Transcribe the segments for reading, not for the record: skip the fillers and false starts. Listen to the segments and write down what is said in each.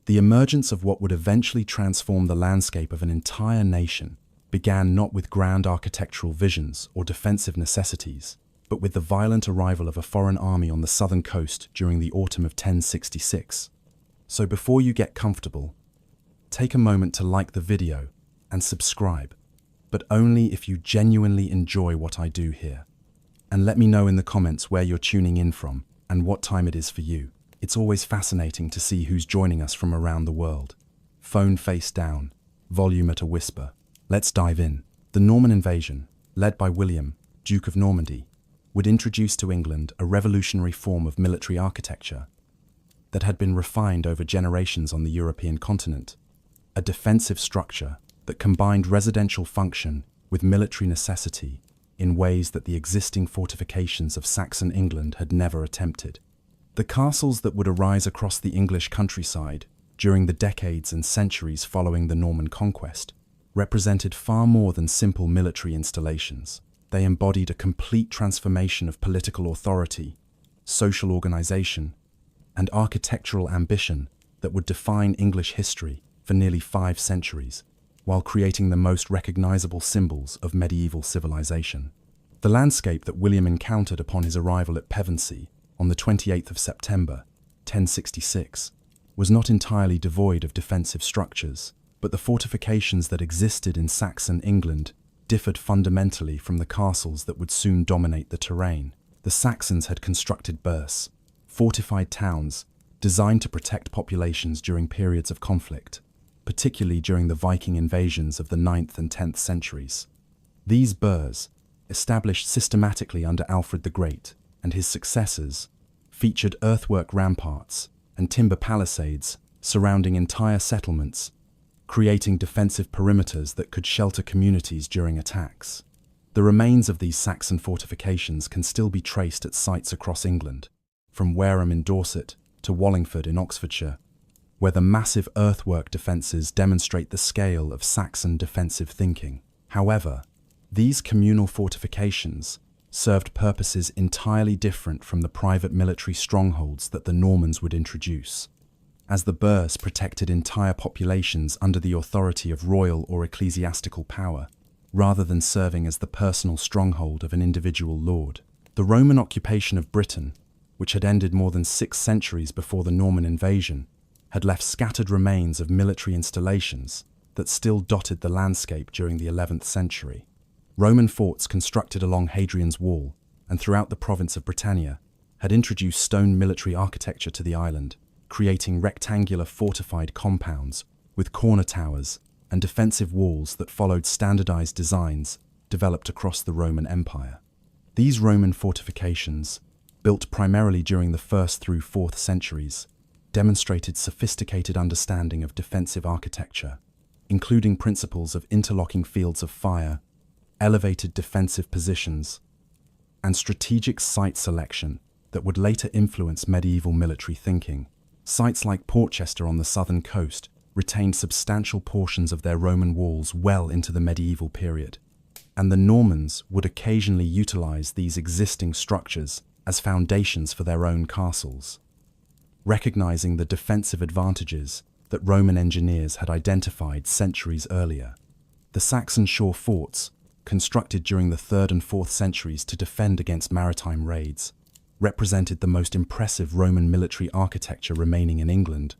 The emergence of what would eventually transform the landscape of an entire nation began not with grand architectural visions or defensive necessities, but with the violent arrival of a foreign army on the southern coast during the autumn of 1066. So before you get comfortable, take a moment to like the video and subscribe, but only if you genuinely enjoy what I do here. And let me know in the comments where you're tuning in from and what time it is for you. It's always fascinating to see who's joining us from around the world. Phone face down, volume at a whisper. Let's dive in. The Norman invasion, led by William, Duke of Normandy, would introduce to England a revolutionary form of military architecture that had been refined over generations on the European continent. A defensive structure that combined residential function with military necessity in ways that the existing fortifications of Saxon England had never attempted. The castles that would arise across the English countryside during the decades and centuries following the Norman Conquest represented far more than simple military installations. They embodied a complete transformation of political authority, social organization, and architectural ambition that would define English history for nearly 5 centuries, while creating the most recognizable symbols of medieval civilization. The landscape that William encountered upon his arrival at Pevensey on the 28th of September, 1066, was not entirely devoid of defensive structures, but the fortifications that existed in Saxon England differed fundamentally from the castles that would soon dominate the terrain. The Saxons had constructed burhs, fortified towns designed to protect populations during periods of conflict, particularly during the Viking invasions of the 9th and 10th centuries. These burhs, established systematically under Alfred the Great and his successors, featured earthwork ramparts and timber palisades surrounding entire settlements, creating defensive perimeters that could shelter communities during attacks. The remains of these Saxon fortifications can still be traced at sites across England, from Wareham in Dorset to Wallingford in Oxfordshire, where the massive earthwork defences demonstrate the scale of Saxon defensive thinking. However, these communal fortifications served purposes entirely different from the private military strongholds that the Normans would introduce, as the burhs protected entire populations under the authority of royal or ecclesiastical power, rather than serving as the personal stronghold of an individual lord. The Roman occupation of Britain, which had ended more than 6 centuries before the Norman invasion, had left scattered remains of military installations that still dotted the landscape during the 11th century. Roman forts constructed along Hadrian's Wall and throughout the province of Britannia had introduced stone military architecture to the island, creating rectangular fortified compounds with corner towers and defensive walls that followed standardized designs developed across the Roman Empire. These Roman fortifications, built primarily during the 1st through 4th centuries, demonstrated sophisticated understanding of defensive architecture, including principles of interlocking fields of fire, elevated defensive positions, and strategic site selection that would later influence medieval military thinking. Sites like Portchester on the southern coast retained substantial portions of their Roman walls well into the medieval period, and the Normans would occasionally utilize these existing structures as foundations for their own castles. Recognizing the defensive advantages that Roman engineers had identified centuries earlier, the Saxon shore forts, constructed during the 3rd and 4th centuries to defend against maritime raids, represented the most impressive Roman military architecture remaining in England,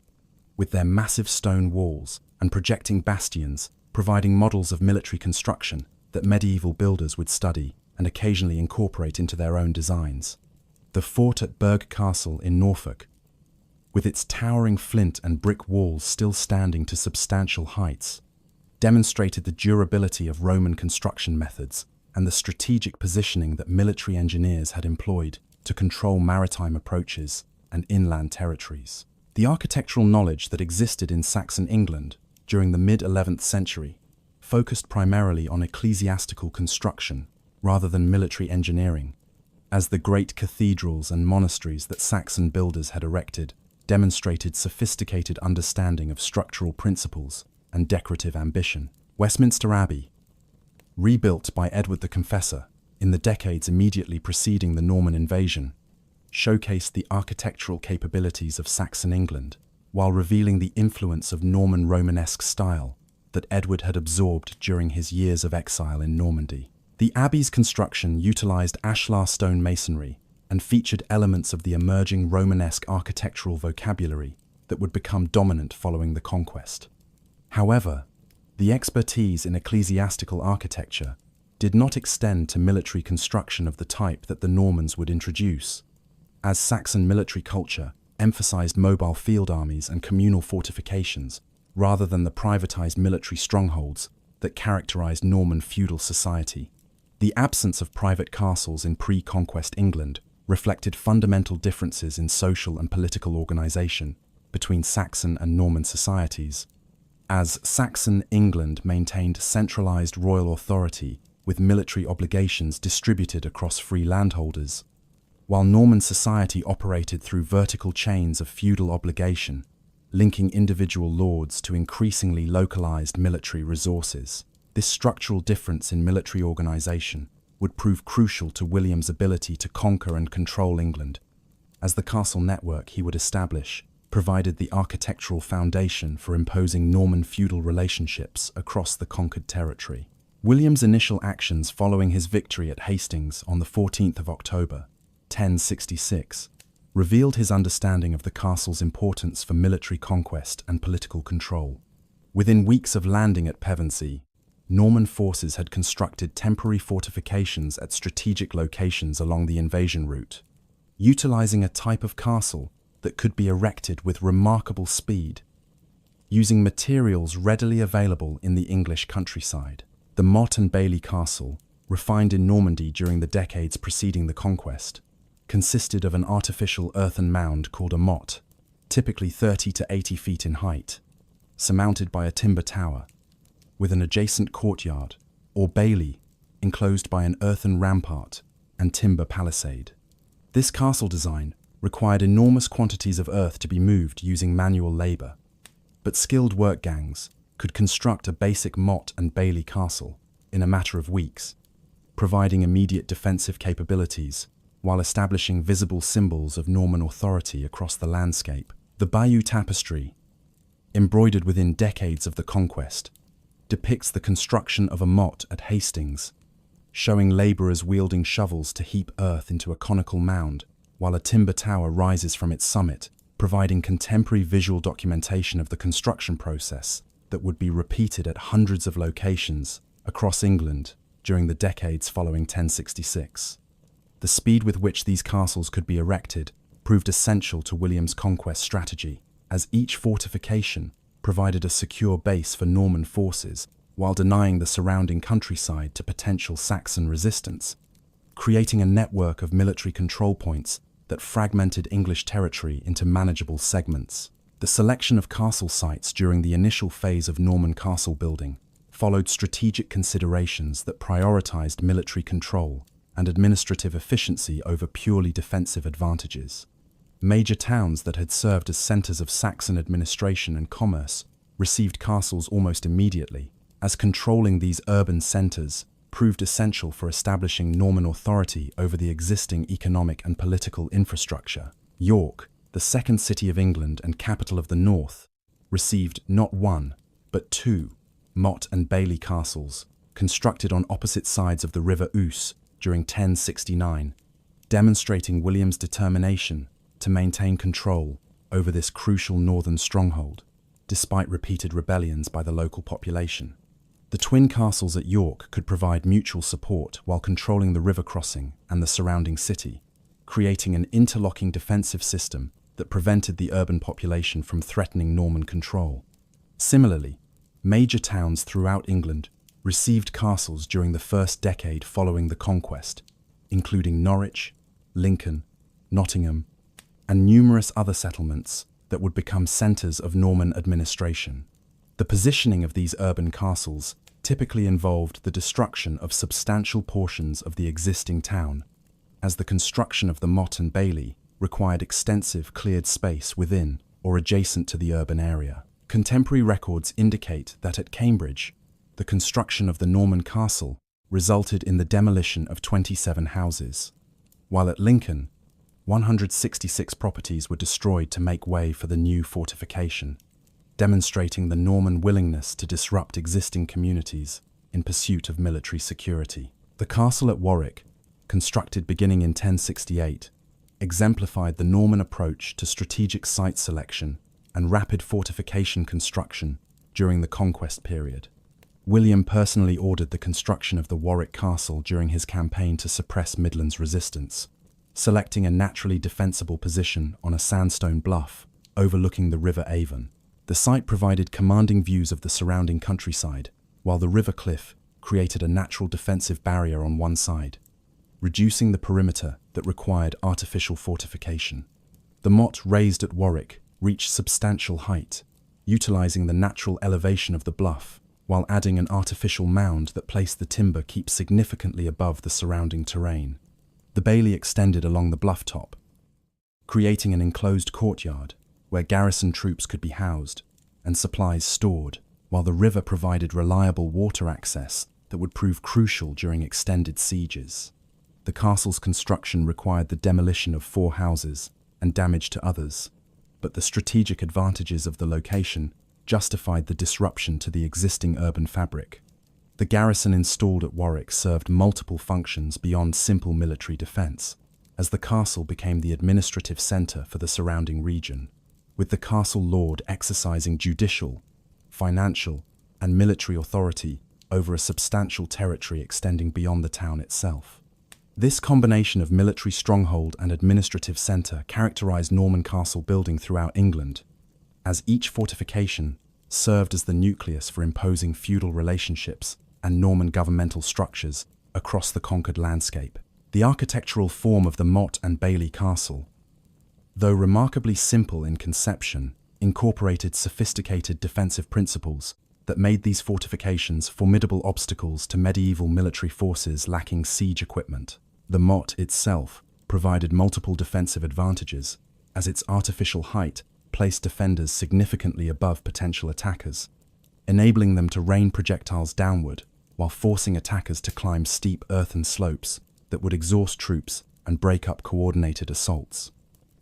with their massive stone walls and projecting bastions providing models of military construction that medieval builders would study and occasionally incorporate into their own designs. The fort at Burgh Castle in Norfolk, with its towering flint and brick walls still standing to substantial heights, demonstrated the durability of Roman construction methods and the strategic positioning that military engineers had employed to control maritime approaches and inland territories. The architectural knowledge that existed in Saxon England during the mid-11th century focused primarily on ecclesiastical construction rather than military engineering, as the great cathedrals and monasteries that Saxon builders had erected demonstrated sophisticated understanding of structural principles and decorative ambition. Westminster Abbey, rebuilt by Edward the Confessor in the decades immediately preceding the Norman invasion, showcased the architectural capabilities of Saxon England, while revealing the influence of Norman Romanesque style that Edward had absorbed during his years of exile in Normandy. The abbey's construction utilized ashlar stone masonry and featured elements of the emerging Romanesque architectural vocabulary that would become dominant following the conquest. However, the expertise in ecclesiastical architecture did not extend to military construction of the type that the Normans would introduce, as Saxon military culture emphasized mobile field armies and communal fortifications rather than the privatized military strongholds that characterized Norman feudal society. The absence of private castles in pre-conquest England reflected fundamental differences in social and political organization between Saxon and Norman societies, as Saxon England maintained centralized royal authority with military obligations distributed across free landholders, while Norman society operated through vertical chains of feudal obligation, linking individual lords to increasingly localized military resources. This structural difference in military organization would prove crucial to William's ability to conquer and control England, as the castle network he would establish provided the architectural foundation for imposing Norman feudal relationships across the conquered territory. William's initial actions following his victory at Hastings on the 14th of October, 1066, revealed his understanding of the castle's importance for military conquest and political control. Within weeks of landing at Pevensey, Norman forces had constructed temporary fortifications at strategic locations along the invasion route, utilizing a type of castle that could be erected with remarkable speed, using materials readily available in the English countryside. The motte-and-bailey castle, refined in Normandy during the decades preceding the conquest, consisted of an artificial earthen mound called a motte, typically 30 to 80 feet in height, surmounted by a timber tower, with an adjacent courtyard, or bailey, enclosed by an earthen rampart and timber palisade. This castle design required enormous quantities of earth to be moved using manual labor, but skilled work gangs could construct a basic motte-and-bailey castle in a matter of weeks, providing immediate defensive capabilities while establishing visible symbols of Norman authority across the landscape. The Bayeux Tapestry, embroidered within decades of the conquest, depicts the construction of a motte at Hastings, showing laborers wielding shovels to heap earth into a conical mound, while a timber tower rises from its summit, providing contemporary visual documentation of the construction process that would be repeated at hundreds of locations across England during the decades following 1066. The speed with which these castles could be erected proved essential to William's conquest strategy, as each fortification provided a secure base for Norman forces while denying the surrounding countryside to potential Saxon resistance, creating a network of military control points that fragmented English territory into manageable segments. The selection of castle sites during the initial phase of Norman castle building followed strategic considerations that prioritized military control and administrative efficiency over purely defensive advantages. Major towns that had served as centers of Saxon administration and commerce received castles almost immediately, as controlling these urban centers proved essential for establishing Norman authority over the existing economic and political infrastructure. York, the second city of England and capital of the North, received not one, but two motte-and-bailey castles, constructed on opposite sides of the River Ouse during 1069, demonstrating William's determination to maintain control over this crucial northern stronghold, despite repeated rebellions by the local population. The twin castles at York could provide mutual support while controlling the river crossing and the surrounding city, creating an interlocking defensive system that prevented the urban population from threatening Norman control. Similarly, major towns throughout England received castles during the first decade following the conquest, including Norwich, Lincoln, Nottingham, and numerous other settlements that would become centers of Norman administration. The positioning of these urban castles typically involved the destruction of substantial portions of the existing town, as the construction of the motte-and-bailey required extensive cleared space within or adjacent to the urban area. Contemporary records indicate that at Cambridge, the construction of the Norman castle resulted in the demolition of 27 houses, while at Lincoln, 166 properties were destroyed to make way for the new fortification, demonstrating the Norman willingness to disrupt existing communities in pursuit of military security. The castle at Warwick, constructed beginning in 1068, exemplified the Norman approach to strategic site selection and rapid fortification construction during the conquest period. William personally ordered the construction of the Warwick Castle during his campaign to suppress Midland's resistance, selecting a naturally defensible position on a sandstone bluff overlooking the River Avon. The site provided commanding views of the surrounding countryside, while the river cliff created a natural defensive barrier on one side, reducing the perimeter that required artificial fortification. The motte raised at Warwick reached substantial height, utilizing the natural elevation of the bluff, while adding an artificial mound that placed the timber keep significantly above the surrounding terrain. The bailey extended along the bluff top, creating an enclosed courtyard where garrison troops could be housed and supplies stored, while the river provided reliable water access that would prove crucial during extended sieges. The castle's construction required the demolition of 4 houses and damage to others, but the strategic advantages of the location justified the disruption to the existing urban fabric. The garrison installed at Warwick served multiple functions beyond simple military defense, as the castle became the administrative center for the surrounding region, with the castle lord exercising judicial, financial, and military authority over a substantial territory extending beyond the town itself. This combination of military stronghold and administrative center characterized Norman castle building throughout England, as each fortification served as the nucleus for imposing feudal relationships and Norman governmental structures across the conquered landscape. The architectural form of the motte-and-bailey castle, though remarkably simple in conception, incorporated sophisticated defensive principles that made these fortifications formidable obstacles to medieval military forces lacking siege equipment. The motte itself provided multiple defensive advantages, as its artificial height placed defenders significantly above potential attackers, enabling them to rain projectiles downward while forcing attackers to climb steep earthen slopes that would exhaust troops and break up coordinated assaults.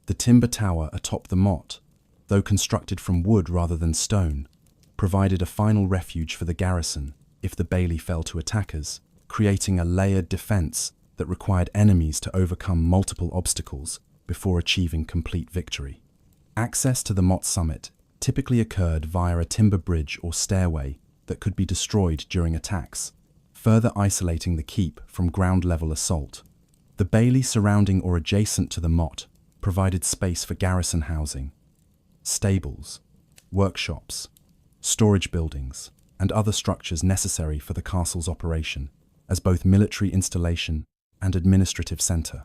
The timber tower atop the motte, though constructed from wood rather than stone, provided a final refuge for the garrison if the bailey fell to attackers, creating a layered defense that required enemies to overcome multiple obstacles before achieving complete victory. Access to the motte summit typically occurred via a timber bridge or stairway that could be destroyed during attacks, further isolating the keep from ground-level assault. The bailey surrounding or adjacent to the motte provided space for garrison housing, stables, workshops, storage buildings, and other structures necessary for the castle's operation as both military installation and administrative center.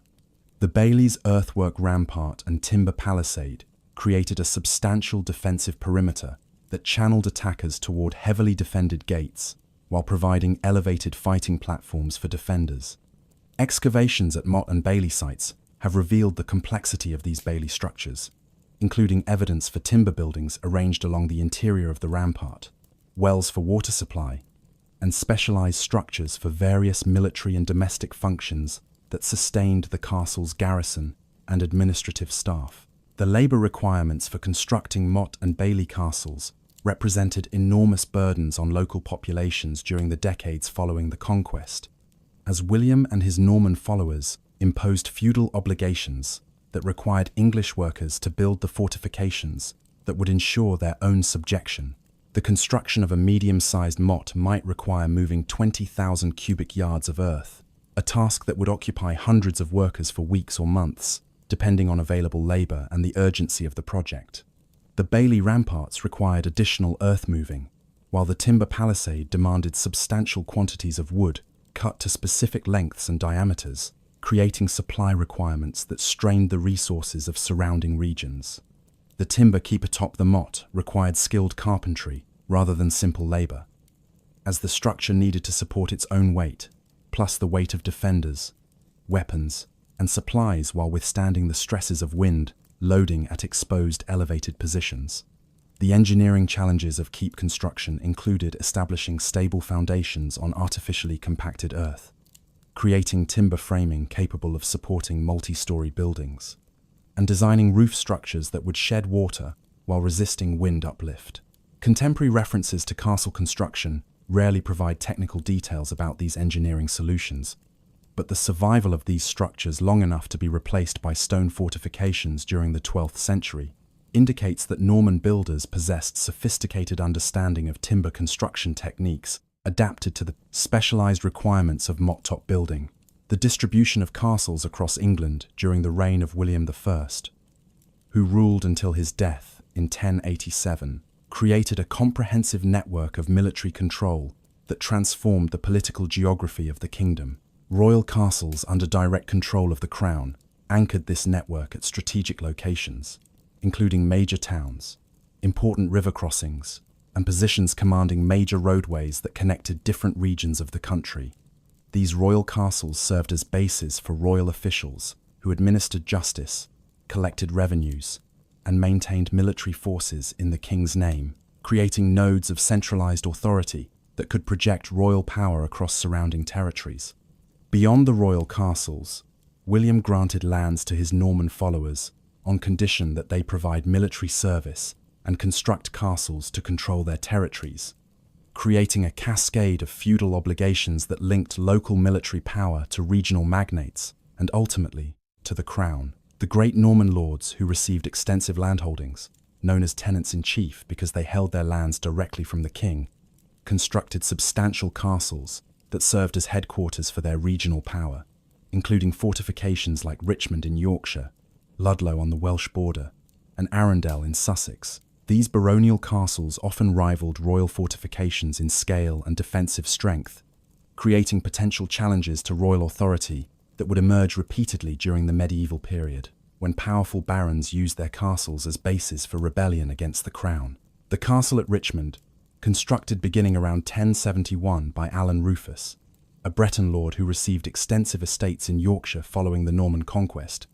The bailey's earthwork rampart and timber palisade created a substantial defensive perimeter that channeled attackers toward heavily defended gates while providing elevated fighting platforms for defenders. Excavations at motte-and-bailey sites have revealed the complexity of these bailey structures, including evidence for timber buildings arranged along the interior of the rampart, wells for water supply, and specialized structures for various military and domestic functions that sustained the castle's garrison and administrative staff. The labor requirements for constructing motte-and-bailey castles represented enormous burdens on local populations during the decades following the conquest, as William and his Norman followers imposed feudal obligations that required English workers to build the fortifications that would ensure their own subjection. The construction of a medium-sized motte might require moving 20,000 cubic yards of earth, a task that would occupy hundreds of workers for weeks or months, depending on available labor and the urgency of the project. The bailey ramparts required additional earth moving, while the timber palisade demanded substantial quantities of wood cut to specific lengths and diameters, creating supply requirements that strained the resources of surrounding regions. The timber keep atop the motte required skilled carpentry rather than simple labor, as the structure needed to support its own weight, plus the weight of defenders, weapons, and supplies while withstanding the stresses of wind, loading at exposed elevated positions. The engineering challenges of keep construction included establishing stable foundations on artificially compacted earth, creating timber framing capable of supporting multi-story buildings, and designing roof structures that would shed water while resisting wind uplift. Contemporary references to castle construction rarely provide technical details about these engineering solutions, but the survival of these structures long enough to be replaced by stone fortifications during the 12th century indicates that Norman builders possessed sophisticated understanding of timber construction techniques adapted to the specialized requirements of motte-top building. The distribution of castles across England during the reign of William I, who ruled until his death in 1087, created a comprehensive network of military control that transformed the political geography of the kingdom. Royal castles under direct control of the crown anchored this network at strategic locations, including major towns, important river crossings, and positions commanding major roadways that connected different regions of the country. These royal castles served as bases for royal officials who administered justice, collected revenues, and maintained military forces in the king's name, creating nodes of centralized authority that could project royal power across surrounding territories. Beyond the royal castles, William granted lands to his Norman followers on condition that they provide military service and construct castles to control their territories, creating a cascade of feudal obligations that linked local military power to regional magnates and ultimately to the crown. The great Norman lords who received extensive landholdings, known as tenants-in-chief because they held their lands directly from the king, constructed substantial castles that served as headquarters for their regional power, including fortifications like Richmond in Yorkshire, Ludlow on the Welsh border, and Arundel in Sussex. These baronial castles often rivaled royal fortifications in scale and defensive strength, creating potential challenges to royal authority that would emerge repeatedly during the medieval period, when powerful barons used their castles as bases for rebellion against the crown. The castle at Richmond, constructed beginning around 1071 by Alan Rufus, a Breton lord who received extensive estates in Yorkshire following the Norman Conquest,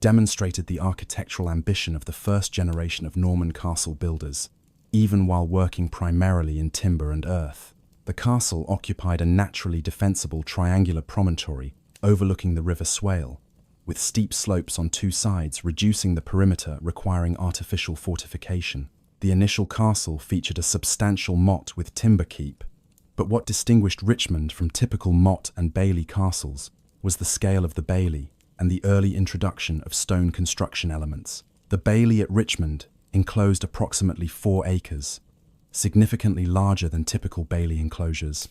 demonstrated the architectural ambition of the first generation of Norman castle builders, even while working primarily in timber and earth. The castle occupied a naturally defensible triangular promontory overlooking the River Swale, with steep slopes on two sides reducing the perimeter requiring artificial fortification. The initial castle featured a substantial motte with timber keep, but what distinguished Richmond from typical motte-and-bailey castles was the scale of the bailey and the early introduction of stone construction elements. The bailey at Richmond enclosed approximately 4 acres, significantly larger than typical bailey enclosures,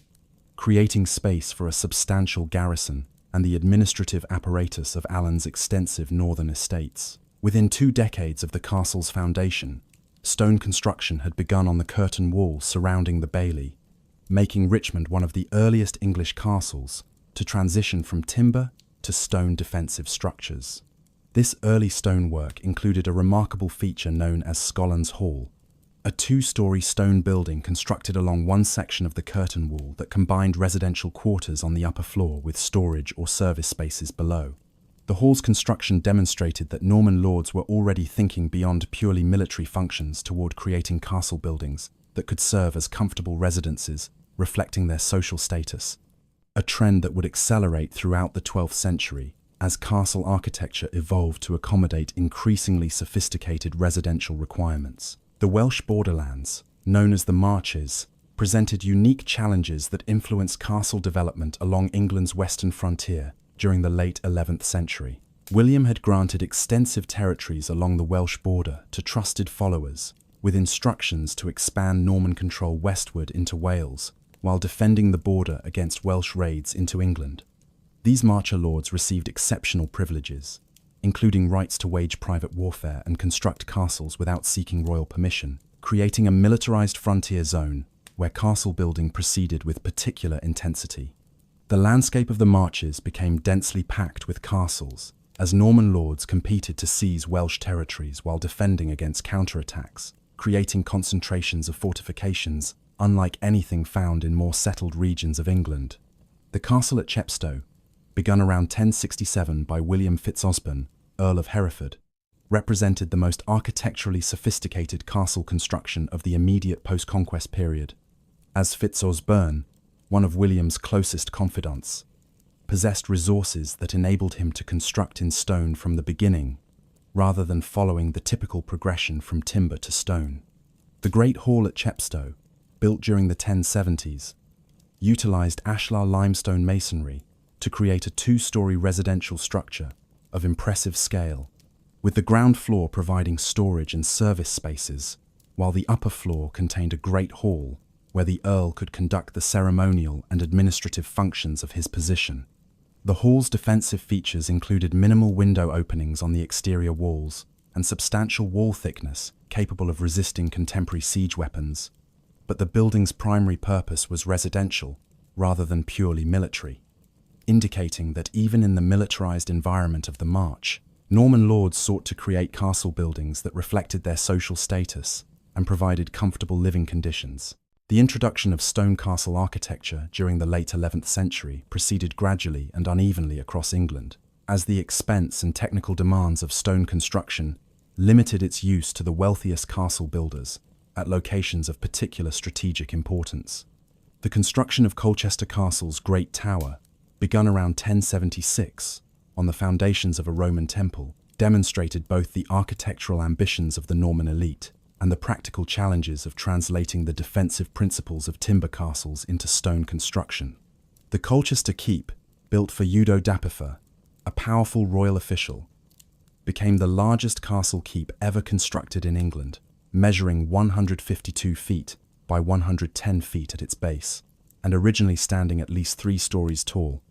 creating space for a substantial garrison and the administrative apparatus of Alan's extensive northern estates. Within 2 decades of the castle's foundation, stone construction had begun on the curtain wall surrounding the bailey, making Richmond one of the earliest English castles to transition from timber to stone defensive structures. This early stonework included a remarkable feature known as Scollon's Hall, a 2-story stone building constructed along one section of the curtain wall that combined residential quarters on the upper floor with storage or service spaces below. The hall's construction demonstrated that Norman lords were already thinking beyond purely military functions toward creating castle buildings that could serve as comfortable residences, reflecting their social status, a trend that would accelerate throughout the 12th century as castle architecture evolved to accommodate increasingly sophisticated residential requirements. The Welsh borderlands, known as the Marches, presented unique challenges that influenced castle development along England's western frontier during the late 11th century. William had granted extensive territories along the Welsh border to trusted followers, with instructions to expand Norman control westward into Wales, while defending the border against Welsh raids into England. These Marcher lords received exceptional privileges, including rights to wage private warfare and construct castles without seeking royal permission, creating a militarized frontier zone where castle building proceeded with particular intensity. The landscape of the Marches became densely packed with castles, as Norman lords competed to seize Welsh territories while defending against counterattacks, creating concentrations of fortifications unlike anything found in more settled regions of England. The castle at Chepstow, begun around 1067 by William Fitzosborne, Earl of Hereford, represented the most architecturally sophisticated castle construction of the immediate post-conquest period, as Fitzosborne, one of William's closest confidants, possessed resources that enabled him to construct in stone from the beginning, rather than following the typical progression from timber to stone. The Great Hall at Chepstow, built during the 1070s, utilized ashlar limestone masonry to create a two-story residential structure of impressive scale, with the ground floor providing storage and service spaces, while the upper floor contained a great hall where the Earl could conduct the ceremonial and administrative functions of his position. The hall's defensive features included minimal window openings on the exterior walls and substantial wall thickness capable of resisting contemporary siege weapons, but the building's primary purpose was residential rather than purely military, indicating that even in the militarized environment of the March, Norman lords sought to create castle buildings that reflected their social status and provided comfortable living conditions. The introduction of stone castle architecture during the late 11th century proceeded gradually and unevenly across England, as the expense and technical demands of stone construction limited its use to the wealthiest castle builders at locations of particular strategic importance. The construction of Colchester Castle's Great Tower, begun around 1076 on the foundations of a Roman temple, demonstrated both the architectural ambitions of the Norman elite and the practical challenges of translating the defensive principles of timber castles into stone construction. The Colchester Keep, built for Udo Dapifer, a powerful royal official, became the largest castle keep ever constructed in England, measuring 152 feet by 110 feet at its base, and originally standing at least 3 stories tall.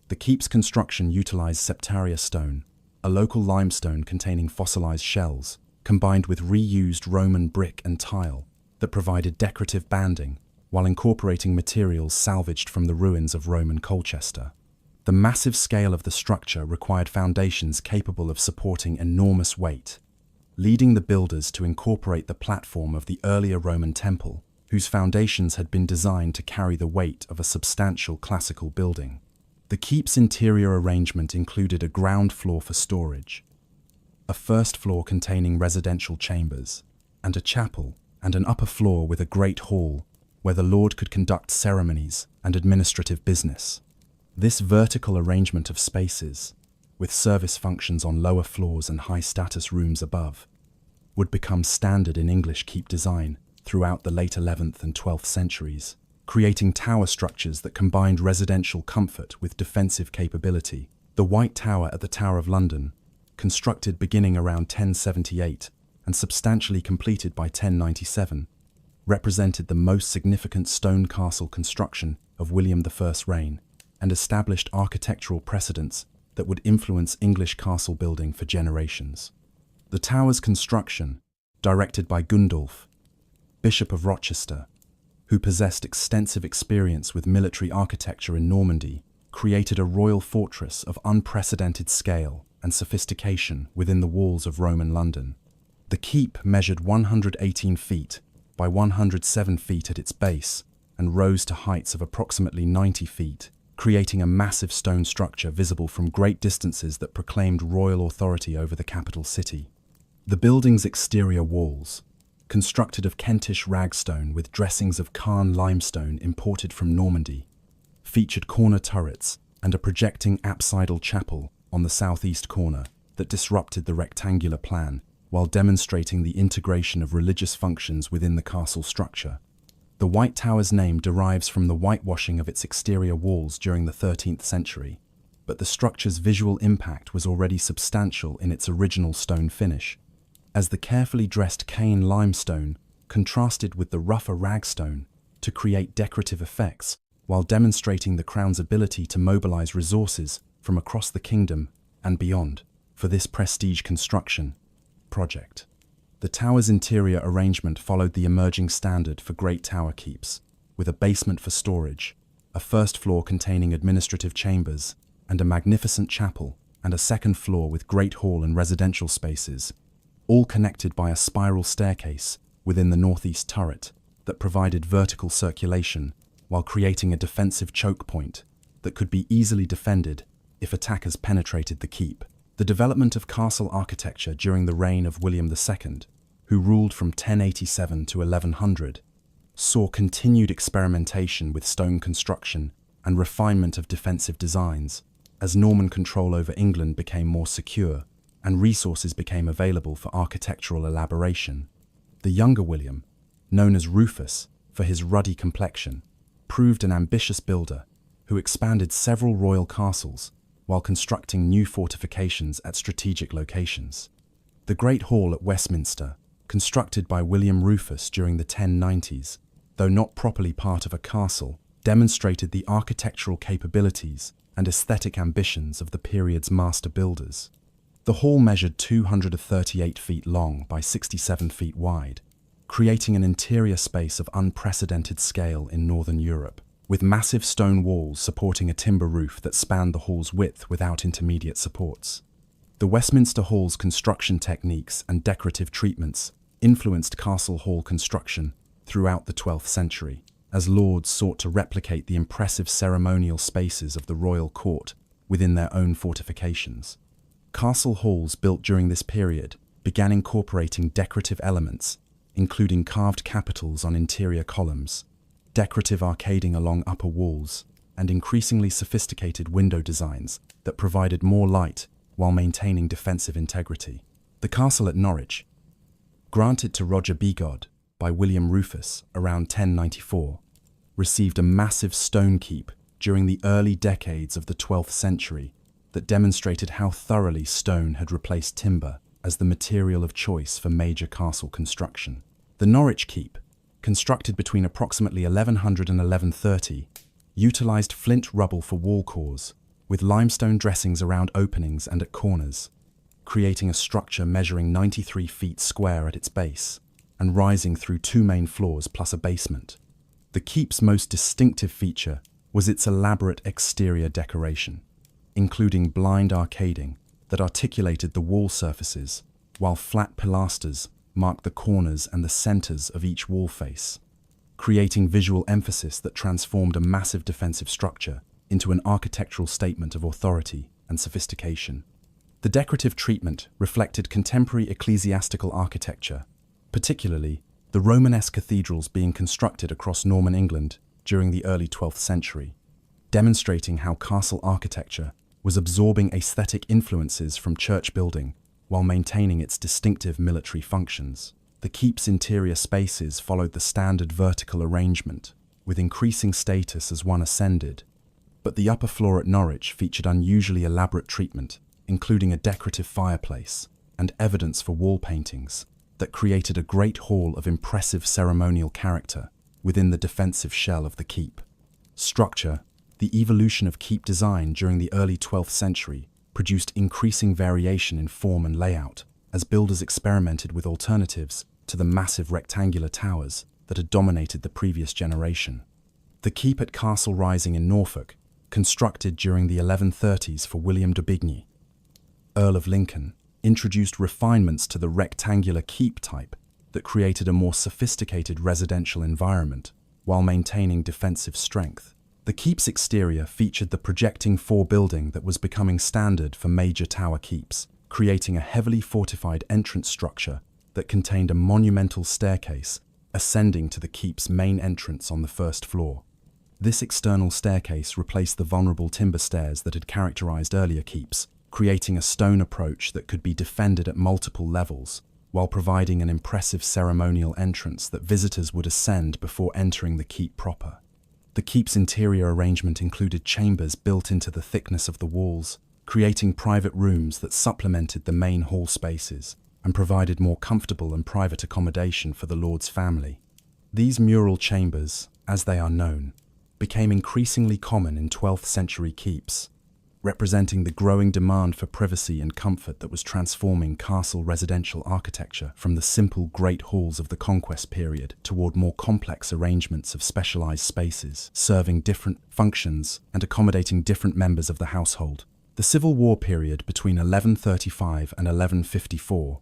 The keep's construction utilized septaria stone, a local limestone containing fossilized shells, combined with reused Roman brick and tile that provided decorative banding while incorporating materials salvaged from the ruins of Roman Colchester. The massive scale of the structure required foundations capable of supporting enormous weight, leading the builders to incorporate the platform of the earlier Roman temple, whose foundations had been designed to carry the weight of a substantial classical building. The keep's interior arrangement included a ground floor for storage, a first floor containing residential chambers, and a chapel, and an upper floor with a great hall where the lord could conduct ceremonies and administrative business. This vertical arrangement of spaces, with service functions on lower floors and high-status rooms above, would become standard in English keep design throughout the late 11th and 12th centuries, creating tower structures that combined residential comfort with defensive capability. The White Tower at the Tower of London, constructed beginning around 1078 and substantially completed by 1097, represented the most significant stone castle construction of William I's reign and established architectural precedents that would influence English castle building for generations. The tower's construction, directed by Gundulf, Bishop of Rochester, who possessed extensive experience with military architecture in Normandy, created a royal fortress of unprecedented scale and sophistication within the walls of Roman London. The keep measured 118 feet by 107 feet at its base and rose to heights of approximately 90 feet, creating a massive stone structure visible from great distances that proclaimed royal authority over the capital city. The building's exterior walls, constructed of Kentish ragstone with dressings of Caen limestone imported from Normandy, featured corner turrets and a projecting apsidal chapel on the southeast corner that disrupted the rectangular plan while demonstrating the integration of religious functions within the castle structure. The White Tower's name derives from the whitewashing of its exterior walls during the 13th century, but the structure's visual impact was already substantial in its original stone finish, as the carefully dressed Caen limestone contrasted with the rougher ragstone to create decorative effects while demonstrating the crown's ability to mobilize resources from across the kingdom and beyond for this prestige construction project. The tower's interior arrangement followed the emerging standard for great tower keeps, with a basement for storage, a first floor containing administrative chambers, and a magnificent chapel, and a second floor with great hall and residential spaces, all connected by a spiral staircase within the northeast turret that provided vertical circulation while creating a defensive choke point that could be easily defended if attackers penetrated the keep. The development of castle architecture during the reign of William II, who ruled from 1087 to 1100, saw continued experimentation with stone construction and refinement of defensive designs as Norman control over England became more secure and resources became available for architectural elaboration. The younger William, known as Rufus for his ruddy complexion, proved an ambitious builder who expanded several royal castles while constructing new fortifications at strategic locations. The Great Hall at Westminster, constructed by William Rufus during the 1090s, though not properly part of a castle, demonstrated the architectural capabilities and aesthetic ambitions of the period's master builders. The hall measured 238 feet long by 67 feet wide, creating an interior space of unprecedented scale in Northern Europe, with massive stone walls supporting a timber roof that spanned the hall's width without intermediate supports. The Westminster Hall's construction techniques and decorative treatments influenced castle hall construction throughout the 12th century, as lords sought to replicate the impressive ceremonial spaces of the royal court within their own fortifications. Castle halls built during this period began incorporating decorative elements, including carved capitals on interior columns, decorative arcading along upper walls, and increasingly sophisticated window designs that provided more light while maintaining defensive integrity. The castle at Norwich, granted to Roger Bigod by William Rufus around 1094, received a massive stone keep during the early decades of the 12th century that demonstrated how thoroughly stone had replaced timber as the material of choice for major castle construction. The Norwich Keep, constructed between approximately 1100 and 1130, utilized flint rubble for wall cores, with limestone dressings around openings and at corners, creating a structure measuring 93 feet square at its base and rising through two main floors plus a basement. The keep's most distinctive feature was its elaborate exterior decoration, including blind arcading that articulated the wall surfaces, while flat pilasters marked the corners and the centers of each wall face, creating visual emphasis that transformed a massive defensive structure into an architectural statement of authority and sophistication. The decorative treatment reflected contemporary ecclesiastical architecture, particularly the Romanesque cathedrals being constructed across Norman England during the early 12th century, demonstrating how castle architecture was absorbing aesthetic influences from church building while maintaining its distinctive military functions. The keep's interior spaces followed the standard vertical arrangement, with increasing status as one ascended, but the upper floor at Norwich featured unusually elaborate treatment, including a decorative fireplace and evidence for wall paintings that created a great hall of impressive ceremonial character within the defensive shell of the keep. Structure. The evolution of keep design during the early 12th century produced increasing variation in form and layout as builders experimented with alternatives to the massive rectangular towers that had dominated the previous generation. The keep at Castle Rising in Norfolk, constructed during the 1130s for William d'Aubigny, Earl of Lincoln, introduced refinements to the rectangular keep type that created a more sophisticated residential environment while maintaining defensive strength. The keep's exterior featured the projecting forebuilding that was becoming standard for major tower keeps, creating a heavily fortified entrance structure that contained a monumental staircase ascending to the keep's main entrance on the first floor. This external staircase replaced the vulnerable timber stairs that had characterized earlier keeps, creating a stone approach that could be defended at multiple levels, while providing an impressive ceremonial entrance that visitors would ascend before entering the keep proper. The keep's interior arrangement included chambers built into the thickness of the walls, creating private rooms that supplemented the main hall spaces and provided more comfortable and private accommodation for the lord's family. These mural chambers, as they are known, became increasingly common in 12th century keeps, representing the growing demand for privacy and comfort that was transforming castle residential architecture from the simple great halls of the Conquest period toward more complex arrangements of specialized spaces, serving different functions and accommodating different members of the household. The Civil War period between 1135 and 1154,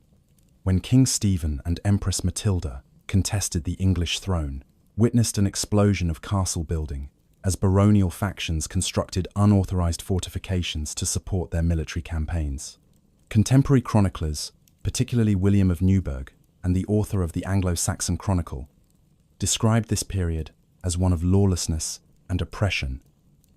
when King Stephen and Empress Matilda contested the English throne, witnessed an explosion of castle building as baronial factions constructed unauthorized fortifications to support their military campaigns. Contemporary chroniclers, particularly William of Newburgh and the author of the Anglo-Saxon Chronicle, described this period as one of lawlessness and oppression,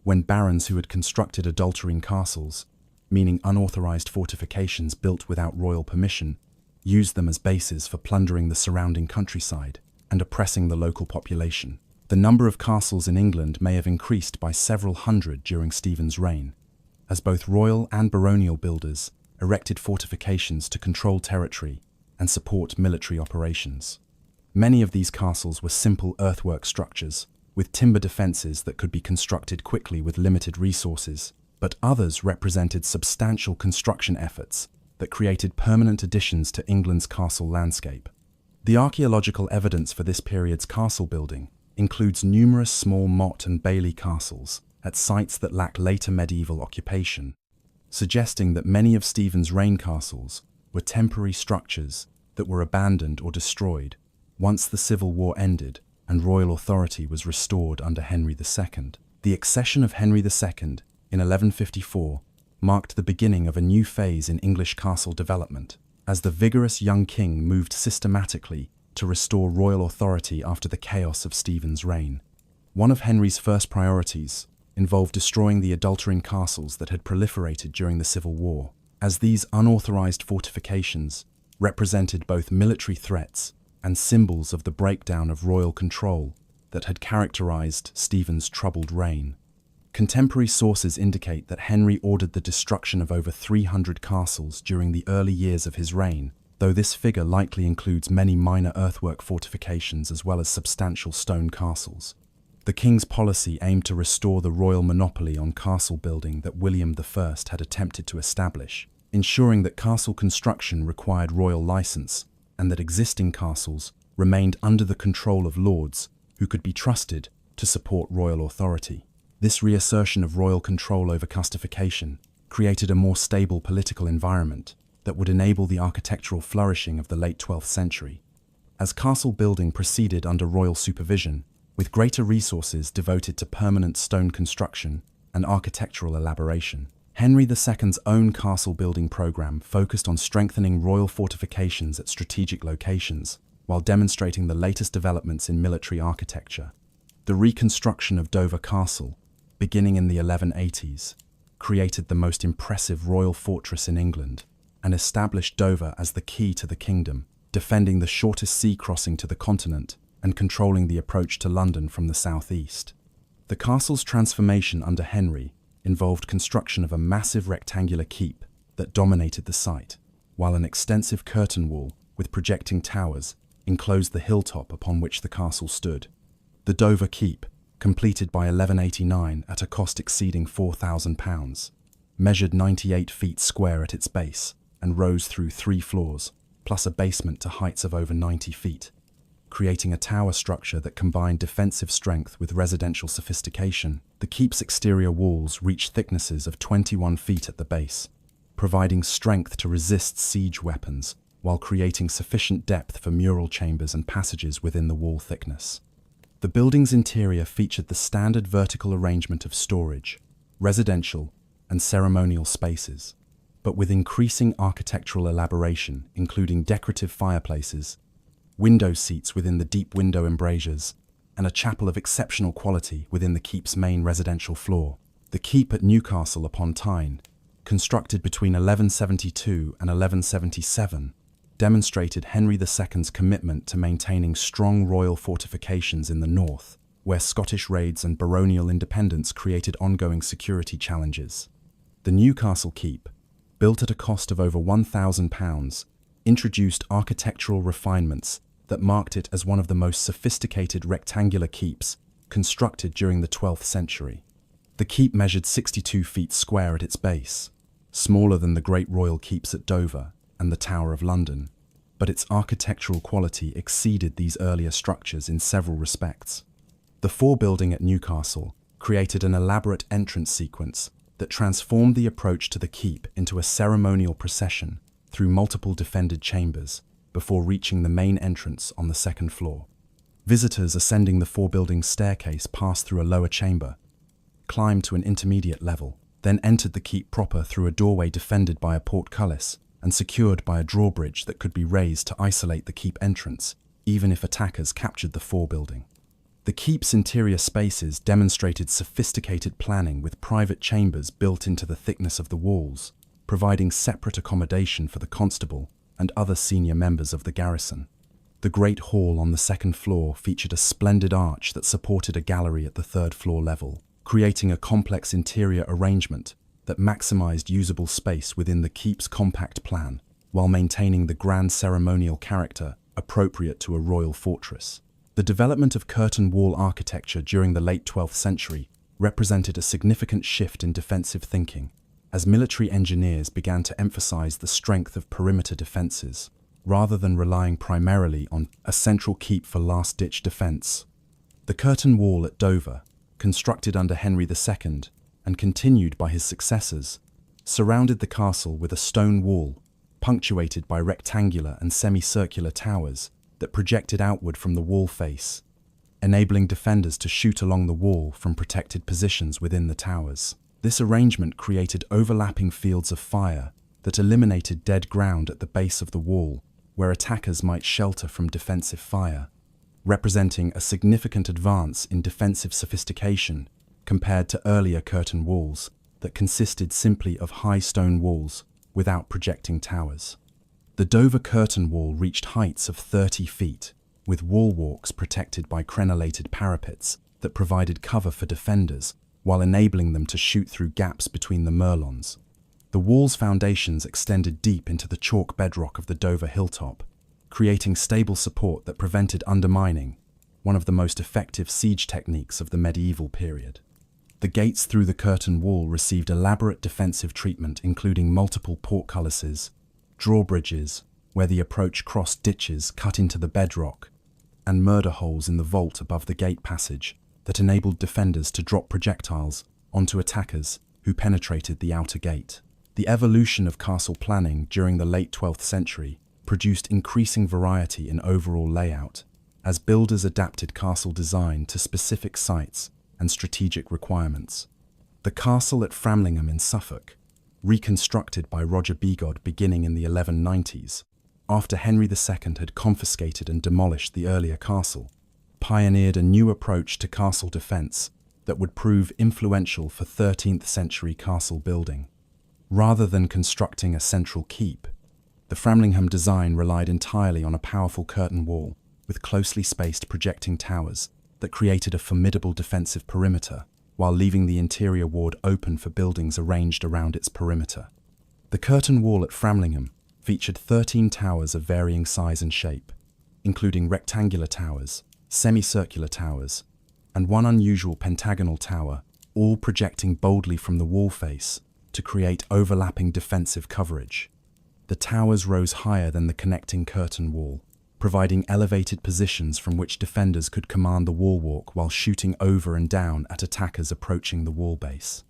when barons who had constructed adulterine castles meaning unauthorized fortifications built without royal permission, used them as bases for plundering the surrounding countryside and oppressing the local population. The number of castles in England may have increased by several hundred during Stephen's reign, as both royal and baronial builders erected fortifications to control territory and support military operations. Many of these castles were simple earthwork structures, with timber defences that could be constructed quickly with limited resources, but others represented substantial construction efforts that created permanent additions to England's castle landscape. The archaeological evidence for this period's castle building includes numerous small motte-and-bailey castles at sites that lack later medieval occupation, suggesting that many of Stephen's reign castles were temporary structures that were abandoned or destroyed once the Civil War ended and royal authority was restored under Henry II. The accession of Henry II in 1154 marked the beginning of a new phase in English castle development, as the vigorous young king moved systematically to restore royal authority after the chaos of Stephen's reign. One of Henry's first priorities involved destroying the adulterine castles that had proliferated during the Civil War, as these unauthorized fortifications represented both military threats and symbols of the breakdown of royal control that had characterized Stephen's troubled reign. Contemporary sources indicate that Henry ordered the destruction of over 300 castles during the early years of his reign, though this figure likely includes many minor earthwork fortifications as well as substantial stone castles. The king's policy aimed to restore the royal monopoly on castle building that William I had attempted to establish, ensuring that castle construction required royal license and that existing castles remained under the control of lords who could be trusted to support royal authority. This reassertion of royal control over castification created a more stable political environment that would enable the architectural flourishing of the late 12th century. As castle building proceeded under royal supervision, with greater resources devoted to permanent stone construction and architectural elaboration, Henry II's own castle building program focused on strengthening royal fortifications at strategic locations while demonstrating the latest developments in military architecture. The reconstruction of Dover Castle, beginning in the 1180s, created the most impressive royal fortress in England and established Dover as the key to the kingdom, defending the shortest sea crossing to the continent and controlling the approach to London from the southeast. The castle's transformation under Henry involved construction of a massive rectangular keep that dominated the site, while an extensive curtain wall with projecting towers enclosed the hilltop upon which the castle stood. The Dover Keep, completed by 1189 at a cost exceeding £4,000, measured 98 feet square at its base and rose through 3 floors, plus a basement to heights of over 90 feet, creating a tower structure that combined defensive strength with residential sophistication. The keep's exterior walls reached thicknesses of 21 feet at the base, providing strength to resist siege weapons while creating sufficient depth for mural chambers and passages within the wall thickness. The building's interior featured the standard vertical arrangement of storage, residential, and ceremonial spaces, but with increasing architectural elaboration, including decorative fireplaces, window seats within the deep window embrasures, and a chapel of exceptional quality within the keep's main residential floor. The keep at Newcastle upon Tyne, constructed between 1172 and 1177, demonstrated Henry II's commitment to maintaining strong royal fortifications in the north, where Scottish raids and baronial independence created ongoing security challenges. The Newcastle Keep, built at a cost of over £1,000, introduced architectural refinements that marked it as one of the most sophisticated rectangular keeps constructed during the 12th century. The keep measured 62 feet square at its base, smaller than the great royal keeps at Dover and the Tower of London, but its architectural quality exceeded these earlier structures in several respects. The forebuilding at Newcastle created an elaborate entrance sequence that transformed the approach to the keep into a ceremonial procession through multiple defended chambers before reaching the main entrance on the second floor. Visitors ascending the forebuilding staircase passed through a lower chamber, climbed to an intermediate level, then entered the keep proper through a doorway defended by a portcullis and secured by a drawbridge that could be raised to isolate the keep entrance, even if attackers captured the forebuilding. The keep's interior spaces demonstrated sophisticated planning with private chambers built into the thickness of the walls, providing separate accommodation for the constable and other senior members of the garrison. The Great Hall on the second floor featured a splendid arch that supported a gallery at the third floor level, creating a complex interior arrangement that maximized usable space within the keep's compact plan, while maintaining the grand ceremonial character appropriate to a royal fortress. The development of curtain wall architecture during the late 12th century represented a significant shift in defensive thinking, as military engineers began to emphasize the strength of perimeter defenses, rather than relying primarily on a central keep for last-ditch defense. The curtain wall at Dover, constructed under Henry II and continued by his successors, surrounded the castle with a stone wall punctuated by rectangular and semicircular towers that projected outward from the wall face, enabling defenders to shoot along the wall from protected positions within the towers. This arrangement created overlapping fields of fire that eliminated dead ground at the base of the wall, where attackers might shelter from defensive fire, representing a significant advance in defensive sophistication compared to earlier curtain walls that consisted simply of high stone walls without projecting towers. The Dover curtain wall reached heights of 30 feet, with wall walks protected by crenellated parapets that provided cover for defenders while enabling them to shoot through gaps between the merlons. The wall's foundations extended deep into the chalk bedrock of the Dover hilltop, creating stable support that prevented undermining, one of the most effective siege techniques of the medieval period. The gates through the curtain wall received elaborate defensive treatment, including multiple portcullises, drawbridges, where the approach crossed ditches cut into the bedrock, and murder holes in the vault above the gate passage that enabled defenders to drop projectiles onto attackers who penetrated the outer gate. The evolution of castle planning during the late 12th century produced increasing variety in overall layout, as builders adapted castle design to specific sites and strategic requirements. The castle at Framlingham in Suffolk, reconstructed by Roger Bigod beginning in the 1190s, after Henry II had confiscated and demolished the earlier castle, pioneered a new approach to castle defense that would prove influential for 13th century castle building. Rather than constructing a central keep, the Framlingham design relied entirely on a powerful curtain wall with closely spaced projecting towers that created a formidable defensive perimeter, while leaving the interior ward open for buildings arranged around its perimeter. The curtain wall at Framlingham featured 13 towers of varying size and shape, including rectangular towers, semicircular towers, and one unusual pentagonal tower, all projecting boldly from the wall face to create overlapping defensive coverage. The towers rose higher than the connecting curtain wall, providing elevated positions from which defenders could command the wall walk while shooting over and down at attackers approaching the wall base.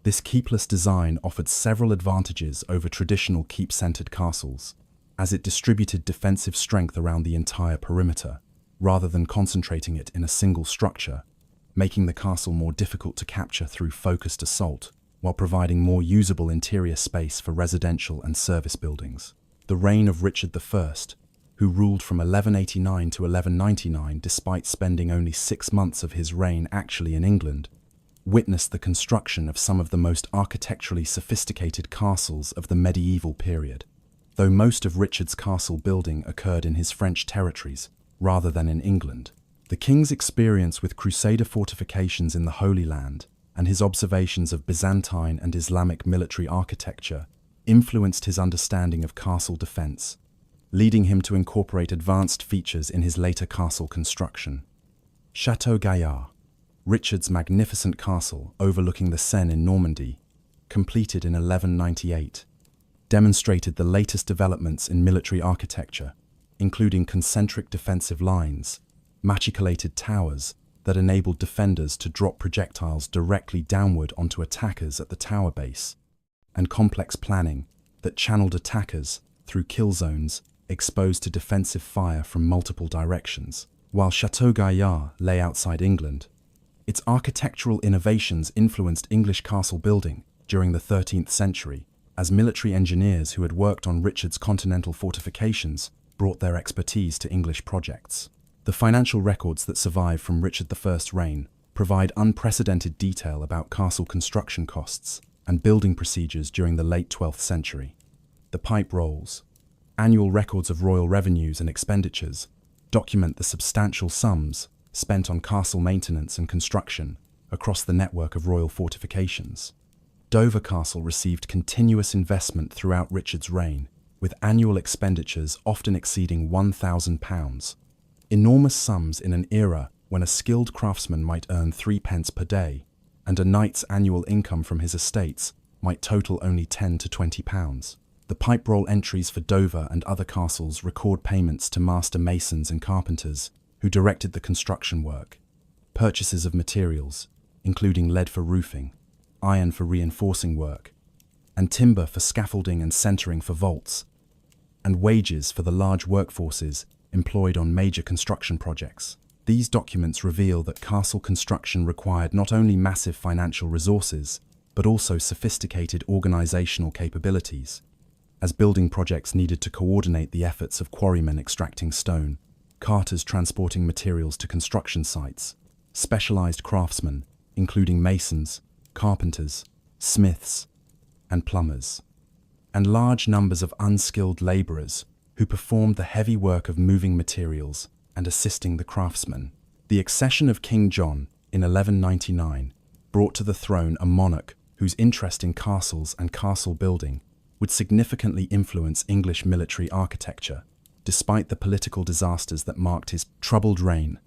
This keepless design offered several advantages over traditional keep-centered castles, as it distributed defensive strength around the entire perimeter, rather than concentrating it in a single structure, making the castle more difficult to capture through focused assault, while providing more usable interior space for residential and service buildings. The reign of Richard I, who ruled from 1189 to 1199 despite spending only 6 months of his reign actually in England, witnessed the construction of some of the most architecturally sophisticated castles of the medieval period. Though most of Richard's castle building occurred in his French territories rather than in England, the king's experience with Crusader fortifications in the Holy Land and his observations of Byzantine and Islamic military architecture influenced his understanding of castle defense, leading him to incorporate advanced features in his later castle construction. Château Gaillard, Richard's magnificent castle overlooking the Seine in Normandy, completed in 1198, demonstrated the latest developments in military architecture, including concentric defensive lines, machicolated towers that enabled defenders to drop projectiles directly downward onto attackers at the tower base, and complex planning that channeled attackers through kill zones exposed to defensive fire from multiple directions. While Château Gaillard lay outside England, its architectural innovations influenced English castle building during the 13th century, as military engineers who had worked on Richard's continental fortifications brought their expertise to English projects. The financial records that survive from Richard I's reign provide unprecedented detail about castle construction costs, and building procedures during the late 12th century. The pipe rolls, annual records of royal revenues and expenditures, document the substantial sums spent on castle maintenance and construction across the network of royal fortifications. Dover Castle received continuous investment throughout Richard's reign, with annual expenditures often exceeding £1,000. Enormous sums in an era when a skilled craftsman might earn 3 pence per day, and a knight's annual income from his estates might total only £10 to £20. The pipe roll entries for Dover and other castles record payments to master masons and carpenters who directed the construction work, purchases of materials, including lead for roofing, iron for reinforcing work, and timber for scaffolding and centering for vaults, and wages for the large workforces employed on major construction projects. These documents reveal that castle construction required not only massive financial resources, but also sophisticated organizational capabilities, as building projects needed to coordinate the efforts of quarrymen extracting stone, carters transporting materials to construction sites, specialized craftsmen, including masons, carpenters, smiths, and plumbers, and large numbers of unskilled laborers who performed the heavy work of moving materials and assisting the craftsmen. The accession of King John in 1199 brought to the throne a monarch whose interest in castles and castle building would significantly influence English military architecture, despite the political disasters that marked his troubled reign.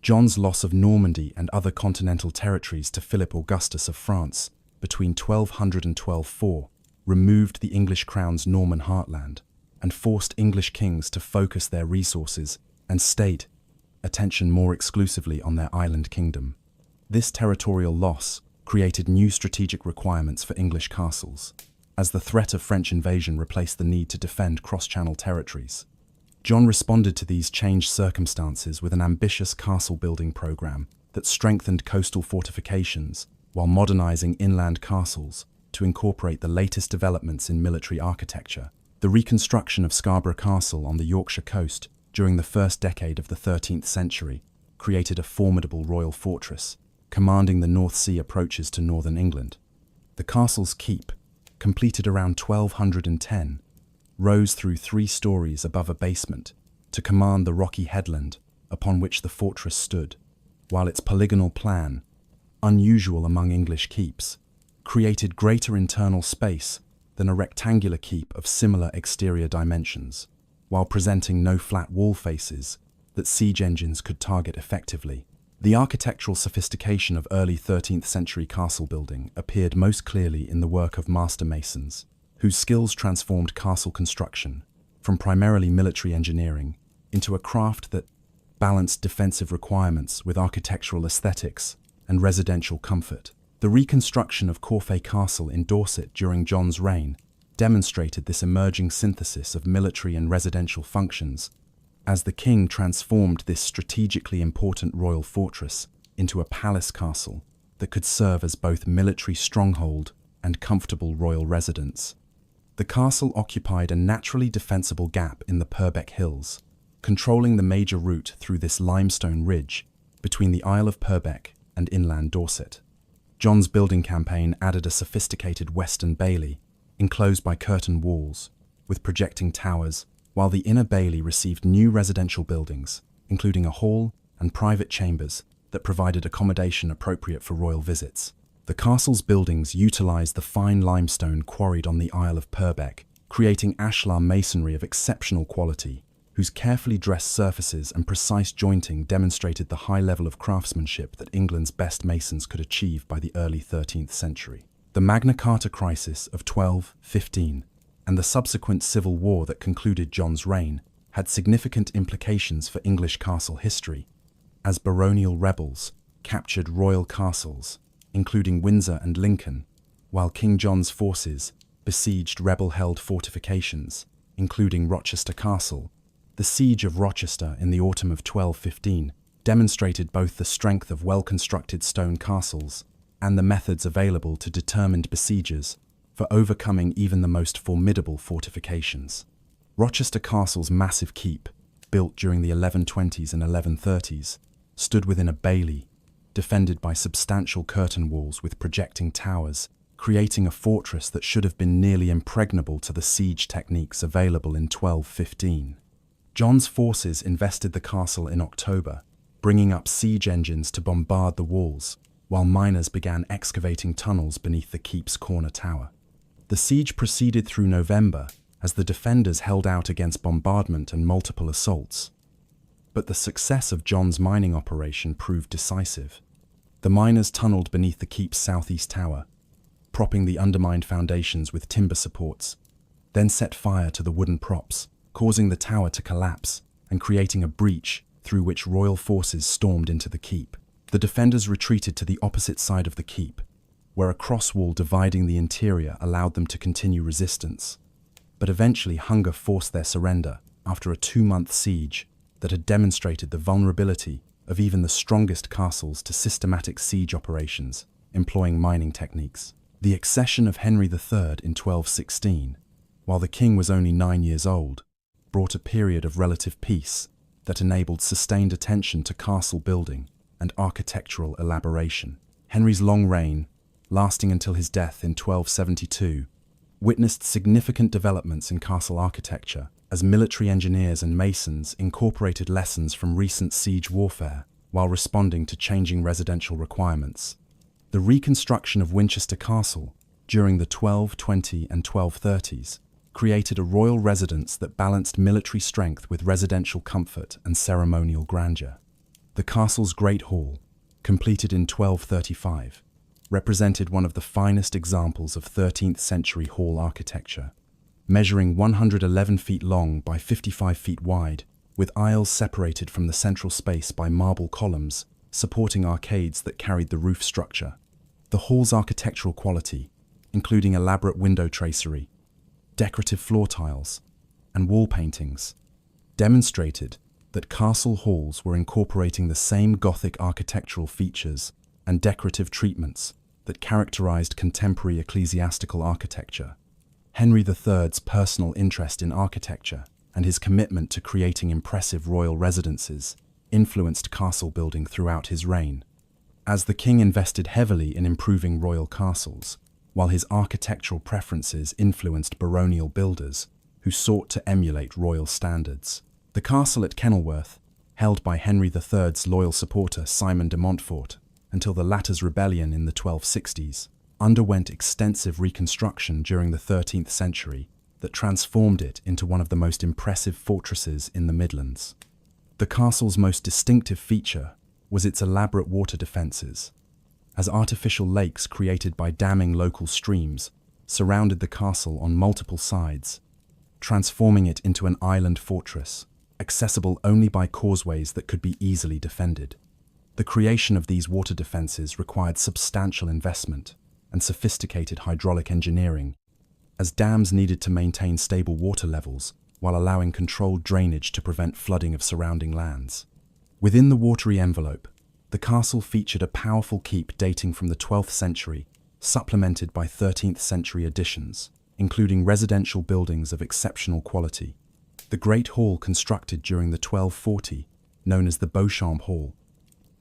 John's loss of Normandy and other continental territories to Philip Augustus of France between 1200 and 1204 removed the English crown's Norman heartland and forced English kings to focus their resources and state attention more exclusively on their island kingdom. This territorial loss created new strategic requirements for English castles, as the threat of French invasion replaced the need to defend cross-channel territories. John responded to these changed circumstances with an ambitious castle-building program that strengthened coastal fortifications while modernizing inland castles to incorporate the latest developments in military architecture. The reconstruction of Scarborough Castle on the Yorkshire coast during the first decade of the 13th century created a formidable royal fortress, commanding the North Sea approaches to northern England. The castle's keep, completed around 1210, rose through 3 stories above a basement to command the rocky headland upon which the fortress stood, while its polygonal plan, unusual among English keeps, created greater internal space than a rectangular keep of similar exterior dimensions, while presenting no flat wall faces that siege engines could target effectively. The architectural sophistication of early 13th century castle building appeared most clearly in the work of master masons, whose skills transformed castle construction from primarily military engineering into a craft that balanced defensive requirements with architectural aesthetics and residential comfort. The reconstruction of Corfe Castle in Dorset during John's reign demonstrated this emerging synthesis of military and residential functions, as the king transformed this strategically important royal fortress into a palace castle that could serve as both military stronghold and comfortable royal residence. The castle occupied a naturally defensible gap in the Purbeck Hills, controlling the major route through this limestone ridge between the Isle of Purbeck and inland Dorset. John's building campaign added a sophisticated western bailey, enclosed by curtain walls, with projecting towers, while the inner bailey received new residential buildings, including a hall and private chambers that provided accommodation appropriate for royal visits. The castle's buildings utilized the fine limestone quarried on the Isle of Purbeck, creating ashlar masonry of exceptional quality, whose carefully dressed surfaces and precise jointing demonstrated the high level of craftsmanship that England's best masons could achieve by the early 13th century. The Magna Carta crisis of 1215 and the subsequent civil war that concluded John's reign had significant implications for English castle history, as baronial rebels captured royal castles, including Windsor and Lincoln, while King John's forces besieged rebel-held fortifications, including Rochester Castle. The siege of Rochester in the autumn of 1215 demonstrated both the strength of well-constructed stone castles and the methods available to determined besiegers for overcoming even the most formidable fortifications. Rochester Castle's massive keep, built during the 1120s and 1130s, stood within a bailey, defended by substantial curtain walls with projecting towers, creating a fortress that should have been nearly impregnable to the siege techniques available in 1215. John's forces invested the castle in October, bringing up siege engines to bombard the walls, while miners began excavating tunnels beneath the keep's corner tower. The siege proceeded through November as the defenders held out against bombardment and multiple assaults. But the success of John's mining operation proved decisive. The miners tunneled beneath the keep's southeast tower, propping the undermined foundations with timber supports, then set fire to the wooden props, causing the tower to collapse and creating a breach through which royal forces stormed into the keep. The defenders retreated to the opposite side of the keep, where a cross wall dividing the interior allowed them to continue resistance. But eventually hunger forced their surrender after a 2-month siege that had demonstrated the vulnerability of even the strongest castles to systematic siege operations employing mining techniques. The accession of Henry III in 1216, while the king was only 9 years old, brought a period of relative peace that enabled sustained attention to castle building and architectural elaboration. Henry's long reign, lasting until his death in 1272, witnessed significant developments in castle architecture as military engineers and masons incorporated lessons from recent siege warfare while responding to changing residential requirements. The reconstruction of Winchester Castle during the 1220 and 1230s created a royal residence that balanced military strength with residential comfort and ceremonial grandeur. The castle's Great Hall, completed in 1235, represented one of the finest examples of 13th century hall architecture. Measuring 111 feet long by 55 feet wide, with aisles separated from the central space by marble columns supporting arcades that carried the roof structure. The hall's architectural quality, including elaborate window tracery, decorative floor tiles, and wall paintings, demonstrated that castle halls were incorporating the same Gothic architectural features and decorative treatments that characterized contemporary ecclesiastical architecture. Henry III's personal interest in architecture and his commitment to creating impressive royal residences influenced castle building throughout his reign. As the king invested heavily in improving royal castles, while his architectural preferences influenced baronial builders who sought to emulate royal standards. The castle at Kenilworth, held by Henry III's loyal supporter Simon de Montfort until the latter's rebellion in the 1260s, underwent extensive reconstruction during the 13th century that transformed it into one of the most impressive fortresses in the Midlands. The castle's most distinctive feature was its elaborate water defences, as artificial lakes created by damming local streams surrounded the castle on multiple sides, transforming it into an island fortress, accessible only by causeways that could be easily defended. The creation of these water defences required substantial investment and sophisticated hydraulic engineering, as dams needed to maintain stable water levels while allowing controlled drainage to prevent flooding of surrounding lands. Within the watery envelope, the castle featured a powerful keep dating from the 12th century, supplemented by 13th century additions, including residential buildings of exceptional quality. The Great Hall, constructed during the 1240, known as the Beauchamp Hall,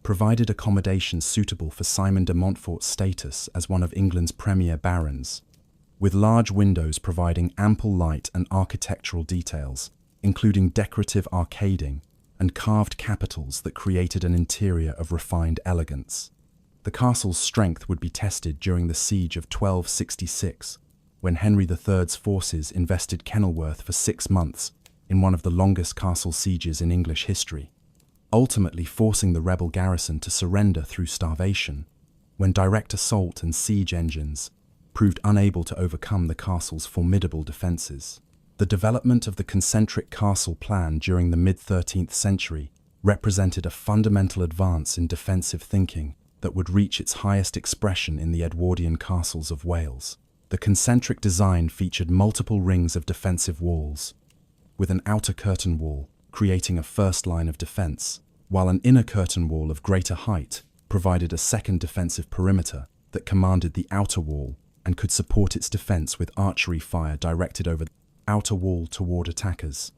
provided accommodation suitable for Simon de Montfort's status as one of England's premier barons, with large windows providing ample light and architectural details, including decorative arcading and carved capitals that created an interior of refined elegance. The castle's strength would be tested during the siege of 1266, when Henry III's forces invested Kenilworth for 6 months in one of the longest castle sieges in English history, ultimately forcing the rebel garrison to surrender through starvation, when direct assault and siege engines proved unable to overcome the castle's formidable defences. The development of the concentric castle plan during the mid-13th century represented a fundamental advance in defensive thinking that would reach its highest expression in the Edwardian castles of Wales. The concentric design featured multiple rings of defensive walls, with an outer curtain wall creating a first line of defence, while an inner curtain wall of greater height provided a second defensive perimeter that commanded the outer wall and could support its defence with archery fire directed over the outer wall toward attackers.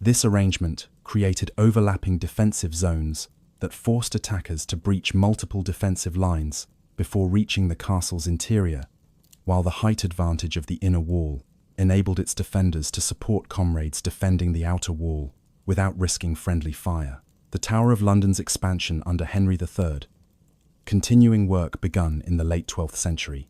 This arrangement created overlapping defensive zones that forced attackers to breach multiple defensive lines before reaching the castle's interior, while the height advantage of the inner wall enabled its defenders to support comrades defending the outer wall without risking friendly fire. The Tower of London's expansion under Henry III, continuing work begun in the late 12th century,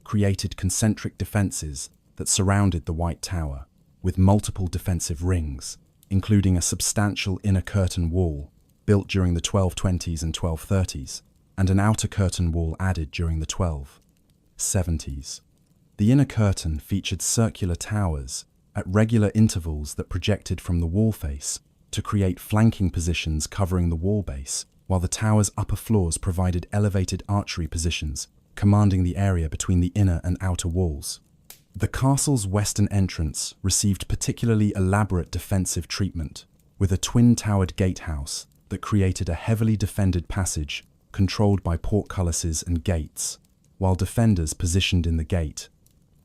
created concentric defences that surrounded the White Tower, with multiple defensive rings, including a substantial inner curtain wall built during the 1220s and 1230s, and an outer curtain wall added during the 1270s. The inner curtain featured circular towers at regular intervals that projected from the wall face to create flanking positions covering the wall base, while the tower's upper floors provided elevated archery positions commanding the area between the inner and outer walls. The castle's western entrance received particularly elaborate defensive treatment, with a twin-towered gatehouse that created a heavily defended passage controlled by portcullises and gates, while defenders positioned in the gate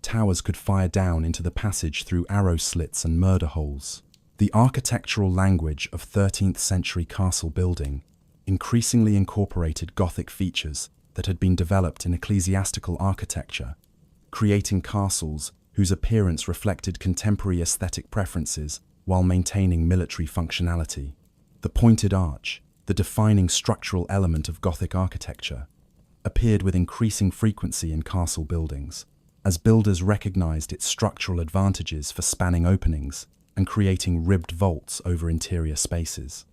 towers could fire down into the passage through arrow slits and murder holes. The architectural language of 13th century castle building increasingly incorporated Gothic features that had been developed in ecclesiastical architecture, creating castles whose appearance reflected contemporary aesthetic preferences while maintaining military functionality. The pointed arch, the defining structural element of Gothic architecture, appeared with increasing frequency in castle buildings, as builders recognized its structural advantages for spanning openings and creating ribbed vaults over interior spaces.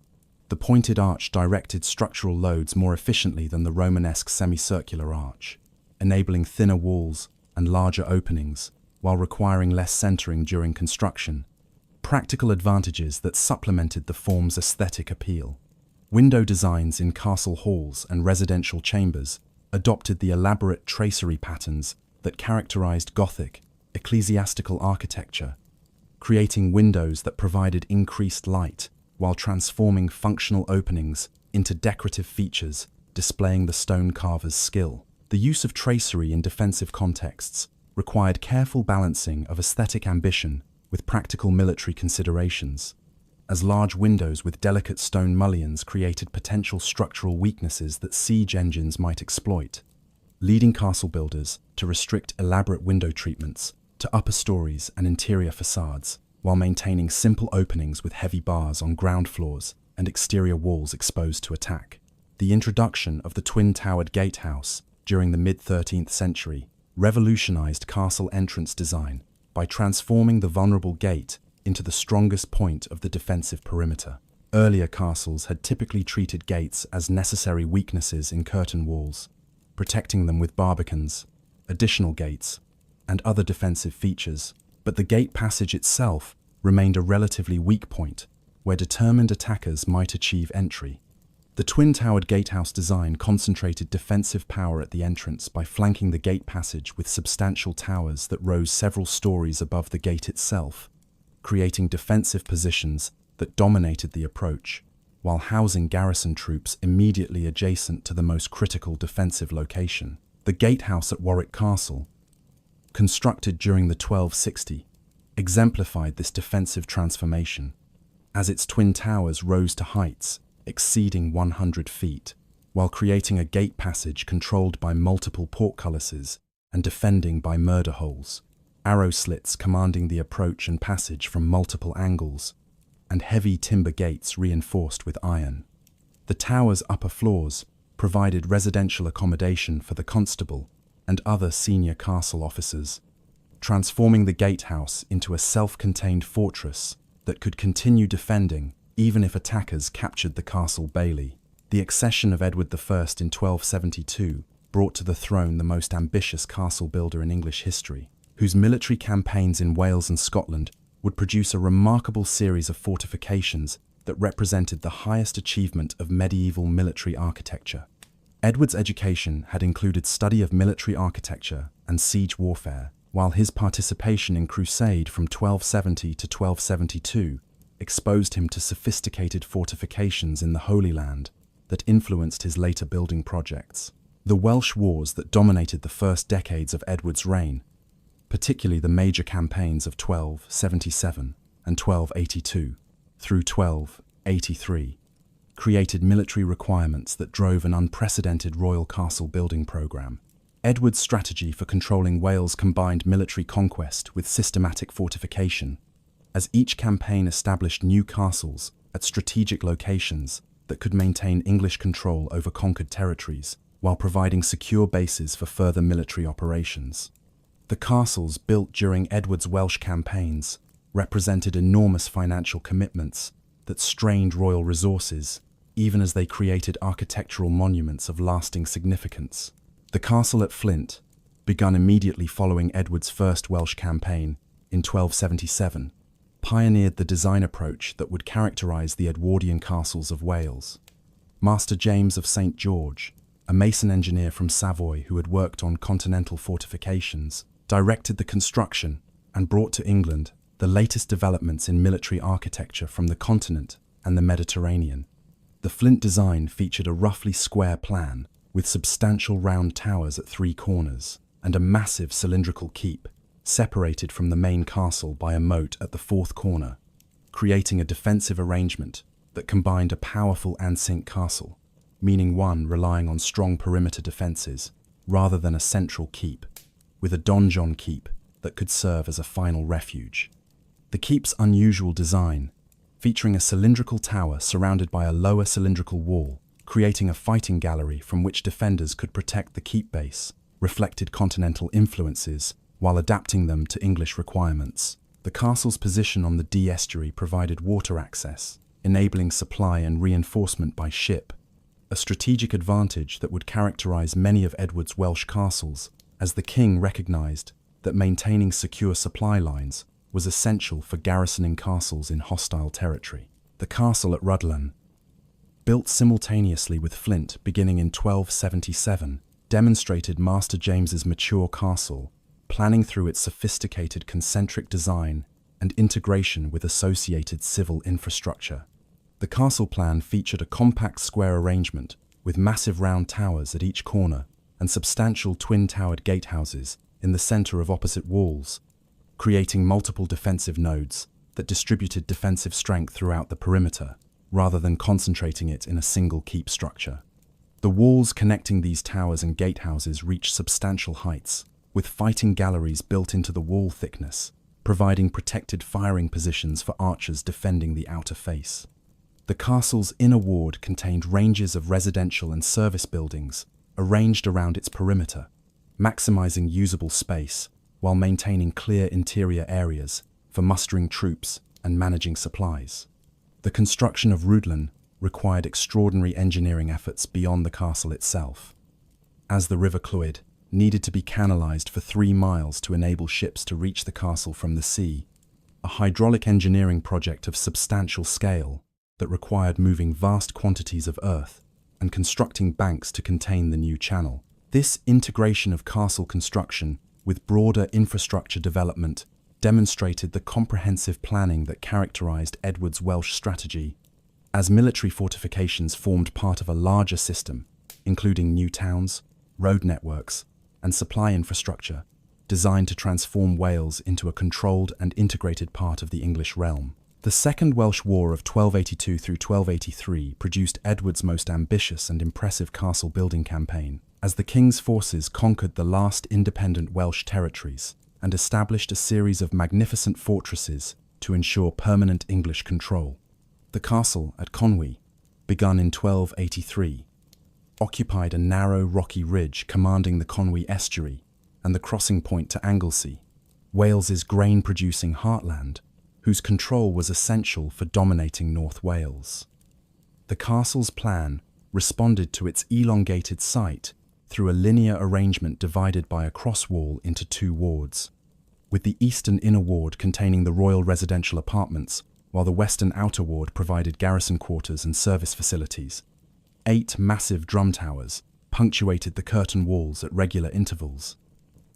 The pointed arch directed structural loads more efficiently than the Romanesque semicircular arch, enabling thinner walls and larger openings while requiring less centering during construction, practical advantages that supplemented the form's aesthetic appeal. Window designs in castle halls and residential chambers adopted the elaborate tracery patterns that characterized Gothic, ecclesiastical architecture, creating windows that provided increased light while transforming functional openings into decorative features displaying the stone carver's skill. The use of tracery in defensive contexts required careful balancing of aesthetic ambition with practical military considerations, as large windows with delicate stone mullions created potential structural weaknesses that siege engines might exploit, leading castle builders to restrict elaborate window treatments to upper stories and interior facades, while maintaining simple openings with heavy bars on ground floors and exterior walls exposed to attack. The introduction of the twin-towered gatehouse during the mid-13th century revolutionized castle entrance design by transforming the vulnerable gate into the strongest point of the defensive perimeter. Earlier castles had typically treated gates as necessary weaknesses in curtain walls, protecting them with barbicans, additional gates, and other defensive features, but the gate passage itself remained a relatively weak point where determined attackers might achieve entry. The twin-towered gatehouse design concentrated defensive power at the entrance by flanking the gate passage with substantial towers that rose several stories above the gate itself, creating defensive positions that dominated the approach, while housing garrison troops immediately adjacent to the most critical defensive location. The gatehouse at Warwick Castle, constructed during the 1260s, exemplified this defensive transformation, as its twin towers rose to heights exceeding 100 feet, while creating a gate passage controlled by multiple portcullises and defending by murder holes, arrow slits commanding the approach and passage from multiple angles, and heavy timber gates reinforced with iron. The tower's upper floors provided residential accommodation for the constable and other senior castle officers, transforming the gatehouse into a self-contained fortress that could continue defending even if attackers captured the castle bailey. The accession of Edward I in 1272 brought to the throne the most ambitious castle builder in English history, whose military campaigns in Wales and Scotland would produce a remarkable series of fortifications that represented the highest achievement of medieval military architecture. Edward's education had included study of military architecture and siege warfare, while his participation in Crusade from 1270 to 1272 exposed him to sophisticated fortifications in the Holy Land that influenced his later building projects. The Welsh wars that dominated the first decades of Edward's reign, particularly the major campaigns of 1277 and 1282 through 1283, created military requirements that drove an unprecedented royal castle building program. Edward's strategy for controlling Wales combined military conquest with systematic fortification, as each campaign established new castles at strategic locations that could maintain English control over conquered territories while providing secure bases for further military operations. The castles built during Edward's Welsh campaigns represented enormous financial commitments that strained royal resources, even as they created architectural monuments of lasting significance. The castle at Flint, begun immediately following Edward's first Welsh campaign in 1277, pioneered the design approach that would characterize the Edwardian castles of Wales. Master James of St. George, a mason engineer from Savoy who had worked on continental fortifications, directed the construction and brought to England the latest developments in military architecture from the continent and the Mediterranean. The Flint design featured a roughly square plan with substantial round towers at three corners and a massive cylindrical keep, separated from the main castle by a moat at the fourth corner, creating a defensive arrangement that combined a powerful enceinte castle, meaning one relying on strong perimeter defenses, rather than a central keep, with a donjon keep that could serve as a final refuge. The keep's unusual design, featuring a cylindrical tower surrounded by a lower cylindrical wall, creating a fighting gallery from which defenders could protect the keep base, reflected continental influences while adapting them to English requirements. The castle's position on the Dee estuary provided water access, enabling supply and reinforcement by ship, a strategic advantage that would characterize many of Edward's Welsh castles, as the king recognized that maintaining secure supply lines was essential for garrisoning castles in hostile territory. The castle at Rhuddlan, built simultaneously with Flint beginning in 1277, demonstrated Master James's mature castle, planning through its sophisticated concentric design and integration with associated civil infrastructure. The castle plan featured a compact square arrangement with massive round towers at each corner and substantial twin-towered gatehouses in the center of opposite walls, creating multiple defensive nodes that distributed defensive strength throughout the perimeter, rather than concentrating it in a single keep structure. The walls connecting these towers and gatehouses reached substantial heights, with fighting galleries built into the wall thickness, providing protected firing positions for archers defending the outer face. The castle's inner ward contained ranges of residential and service buildings arranged around its perimeter, maximizing usable space while maintaining clear interior areas for mustering troops and managing supplies. The construction of Rhuddlan required extraordinary engineering efforts beyond the castle itself, as the River Clwyd needed to be canalized for 3 miles to enable ships to reach the castle from the sea, a hydraulic engineering project of substantial scale that required moving vast quantities of earth and constructing banks to contain the new channel. This integration of castle construction with broader infrastructure development demonstrated the comprehensive planning that characterized Edward's Welsh strategy, as military fortifications formed part of a larger system, including new towns, road networks, and supply infrastructure, designed to transform Wales into a controlled and integrated part of the English realm. The Second Welsh War of 1282 through 1283 produced Edward's most ambitious and impressive castle-building campaign, as the king's forces conquered the last independent Welsh territories and established a series of magnificent fortresses to ensure permanent English control. The castle at Conwy, begun in 1283, occupied a narrow rocky ridge commanding the Conwy estuary and the crossing point to Anglesey, Wales's grain-producing heartland, whose control was essential for dominating North Wales. The castle's plan responded to its elongated site through a linear arrangement divided by a cross wall into 2 wards, with the eastern inner ward containing the royal residential apartments, while the western outer ward provided garrison quarters and service facilities. 8 massive drum towers punctuated the curtain walls at regular intervals,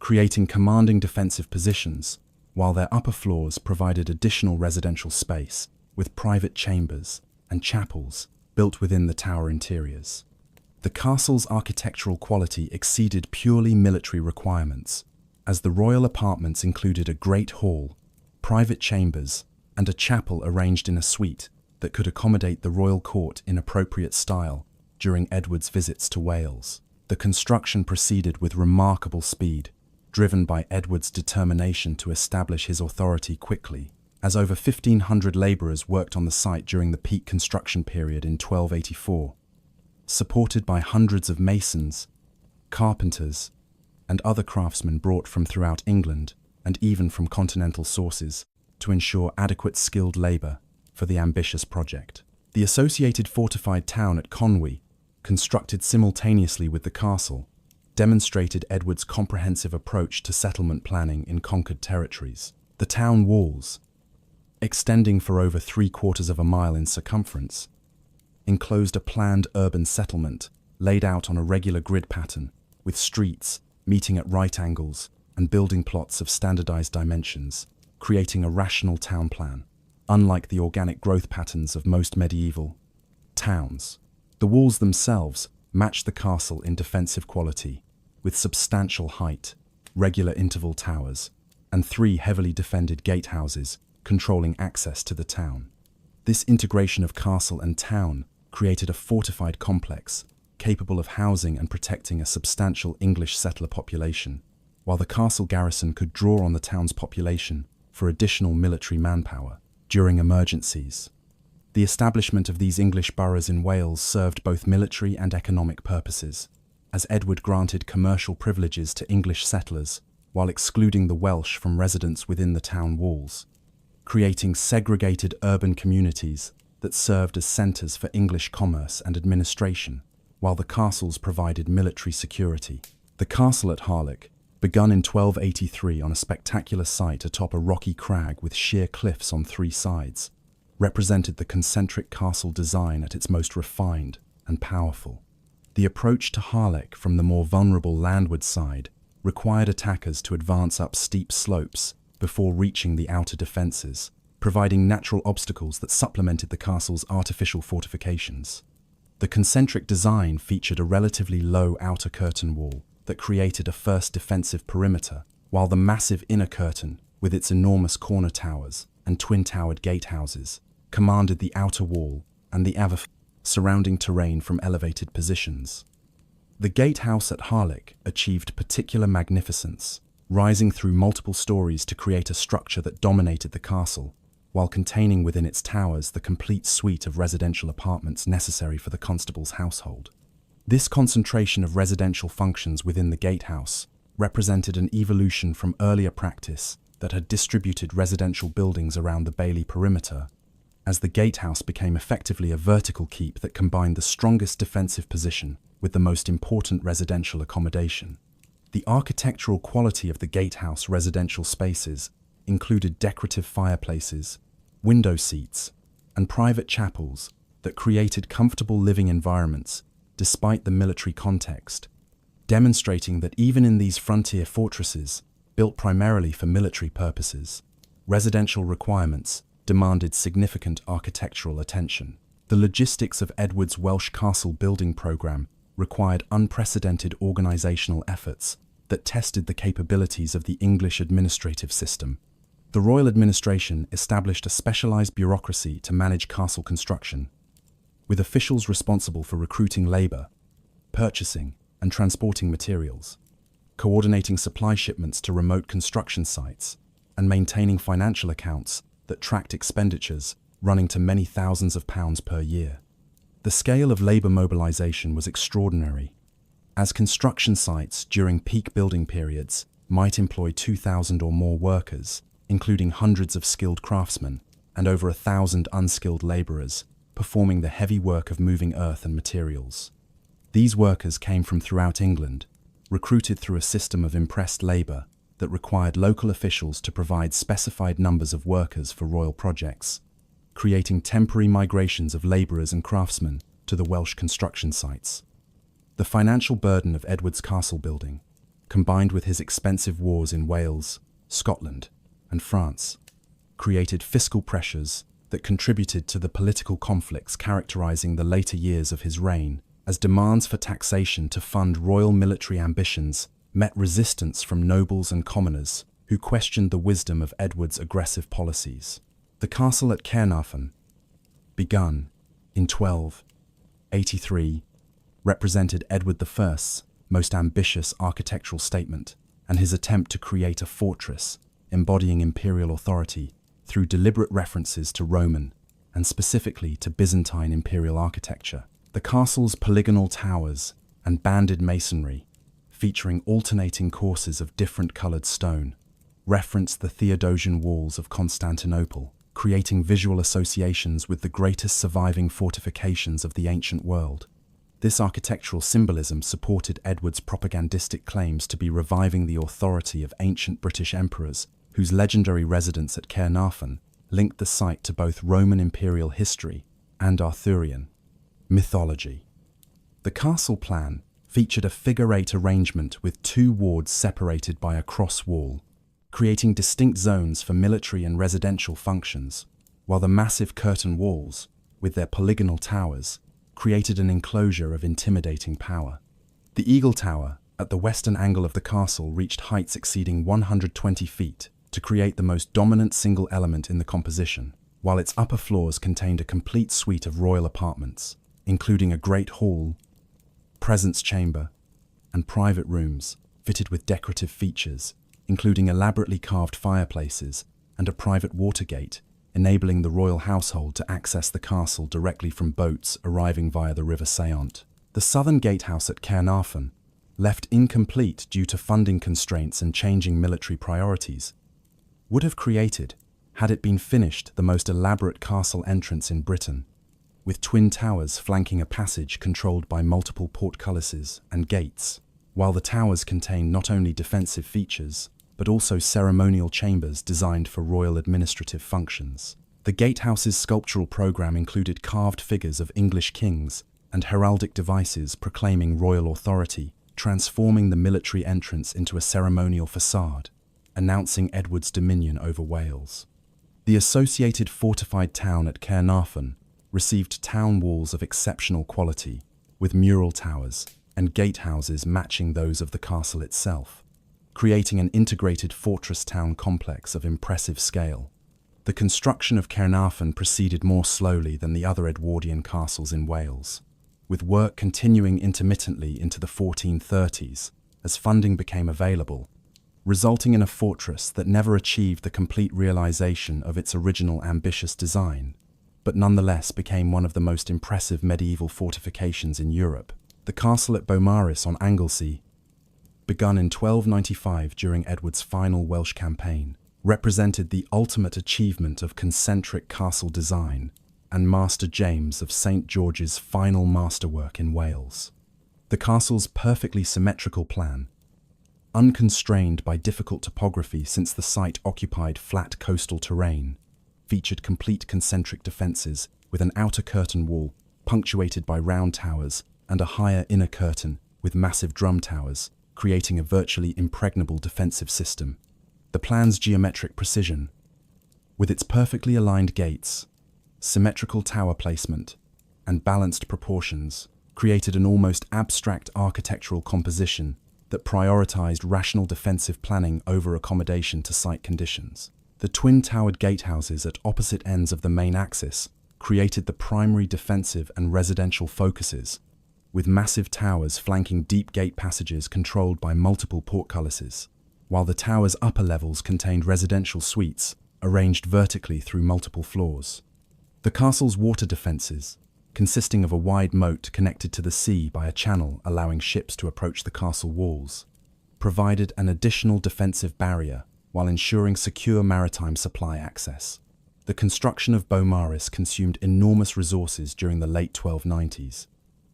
creating commanding defensive positions, while their upper floors provided additional residential space with private chambers and chapels built within the tower interiors. The castle's architectural quality exceeded purely military requirements, as the royal apartments included a great hall, private chambers, and a chapel arranged in a suite that could accommodate the royal court in appropriate style during Edward's visits to Wales. The construction proceeded with remarkable speed, driven by Edward's determination to establish his authority quickly, as over 1,500 labourers worked on the site during the peak construction period in 1284. Supported by hundreds of masons, carpenters, and other craftsmen brought from throughout England and even from continental sources to ensure adequate skilled labour for the ambitious project. The associated fortified town at Conwy, constructed simultaneously with the castle, demonstrated Edward's comprehensive approach to settlement planning in conquered territories. The town walls, extending for over 3/4 of a mile in circumference, enclosed a planned urban settlement laid out on a regular grid pattern, with streets meeting at right angles and building plots of standardized dimensions, creating a rational town plan. Unlike the organic growth patterns of most medieval towns, the walls themselves matched the castle in defensive quality, with substantial height, regular interval towers, and 3 heavily defended gatehouses controlling access to the town. This integration of castle and town created a fortified complex capable of housing and protecting a substantial English settler population, while the castle garrison could draw on the town's population for additional military manpower during emergencies. The establishment of these English boroughs in Wales served both military and economic purposes, as Edward granted commercial privileges to English settlers while excluding the Welsh from residence within the town walls, creating segregated urban communities that served as centres for English commerce and administration, while the castles provided military security. The castle at Harlech, begun in 1283 on a spectacular site atop a rocky crag with sheer cliffs on 3 sides, represented the concentric castle design at its most refined and powerful. The approach to Harlech from the more vulnerable landward side required attackers to advance up steep slopes before reaching the outer defences, providing natural obstacles that supplemented the castle's artificial fortifications. The concentric design featured a relatively low outer curtain wall that created a first defensive perimeter, while the massive inner curtain, with its enormous corner towers and twin-towered gatehouses, commanded the outer wall and the surrounding terrain from elevated positions. The gatehouse at Harlech achieved particular magnificence, rising through multiple stories to create a structure that dominated the castle, while containing within its towers the complete suite of residential apartments necessary for the constable's household. This concentration of residential functions within the gatehouse represented an evolution from earlier practice that had distributed residential buildings around the bailey perimeter, as the gatehouse became effectively a vertical keep that combined the strongest defensive position with the most important residential accommodation. The architectural quality of the gatehouse residential spaces included decorative fireplaces, window seats, and private chapels that created comfortable living environments despite the military context, demonstrating that even in these frontier fortresses, built primarily for military purposes, residential requirements demanded significant architectural attention. The logistics of Edward's Welsh castle building program required unprecedented organizational efforts that tested the capabilities of the English administrative system. The royal administration established a specialized bureaucracy to manage castle construction, with officials responsible for recruiting labor, purchasing and transporting materials, coordinating supply shipments to remote construction sites, and maintaining financial accounts that tracked expenditures running to many thousands of pounds per year. The scale of labor mobilization was extraordinary, as construction sites during peak building periods might employ 2,000 or more workers, including hundreds of skilled craftsmen and over 1,000 unskilled laborers, performing the heavy work of moving earth and materials. These workers came from throughout England, recruited through a system of impressed labor that required local officials to provide specified numbers of workers for royal projects, creating temporary migrations of laborers and craftsmen to the Welsh construction sites. The financial burden of Edward's castle building, combined with his expensive wars in Wales, Scotland, and France, created fiscal pressures that contributed to the political conflicts characterizing the later years of his reign, as demands for taxation to fund royal military ambitions met resistance from nobles and commoners who questioned the wisdom of Edward's aggressive policies. The castle at Caernarfon, begun in 1283, represented Edward I's most ambitious architectural statement, and his attempt to create a fortress embodying imperial authority through deliberate references to Roman, and specifically to Byzantine imperial architecture. The castle's polygonal towers and banded masonry, featuring alternating courses of different colored stone, reference the Theodosian walls of Constantinople, creating visual associations with the greatest surviving fortifications of the ancient world. This architectural symbolism supported Edward's propagandistic claims to be reviving the authority of ancient British emperors, whose legendary residence at Caernarfon linked the site to both Roman imperial history and Arthurian mythology. The castle plan featured a figure-eight arrangement with two wards separated by a cross wall, creating distinct zones for military and residential functions, while the massive curtain walls, with their polygonal towers, created an enclosure of intimidating power. The Eagle Tower, at the western angle of the castle, reached heights exceeding 120 feet to create the most dominant single element in the composition, while its upper floors contained a complete suite of royal apartments, including a great hall, presence chamber, and private rooms fitted with decorative features, including elaborately carved fireplaces and a private water gate, enabling the royal household to access the castle directly from boats arriving via the River Seant. The southern gatehouse at Caernarfon, left incomplete due to funding constraints and changing military priorities, would have created, had it been finished, the most elaborate castle entrance in Britain, with twin towers flanking a passage controlled by multiple portcullises and gates, while the towers contain not only defensive features, but also ceremonial chambers designed for royal administrative functions. The gatehouse's sculptural program included carved figures of English kings and heraldic devices proclaiming royal authority, transforming the military entrance into a ceremonial facade, announcing Edward's dominion over Wales. The associated fortified town at Caernarfon received town walls of exceptional quality, with mural towers and gatehouses matching those of the castle itself, creating an integrated fortress town complex of impressive scale. The construction of Caernarfon proceeded more slowly than the other Edwardian castles in Wales, with work continuing intermittently into the 1430s as funding became available, resulting in a fortress that never achieved the complete realization of its original ambitious design, but nonetheless became one of the most impressive medieval fortifications in Europe. The castle at Beaumaris on Anglesey, begun in 1295 during Edward's final Welsh campaign, represented the ultimate achievement of concentric castle design and Master James of St. George's final masterwork in Wales. The castle's perfectly symmetrical plan, unconstrained by difficult topography since the site occupied flat coastal terrain, featured complete concentric defences with an outer curtain wall punctuated by round towers and a higher inner curtain with massive drum towers, creating a virtually impregnable defensive system. The plan's geometric precision, with its perfectly aligned gates, symmetrical tower placement, and balanced proportions, created an almost abstract architectural composition that prioritized rational defensive planning over accommodation to site conditions. The twin-towered gatehouses at opposite ends of the main axis created the primary defensive and residential focuses, with massive towers flanking deep gate passages controlled by multiple portcullises, while the tower's upper levels contained residential suites arranged vertically through multiple floors. The castle's water defences, consisting of a wide moat connected to the sea by a channel allowing ships to approach the castle walls, provided an additional defensive barrier while ensuring secure maritime supply access. The construction of Beaumaris consumed enormous resources during the late 1290s,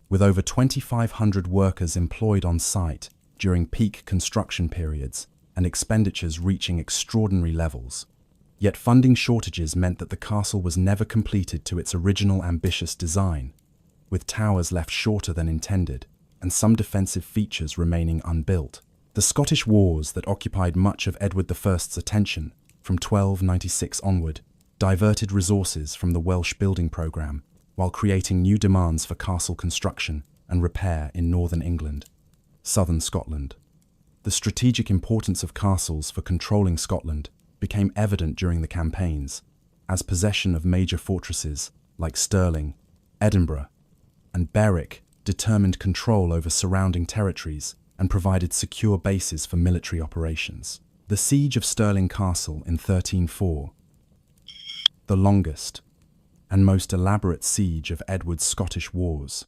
with over 2,500 workers employed on site during peak construction periods and expenditures reaching extraordinary levels. Yet funding shortages meant that the castle was never completed to its original ambitious design, with towers left shorter than intended and some defensive features remaining unbuilt. The Scottish Wars that occupied much of Edward I's attention from 1296 onward diverted resources from the Welsh building programme while creating new demands for castle construction and repair in northern England, southern Scotland. The strategic importance of castles for controlling Scotland became evident during the campaigns, as possession of major fortresses like Stirling, Edinburgh, and Berwick determined control over surrounding territories and provided secure bases for military operations. The Siege of Stirling Castle in 1304, the longest and most elaborate siege of Edward's Scottish wars,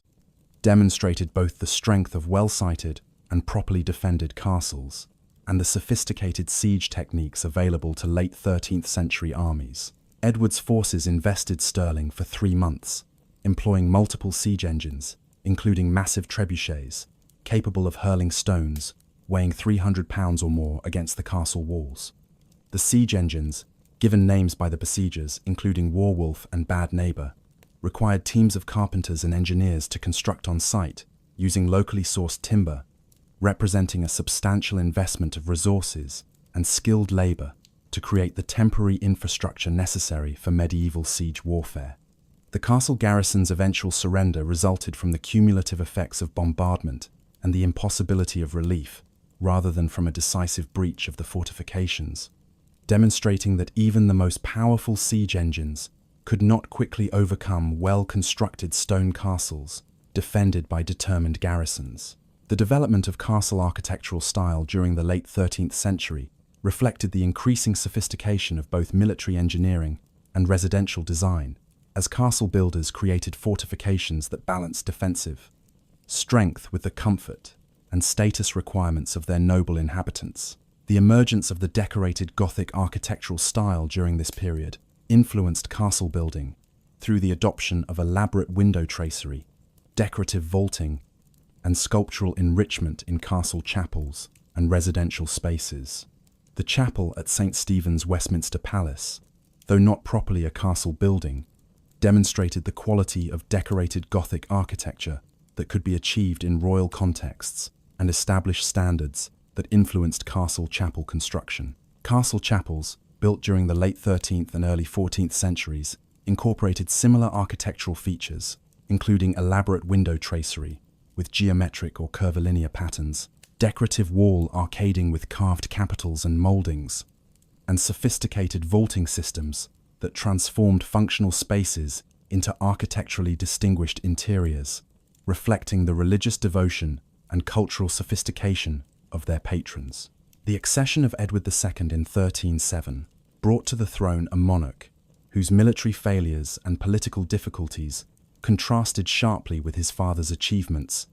demonstrated both the strength of well-sited and properly defended castles and the sophisticated siege techniques available to late 13th century armies. Edward's forces invested Stirling for 3 months, employing multiple siege engines, including massive trebuchets, capable of hurling stones, weighing 300 pounds or more against the castle walls. The siege engines, given names by the besiegers, including Warwolf and Bad Neighbour, required teams of carpenters and engineers to construct on site, using locally sourced timber, representing a substantial investment of resources and skilled labour to create the temporary infrastructure necessary for medieval siege warfare. The castle garrison's eventual surrender resulted from the cumulative effects of bombardment and the impossibility of relief, rather than from a decisive breach of the fortifications, demonstrating that even the most powerful siege engines could not quickly overcome well-constructed stone castles defended by determined garrisons. The development of castle architectural style during the late 13th century reflected the increasing sophistication of both military engineering and residential design, as castle builders created fortifications that balanced defensive strength with the comfort and status requirements of their noble inhabitants. The emergence of the decorated Gothic architectural style during this period influenced castle building through the adoption of elaborate window tracery, decorative vaulting, and sculptural enrichment in castle chapels and residential spaces. The chapel at St. Stephen's Westminster Palace, though not properly a castle building, demonstrated the quality of decorated Gothic architecture that could be achieved in royal contexts and established standards that influenced castle chapel construction. Castle chapels, built during the late 13th and early 14th centuries, incorporated similar architectural features, including elaborate window tracery with geometric or curvilinear patterns, decorative wall arcading with carved capitals and mouldings, and sophisticated vaulting systems that transformed functional spaces into architecturally distinguished interiors, reflecting the religious devotion and cultural sophistication of their patrons. The accession of Edward II in 1307 brought to the throne a monarch whose military failures and political difficulties contrasted sharply with his father's achievements.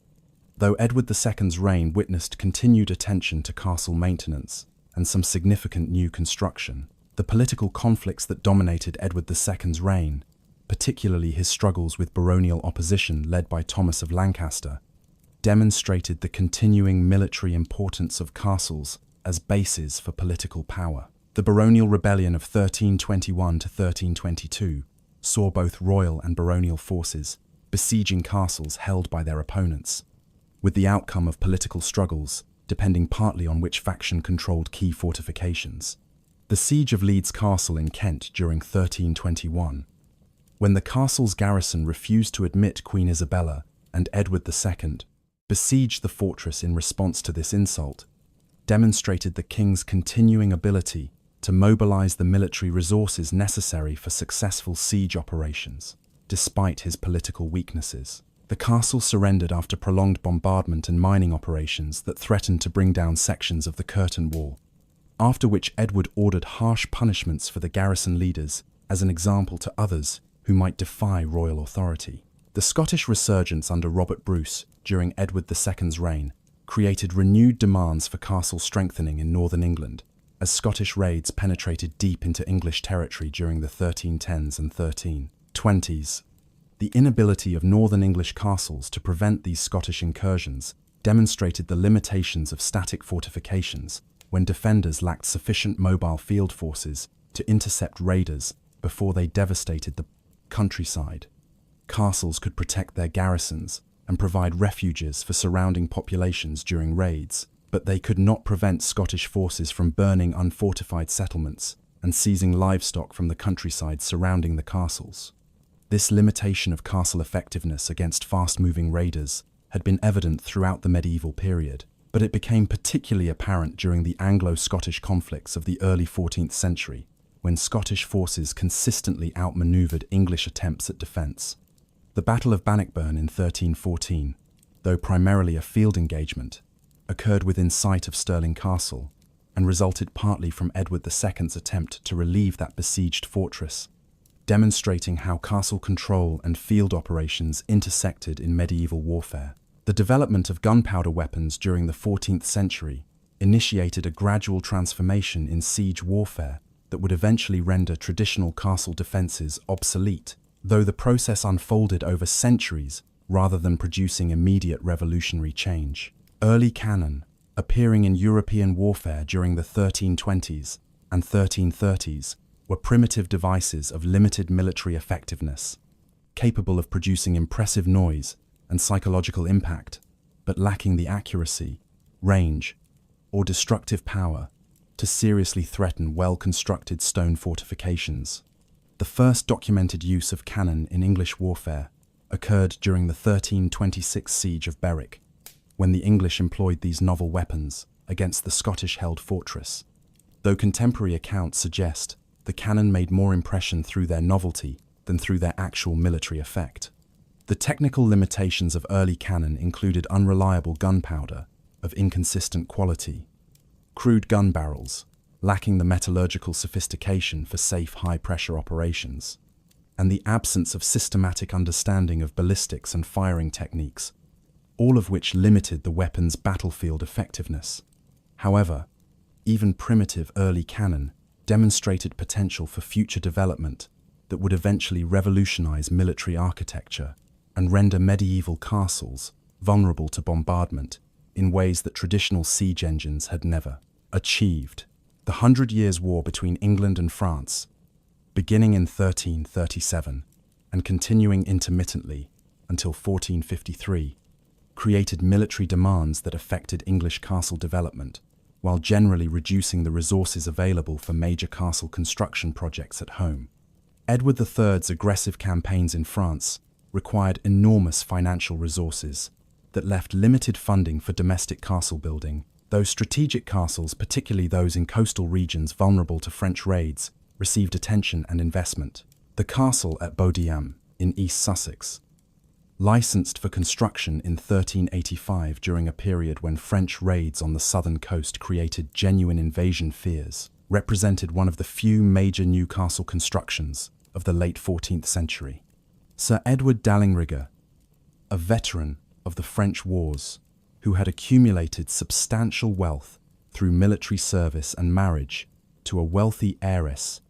Though Edward II's reign witnessed continued attention to castle maintenance and some significant new construction, the political conflicts that dominated Edward II's reign, particularly his struggles with baronial opposition led by Thomas of Lancaster, demonstrated the continuing military importance of castles as bases for political power. The baronial rebellion of 1321 to 1322 saw both royal and baronial forces besieging castles held by their opponents, with the outcome of political struggles depending partly on which faction controlled key fortifications. The siege of Leeds Castle in Kent during 1321, when the castle's garrison refused to admit Queen Isabella and Edward II besieged the fortress in response to this insult, demonstrated the king's continuing ability to mobilize the military resources necessary for successful siege operations, despite his political weaknesses. The castle surrendered after prolonged bombardment and mining operations that threatened to bring down sections of the curtain wall, after which Edward ordered harsh punishments for the garrison leaders as an example to others who might defy royal authority. The Scottish resurgence under Robert Bruce during Edward II's reign created renewed demands for castle strengthening in northern England, as Scottish raids penetrated deep into English territory during the 1310s and 1320s. The inability of northern English castles to prevent these Scottish incursions demonstrated the limitations of static fortifications when defenders lacked sufficient mobile field forces to intercept raiders before they devastated the countryside. Castles could protect their garrisons and provide refuges for surrounding populations during raids, but they could not prevent Scottish forces from burning unfortified settlements and seizing livestock from the countryside surrounding the castles. This limitation of castle effectiveness against fast-moving raiders had been evident throughout the medieval period, but it became particularly apparent during the Anglo-Scottish conflicts of the early 14th century, when Scottish forces consistently outmaneuvered English attempts at defence. The Battle of Bannockburn in 1314, though primarily a field engagement, occurred within sight of Stirling Castle and resulted partly from Edward II's attempt to relieve that besieged fortress, demonstrating how castle control and field operations intersected in medieval warfare. The development of gunpowder weapons during the 14th century initiated a gradual transformation in siege warfare that would eventually render traditional castle defenses obsolete, though the process unfolded over centuries rather than producing immediate revolutionary change. Early cannon, appearing in European warfare during the 1320s and 1330s, were primitive devices of limited military effectiveness, capable of producing impressive noise and psychological impact, but lacking the accuracy, range, or destructive power to seriously threaten well-constructed stone fortifications. The first documented use of cannon in English warfare occurred during the 1326 siege of Berwick, when the English employed these novel weapons against the Scottish-held fortress. Though contemporary accounts suggest the cannon made more impression through their novelty than through their actual military effect. The technical limitations of early cannon included unreliable gunpowder of inconsistent quality, crude gun barrels, lacking the metallurgical sophistication for safe high-pressure operations, and the absence of systematic understanding of ballistics and firing techniques, all of which limited the weapon's battlefield effectiveness. However, even primitive early cannon demonstrated potential for future development that would eventually revolutionize military architecture and render medieval castles vulnerable to bombardment in ways that traditional siege engines had never achieved. The 100 Years' War between England and France, beginning in 1337 and continuing intermittently until 1453, created military demands that affected English castle development, while generally reducing the resources available for major castle construction projects at home. Edward III's aggressive campaigns in France required enormous financial resources that left limited funding for domestic castle building, though strategic castles, particularly those in coastal regions vulnerable to French raids, received attention and investment. The castle at Bodiam, in East Sussex, licensed for construction in 1385 during a period when French raids on the southern coast created genuine invasion fears, represented one of the few major new castle constructions of the late 14th century. Sir Edward Dallingrigger, a veteran of the French wars, who had accumulated substantial wealth through military service and marriage to a wealthy heiress,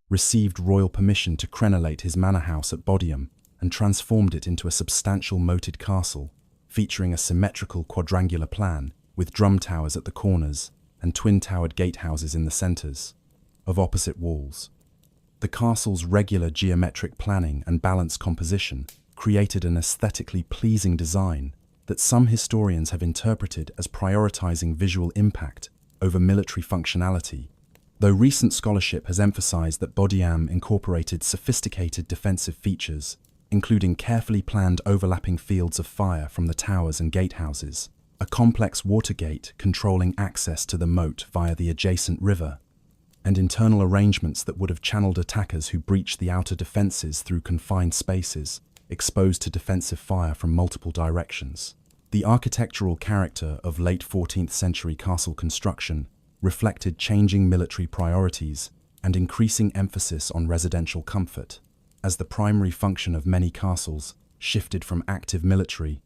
received royal permission to crenellate his manor house at Bodiam and transformed it into a substantial moated castle, featuring a symmetrical quadrangular plan with drum towers at the corners and twin-towered gatehouses in the centres of opposite walls. The castle's regular geometric planning and balanced composition created an aesthetically pleasing design that some historians have interpreted as prioritizing visual impact over military functionality, though recent scholarship has emphasized that Bodiam incorporated sophisticated defensive features, including carefully planned overlapping fields of fire from the towers and gatehouses, a complex water gate controlling access to the moat via the adjacent river, and internal arrangements that would have channeled attackers who breached the outer defenses through confined spaces, exposed to defensive fire from multiple directions. The architectural character of late 14th century castle construction reflected changing military priorities and increasing emphasis on residential comfort, as the primary function of many castles shifted from active military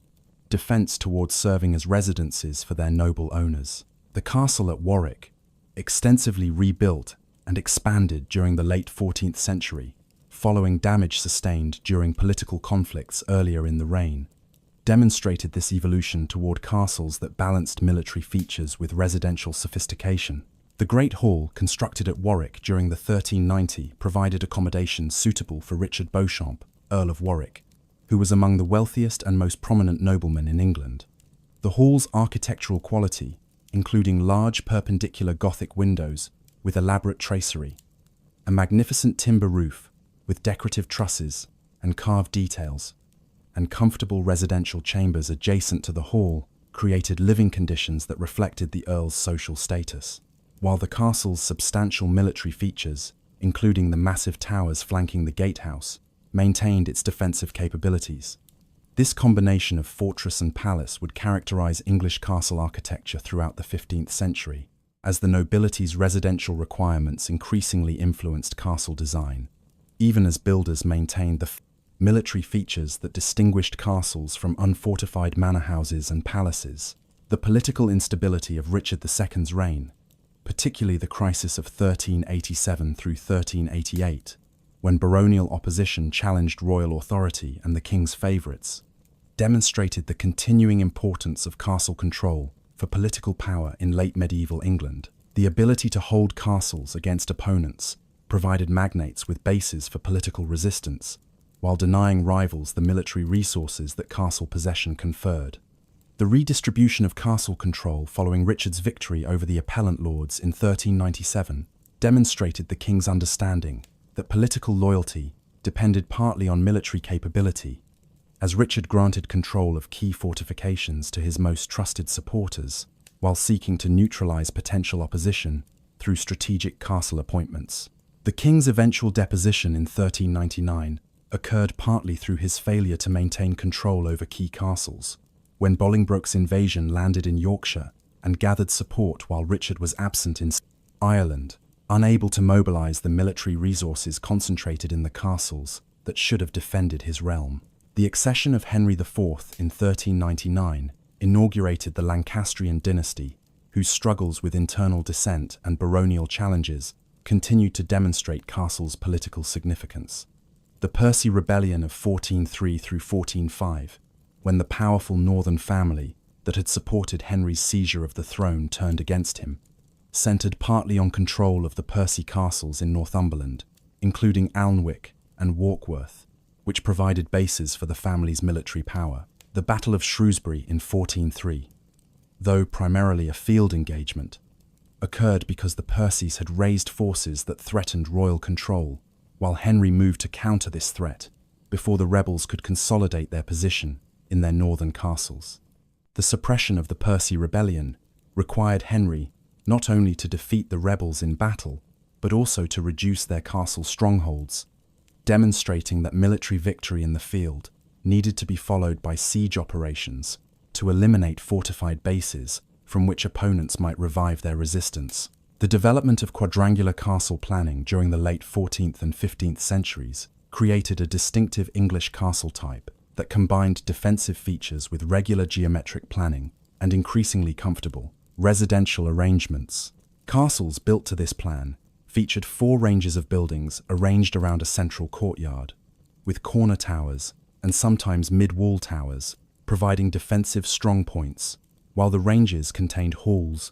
defense towards serving as residences for their noble owners. The castle at Warwick, extensively rebuilt and expanded during the late 14th century, following damage sustained during political conflicts earlier in the reign, demonstrated this evolution toward castles that balanced military features with residential sophistication. The Great Hall, constructed at Warwick during the 1390, provided accommodation suitable for Richard Beauchamp, Earl of Warwick, who was among the wealthiest and most prominent noblemen in England. The hall's architectural quality, including large perpendicular Gothic windows with elaborate tracery, a magnificent timber roof with decorative trusses and carved details, and comfortable residential chambers adjacent to the hall, created living conditions that reflected the Earl's social status. While the castle's substantial military features, including the massive towers flanking the gatehouse, maintained its defensive capabilities. This combination of fortress and palace would characterize English castle architecture throughout the 15th century, as the nobility's residential requirements increasingly influenced castle design, even as builders maintained the military features that distinguished castles from unfortified manor houses and palaces. The political instability of Richard II's reign, particularly the crisis of 1387 through 1388, when baronial opposition challenged royal authority and the king's favourites, demonstrated the continuing importance of castle control for political power in late medieval England. The ability to hold castles against opponents provided magnates with bases for political resistance, while denying rivals the military resources that castle possession conferred. The redistribution of castle control following Richard's victory over the appellant lords in 1397 demonstrated the king's understanding that political loyalty depended partly on military capability, as Richard granted control of key fortifications to his most trusted supporters, while seeking to neutralize potential opposition through strategic castle appointments. The king's eventual deposition in 1399 occurred partly through his failure to maintain control over key castles, when Bolingbroke's invasion landed in Yorkshire and gathered support while Richard was absent in Ireland, unable to mobilize the military resources concentrated in the castles that should have defended his realm. The accession of Henry IV in 1399 inaugurated the Lancastrian dynasty, whose struggles with internal dissent and baronial challenges continued to demonstrate castles' political significance. The Percy Rebellion of 1403 through 1405, when the powerful northern family that had supported Henry's seizure of the throne turned against him, centred partly on control of the Percy castles in Northumberland, including Alnwick and Warkworth, which provided bases for the family's military power. The Battle of Shrewsbury in 1403, though primarily a field engagement, occurred because the Percys had raised forces that threatened royal control, while Henry moved to counter this threat before the rebels could consolidate their position in their northern castles. The suppression of the Percy Rebellion required Henry not only to defeat the rebels in battle, but also to reduce their castle strongholds, demonstrating that military victory in the field needed to be followed by siege operations to eliminate fortified bases from which opponents might revive their resistance. The development of quadrangular castle planning during the late 14th and 15th centuries created a distinctive English castle type that combined defensive features with regular geometric planning and increasingly comfortable residential arrangements. Castles built to this plan featured 4 ranges of buildings arranged around a central courtyard, with corner towers and sometimes mid-wall towers providing defensive strong points, while the ranges contained halls,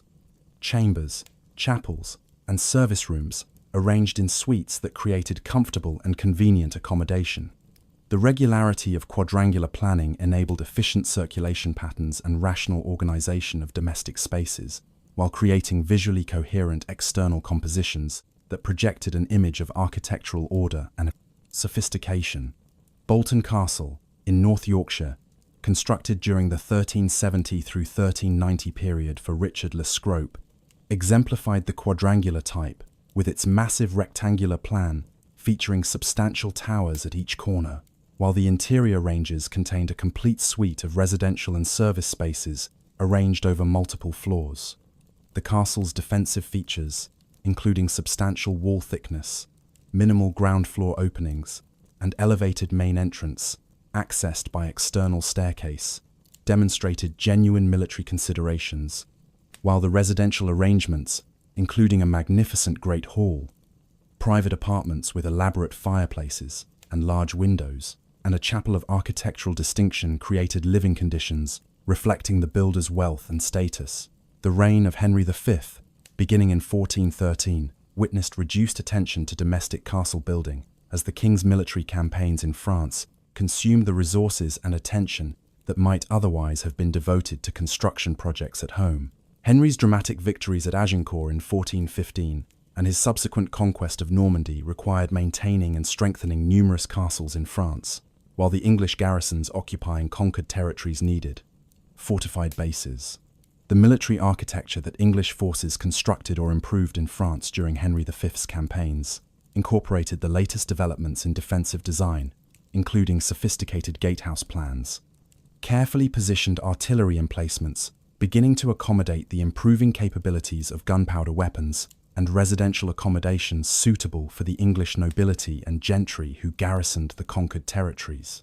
chambers, chapels, and service rooms arranged in suites that created comfortable and convenient accommodation. The regularity of quadrangular planning enabled efficient circulation patterns and rational organization of domestic spaces, while creating visually coherent external compositions that projected an image of architectural order and sophistication. Bolton Castle, in North Yorkshire, constructed during the 1370 through 1390 period for Richard le Scrope, exemplified the quadrangular type, with its massive rectangular plan featuring substantial towers at each corner, while the interior ranges contained a complete suite of residential and service spaces arranged over multiple floors. The castle's defensive features, including substantial wall thickness, minimal ground floor openings, and elevated main entrance, accessed by external staircase, demonstrated genuine military considerations, while the residential arrangements, including a magnificent great hall, private apartments with elaborate fireplaces and large windows, and a chapel of architectural distinction created living conditions reflecting the builder's wealth and status. The reign of Henry V, beginning in 1413, witnessed reduced attention to domestic castle building as the king's military campaigns in France consumed the resources and attention that might otherwise have been devoted to construction projects at home. Henry's dramatic victories at Agincourt in 1415 and his subsequent conquest of Normandy required maintaining and strengthening numerous castles in France, while the English garrisons occupying conquered territories needed fortified bases. The military architecture that English forces constructed or improved in France during Henry V's campaigns incorporated the latest developments in defensive design, including sophisticated gatehouse plans, carefully positioned artillery emplacements, beginning to accommodate the improving capabilities of gunpowder weapons, and residential accommodations suitable for the English nobility and gentry who garrisoned the conquered territories.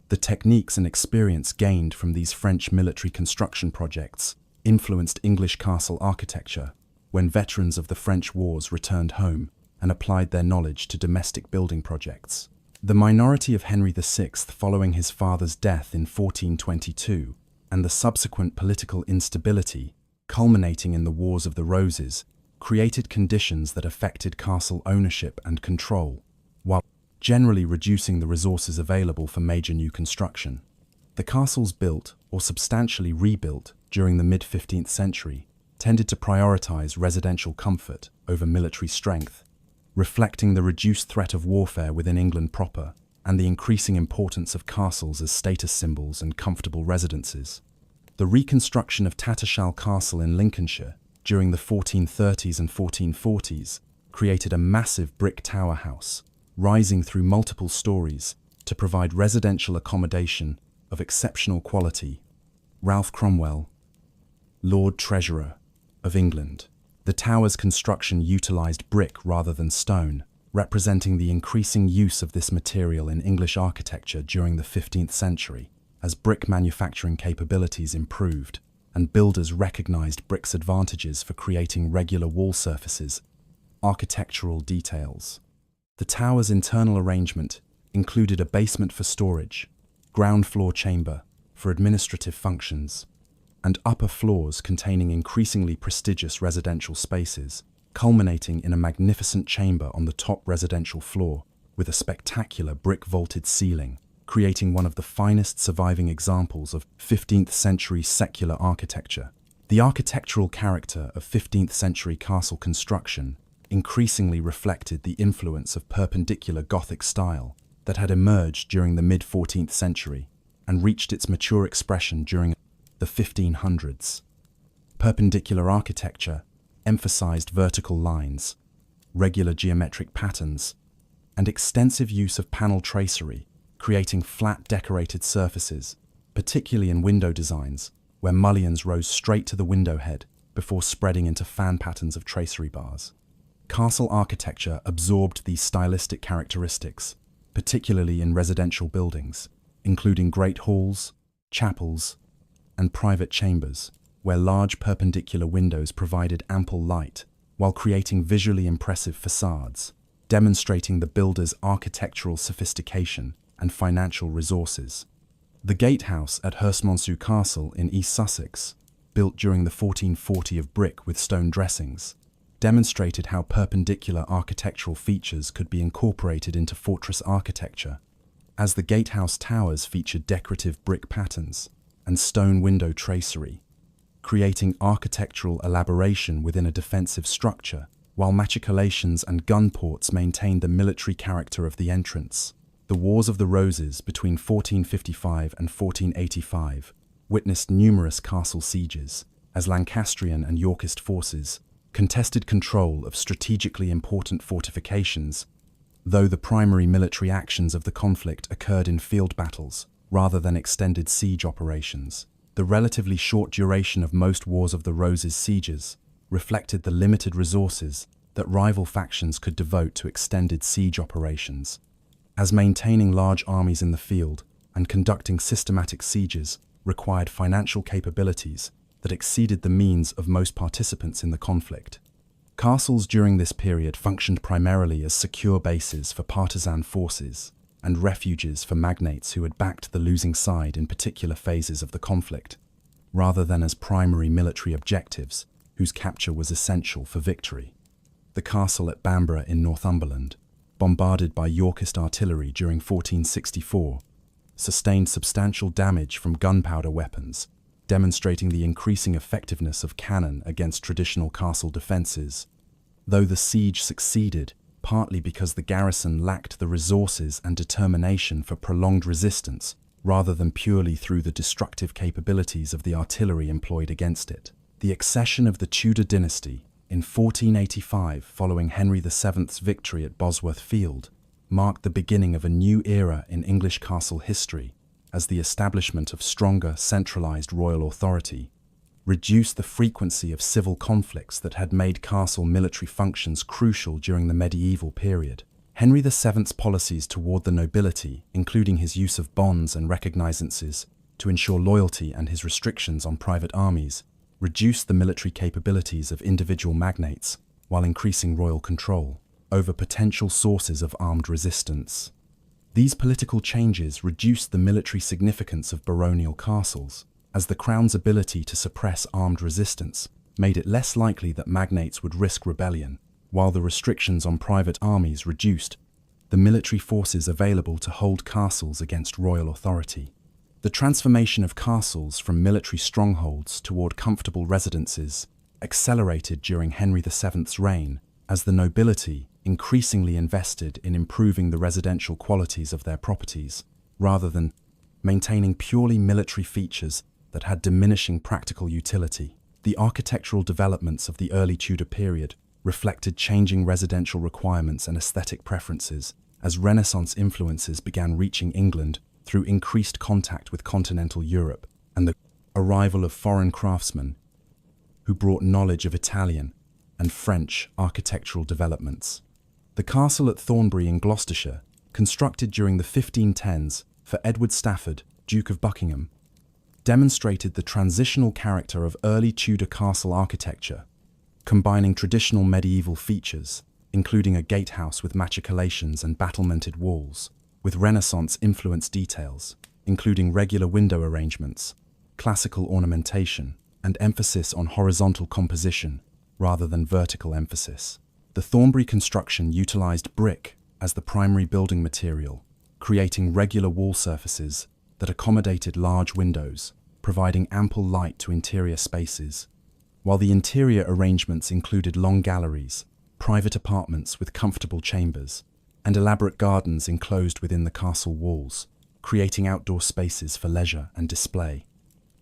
The techniques and experience gained from these French military construction projects influenced English castle architecture when veterans of the French wars returned home and applied their knowledge to domestic building projects. The minority of Henry VI following his father's death in 1422 and the subsequent political instability, culminating in the Wars of the Roses, created conditions that affected castle ownership and control, while generally reducing the resources available for major new construction. The castles built or substantially rebuilt during the mid-15th century tended to prioritize residential comfort over military strength, reflecting the reduced threat of warfare within England proper and the increasing importance of castles as status symbols and comfortable residences. The reconstruction of Tattershall Castle in Lincolnshire during the 1430s and 1440s created a massive brick tower house, rising through multiple stories to provide residential accommodation of exceptional quality. Ralph Cromwell, Lord Treasurer of England. The tower's construction utilized brick rather than stone, representing the increasing use of this material in English architecture during the 15th century, as brick manufacturing capabilities improved and builders recognized brick's advantages for creating regular wall surfaces. Architectural details. The tower's internal arrangement included a basement for storage, ground floor chamber for administrative functions, and upper floors containing increasingly prestigious residential spaces, culminating in a magnificent chamber on the top residential floor with a spectacular brick-vaulted ceiling, creating one of the finest surviving examples of 15th century secular architecture. The architectural character of 15th century castle construction increasingly reflected the influence of perpendicular Gothic style that had emerged during the mid-14th century and reached its mature expression during the 1500s. Perpendicular architecture emphasized vertical lines, regular geometric patterns, and extensive use of panel tracery, creating flat decorated surfaces, particularly in window designs, where mullions rose straight to the window head before spreading into fan patterns of tracery bars. Castle architecture absorbed these stylistic characteristics, particularly in residential buildings, including great halls, chapels, and private chambers, where large perpendicular windows provided ample light while creating visually impressive facades, demonstrating the builder's architectural sophistication and financial resources. The gatehouse at Hurstmonceux Castle in East Sussex, built during the 1440 of brick with stone dressings, demonstrated how perpendicular architectural features could be incorporated into fortress architecture, as the gatehouse towers featured decorative brick patterns and stone window tracery, creating architectural elaboration within a defensive structure, while machicolations and gun ports maintained the military character of the entrance. The Wars of the Roses between 1455 and 1485 witnessed numerous castle sieges, as Lancastrian and Yorkist forces contested control of strategically important fortifications, though the primary military actions of the conflict occurred in field battles rather than extended siege operations. The relatively short duration of most Wars of the Roses sieges reflected the limited resources that rival factions could devote to extended siege operations, as maintaining large armies in the field and conducting systematic sieges required financial capabilities that exceeded the means of most participants in the conflict. Castles during this period functioned primarily as secure bases for partisan forces and refuges for magnates who had backed the losing side in particular phases of the conflict, rather than as primary military objectives whose capture was essential for victory. The castle at Bamborough in Northumberland, bombarded by Yorkist artillery during 1464, sustained substantial damage from gunpowder weapons, demonstrating the increasing effectiveness of cannon against traditional castle defences. Though the siege succeeded, partly because the garrison lacked the resources and determination for prolonged resistance, rather than purely through the destructive capabilities of the artillery employed against it. The accession of the Tudor dynasty in 1485, following Henry VII's victory at Bosworth Field, marked the beginning of a new era in English castle history, as the establishment of stronger, centralized royal authority reduced the frequency of civil conflicts that had made castle military functions crucial during the medieval period. Henry VII's policies toward the nobility, including his use of bonds and recognizances to ensure loyalty and his restrictions on private armies, reduced the military capabilities of individual magnates while increasing royal control over potential sources of armed resistance. These political changes reduced the military significance of baronial castles, as the crown's ability to suppress armed resistance made it less likely that magnates would risk rebellion, while the restrictions on private armies reduced the military forces available to hold castles against royal authority. The transformation of castles from military strongholds toward comfortable residences accelerated during Henry VII's reign, as the nobility increasingly invested in improving the residential qualities of their properties, rather than maintaining purely military features that had diminishing practical utility. The architectural developments of the early Tudor period reflected changing residential requirements and aesthetic preferences, as Renaissance influences began reaching England through increased contact with continental Europe and the arrival of foreign craftsmen who brought knowledge of Italian and French architectural developments. The castle at Thornbury in Gloucestershire, constructed during the 1510s for Edward Stafford, Duke of Buckingham, demonstrated the transitional character of early Tudor castle architecture, combining traditional medieval features, including a gatehouse with machicolations and battlemented walls, with Renaissance-influenced details, including regular window arrangements, classical ornamentation, and emphasis on horizontal composition rather than vertical emphasis. The Thornbury construction utilized brick as the primary building material, creating regular wall surfaces that accommodated large windows, providing ample light to interior spaces, while the interior arrangements included long galleries, private apartments with comfortable chambers, and elaborate gardens enclosed within the castle walls, creating outdoor spaces for leisure and display.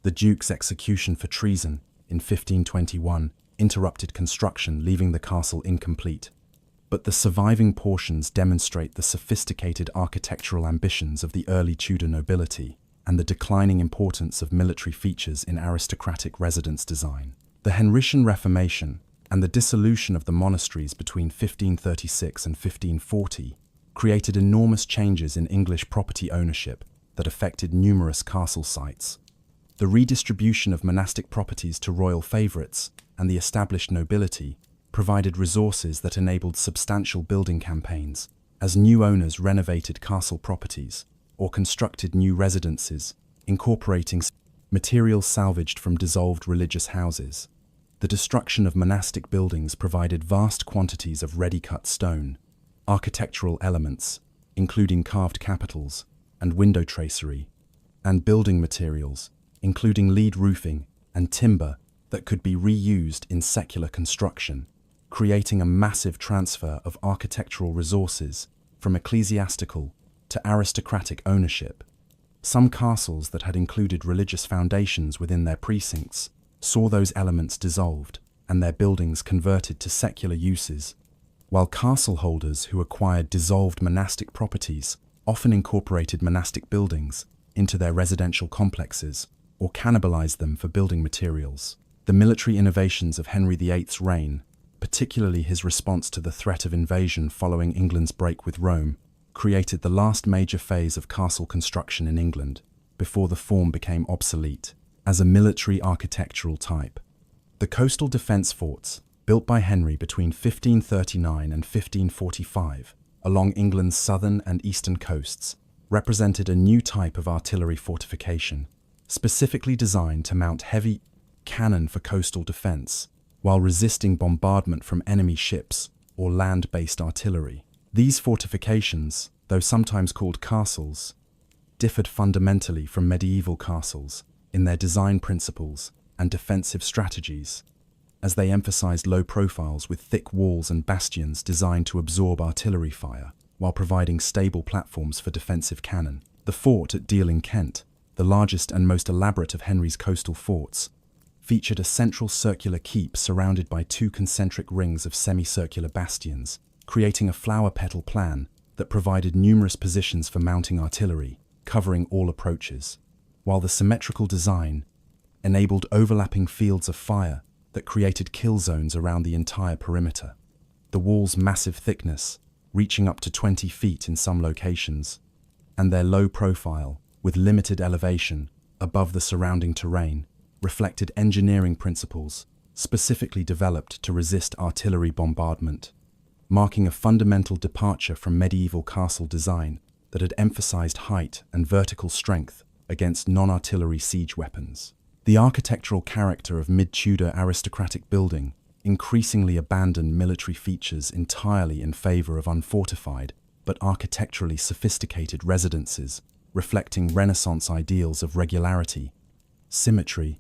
The Duke's execution for treason in 1521 interrupted construction, leaving the castle incomplete, but the surviving portions demonstrate the sophisticated architectural ambitions of the early Tudor nobility and the declining importance of military features in aristocratic residence design. The Henrician Reformation and the dissolution of the monasteries between 1536 and 1540 created enormous changes in English property ownership that affected numerous castle sites. The redistribution of monastic properties to royal favourites and the established nobility provided resources that enabled substantial building campaigns, as new owners renovated castle properties or constructed new residences, incorporating materials salvaged from dissolved religious houses. The destruction of monastic buildings provided vast quantities of ready-cut stone, architectural elements, including carved capitals and window tracery, and building materials, including lead roofing and timber that could be reused in secular construction, creating a massive transfer of architectural resources from ecclesiastical to aristocratic ownership. Some castles that had included religious foundations within their precincts saw those elements dissolved and their buildings converted to secular uses, while castle holders who acquired dissolved monastic properties often incorporated monastic buildings into their residential complexes or cannibalized them for building materials. The military innovations of Henry VIII's reign, particularly his response to the threat of invasion following England's break with Rome, created the last major phase of castle construction in England before the form became obsolete as a military architectural type. The coastal defence forts, built by Henry between 1539 and 1545 along England's southern and eastern coasts, represented a new type of artillery fortification, specifically designed to mount heavy cannon for coastal defence, while resisting bombardment from enemy ships or land-based artillery. These fortifications, though sometimes called castles, differed fundamentally from medieval castles in their design principles and defensive strategies, as they emphasized low profiles with thick walls and bastions designed to absorb artillery fire, while providing stable platforms for defensive cannon. The fort at Deal in Kent, the largest and most elaborate of Henry's coastal forts, featured a central circular keep surrounded by two concentric rings of semicircular bastions, creating a flower petal plan that provided numerous positions for mounting artillery, covering all approaches, while the symmetrical design enabled overlapping fields of fire that created kill zones around the entire perimeter. The walls' massive thickness, reaching up to 20 feet in some locations, and their low profile, with limited elevation above the surrounding terrain, reflected engineering principles specifically developed to resist artillery bombardment, marking a fundamental departure from medieval castle design that had emphasized height and vertical strength against non-artillery siege weapons. The architectural character of mid-Tudor aristocratic building increasingly abandoned military features entirely in favor of unfortified but architecturally sophisticated residences, reflecting Renaissance ideals of regularity, symmetry,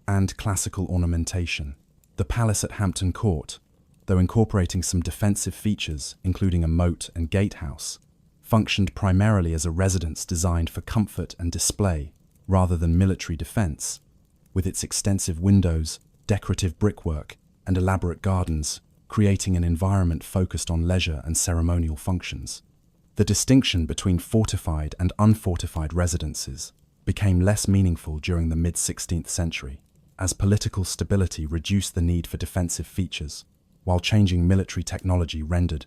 and classical ornamentation. The palace at Hampton Court, though incorporating some defensive features, including a moat and gatehouse, functioned primarily as a residence designed for comfort and display rather than military defense, with its extensive windows, decorative brickwork, and elaborate gardens, creating an environment focused on leisure and ceremonial functions. The distinction between fortified and unfortified residences became less meaningful during the mid-16th century, as political stability reduced the need for defensive features, while changing military technology rendered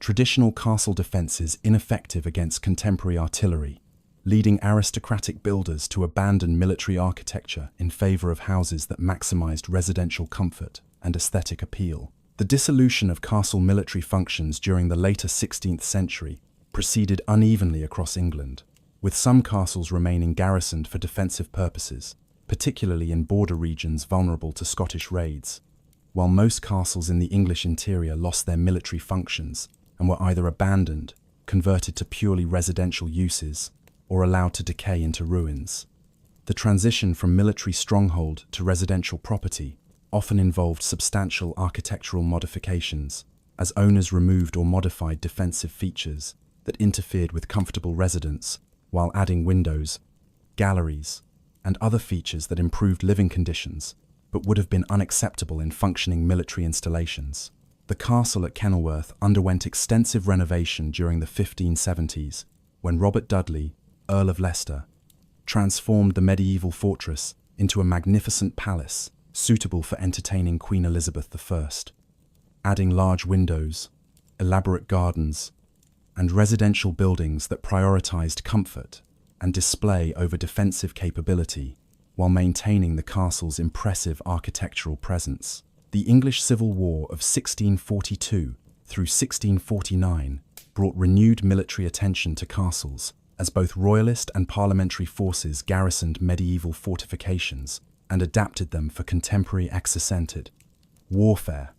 traditional castle defenses ineffective against contemporary artillery, leading aristocratic builders to abandon military architecture in favor of houses that maximized residential comfort and aesthetic appeal. The dissolution of castle military functions during the later 16th century proceeded unevenly across England, with some castles remaining garrisoned for defensive purposes, particularly in border regions vulnerable to Scottish raids, while most castles in the English interior lost their military functions and were either abandoned, converted to purely residential uses, or allowed to decay into ruins. The transition from military stronghold to residential property often involved substantial architectural modifications, as owners removed or modified defensive features that interfered with comfortable residence, while adding windows, galleries, and other features that improved living conditions, but would have been unacceptable in functioning military installations. The castle at Kenilworth underwent extensive renovation during the 1570s, when Robert Dudley, Earl of Leicester, transformed the medieval fortress into a magnificent palace suitable for entertaining Queen Elizabeth I, adding large windows, elaborate gardens, and residential buildings that prioritized comfort and display over defensive capability while maintaining the castle's impressive architectural presence. The English Civil War of 1642 through 1649 brought renewed military attention to castles, as both royalist and parliamentary forces garrisoned medieval fortifications and adapted them for contemporary accented warfare.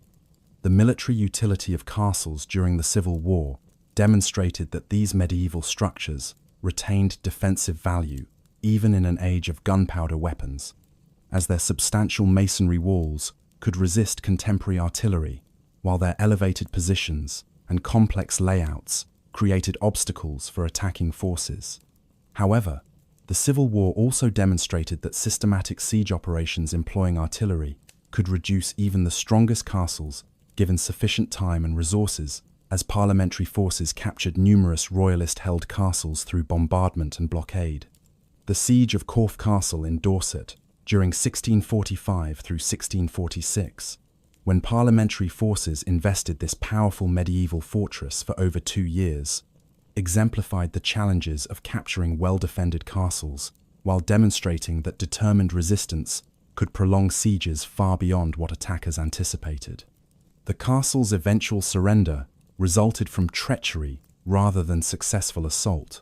The military utility of castles during the Civil War demonstrated that these medieval structures retained defensive value even in an age of gunpowder weapons, as their substantial masonry walls could resist contemporary artillery, while their elevated positions and complex layouts created obstacles for attacking forces. However, the Civil War also demonstrated that systematic siege operations employing artillery could reduce even the strongest castles given sufficient time and resources, as parliamentary forces captured numerous royalist-held castles through bombardment and blockade. The siege of Corfe Castle in Dorset during 1645 through 1646, when parliamentary forces invested this powerful medieval fortress for over 2 years, exemplified the challenges of capturing well-defended castles while demonstrating that determined resistance could prolong sieges far beyond what attackers anticipated. The castle's eventual surrender resulted from treachery rather than successful assault,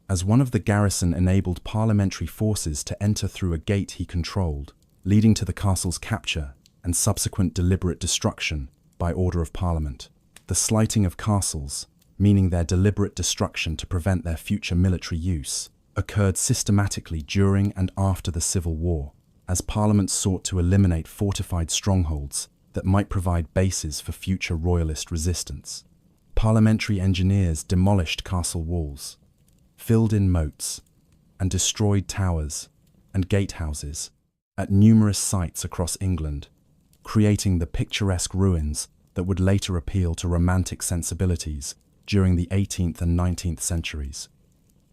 as one of the garrison enabled parliamentary forces to enter through a gate he controlled, leading to the castle's capture and subsequent deliberate destruction by order of Parliament. The slighting of castles, meaning their deliberate destruction to prevent their future military use, occurred systematically during and after the Civil War, as Parliament sought to eliminate fortified strongholds that might provide bases for future royalist resistance. Parliamentary engineers demolished castle walls, filled in moats, and destroyed towers and gatehouses at numerous sites across England, creating the picturesque ruins that would later appeal to romantic sensibilities during the 18th and 19th centuries.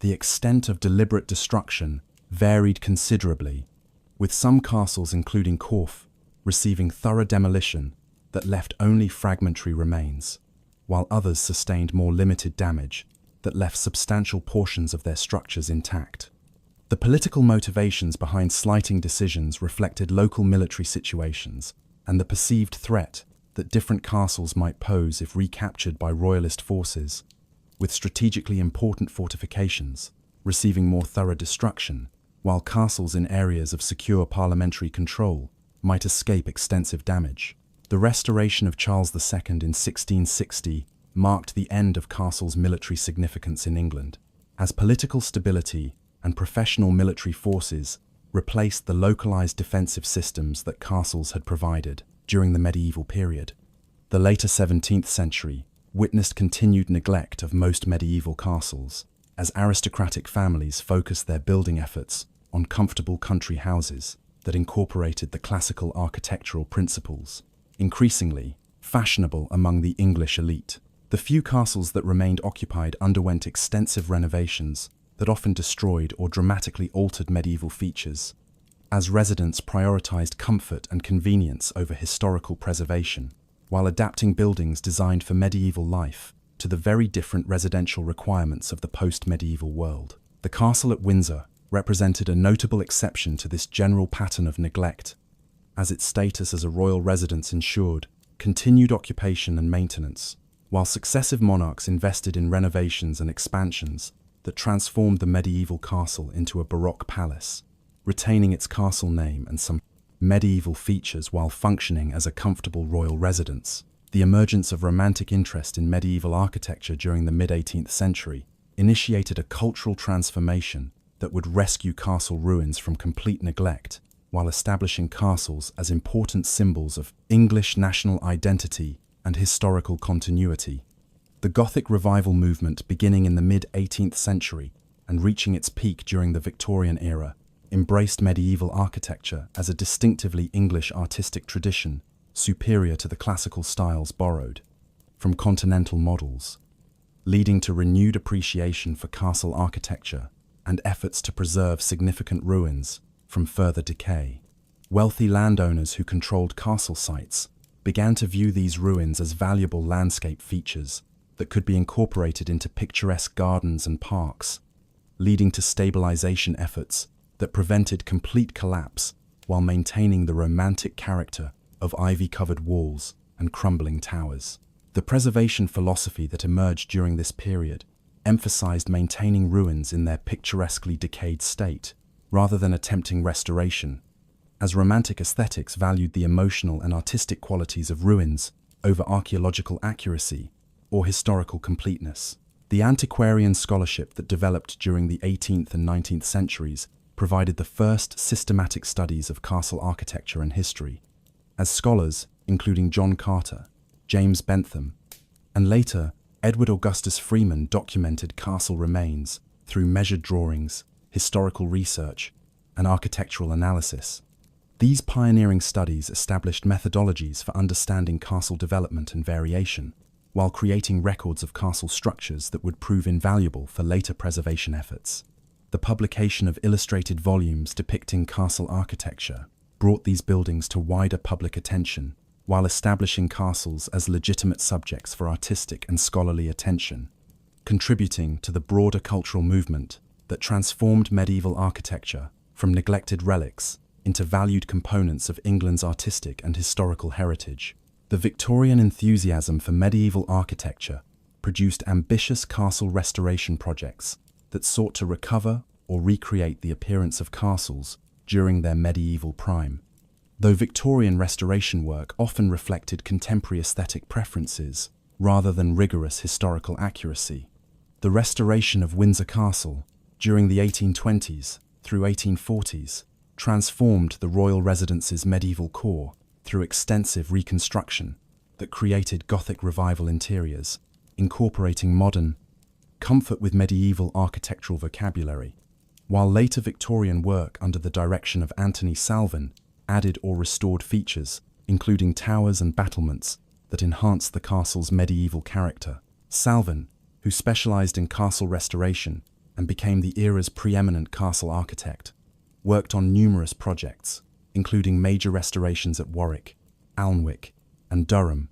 the extent of deliberate destruction varied considerably, with some castles, including Corfe, receiving thorough demolition that left only fragmentary remains, while others sustained more limited damage that left substantial portions of their structures intact. The political motivations behind slighting decisions reflected local military situations and the perceived threat that different castles might pose if recaptured by royalist forces, with strategically important fortifications receiving more thorough destruction, while castles in areas of secure parliamentary control might escape extensive damage. The restoration of Charles II in 1660 marked the end of castles' military significance in England, as political stability and professional military forces replaced the localized defensive systems that castles had provided during the medieval period. The later 17th century witnessed continued neglect of most medieval castles, as aristocratic families focused their building efforts on comfortable country houses that incorporated the classical architectural principles, increasingly fashionable among the English elite. The few castles that remained occupied underwent extensive renovations that often destroyed or dramatically altered medieval features, as residents prioritized comfort and convenience over historical preservation, while adapting buildings designed for medieval life to the very different residential requirements of the post-medieval world. The castle at Windsor represented a notable exception to this general pattern of neglect, as its status as a royal residence ensured continued occupation and maintenance, while successive monarchs invested in renovations and expansions that transformed the medieval castle into a Baroque palace, retaining its castle name and some medieval features while functioning as a comfortable royal residence. The emergence of romantic interest in medieval architecture during the mid-18th century initiated a cultural transformation that would rescue castle ruins from complete neglect, while establishing castles as important symbols of English national identity and historical continuity. The Gothic revival movement, beginning in the mid-18th century and reaching its peak during the Victorian era, embraced medieval architecture as a distinctively English artistic tradition, superior to the classical styles borrowed from continental models, leading to renewed appreciation for castle architecture and efforts to preserve significant ruins from further decay. Wealthy landowners who controlled castle sites began to view these ruins as valuable landscape features that could be incorporated into picturesque gardens and parks, leading to stabilization efforts that prevented complete collapse while maintaining the romantic character of ivy-covered walls and crumbling towers. The preservation philosophy that emerged during this period emphasized maintaining ruins in their picturesquely decayed state rather than attempting restoration, as Romantic aesthetics valued the emotional and artistic qualities of ruins over archaeological accuracy or historical completeness. The antiquarian scholarship that developed during the 18th and 19th centuries provided the first systematic studies of castle architecture and history, as scholars, including John Carter, James Bentham, and later Edward Augustus Freeman, documented castle remains through measured drawings, historical research, and architectural analysis. These pioneering studies established methodologies for understanding castle development and variation, while creating records of castle structures that would prove invaluable for later preservation efforts. The publication of illustrated volumes depicting castle architecture brought these buildings to wider public attention, while establishing castles as legitimate subjects for artistic and scholarly attention, contributing to the broader cultural movement that transformed medieval architecture from neglected relics into valued components of England's artistic and historical heritage. The Victorian enthusiasm for medieval architecture produced ambitious castle restoration projects that sought to recover or recreate the appearance of castles during their medieval prime. Though Victorian restoration work often reflected contemporary aesthetic preferences rather than rigorous historical accuracy, the restoration of Windsor Castle during the 1820s through 1840s transformed the royal residence's medieval core through extensive reconstruction that created Gothic revival interiors, incorporating modern comfort with medieval architectural vocabulary, while later Victorian work under the direction of Anthony Salvin added or restored features, including towers and battlements, that enhanced the castle's medieval character. Salvin, who specialized in castle restoration, and became the era's preeminent castle architect, worked on numerous projects, including major restorations at Warwick, Alnwick, and Durham,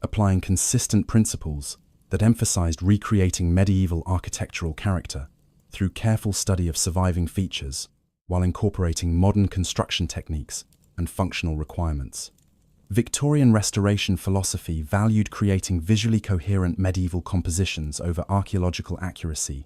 applying consistent principles that emphasized recreating medieval architectural character through careful study of surviving features while incorporating modern construction techniques and functional requirements. Victorian restoration philosophy valued creating visually coherent medieval compositions over archaeological accuracy,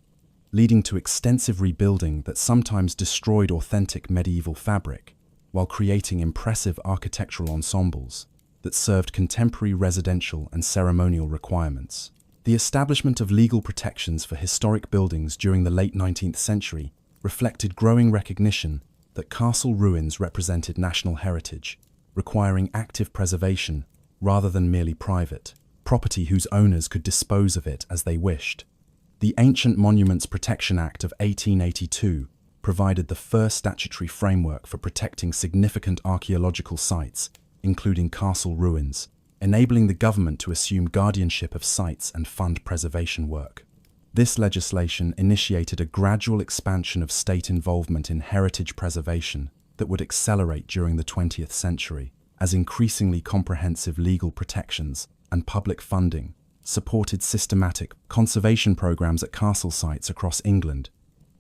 leading to extensive rebuilding that sometimes destroyed authentic medieval fabric, while creating impressive architectural ensembles that served contemporary residential and ceremonial requirements. The establishment of legal protections for historic buildings during the late 19th century reflected growing recognition that castle ruins represented national heritage, requiring active preservation rather than merely private property whose owners could dispose of it as they wished. The Ancient Monuments Protection Act of 1882 provided the first statutory framework for protecting significant archaeological sites, including castle ruins, enabling the government to assume guardianship of sites and fund preservation work. This legislation initiated a gradual expansion of state involvement in heritage preservation that would accelerate during the 20th century, as increasingly comprehensive legal protections and public funding supported systematic conservation programs at castle sites across England.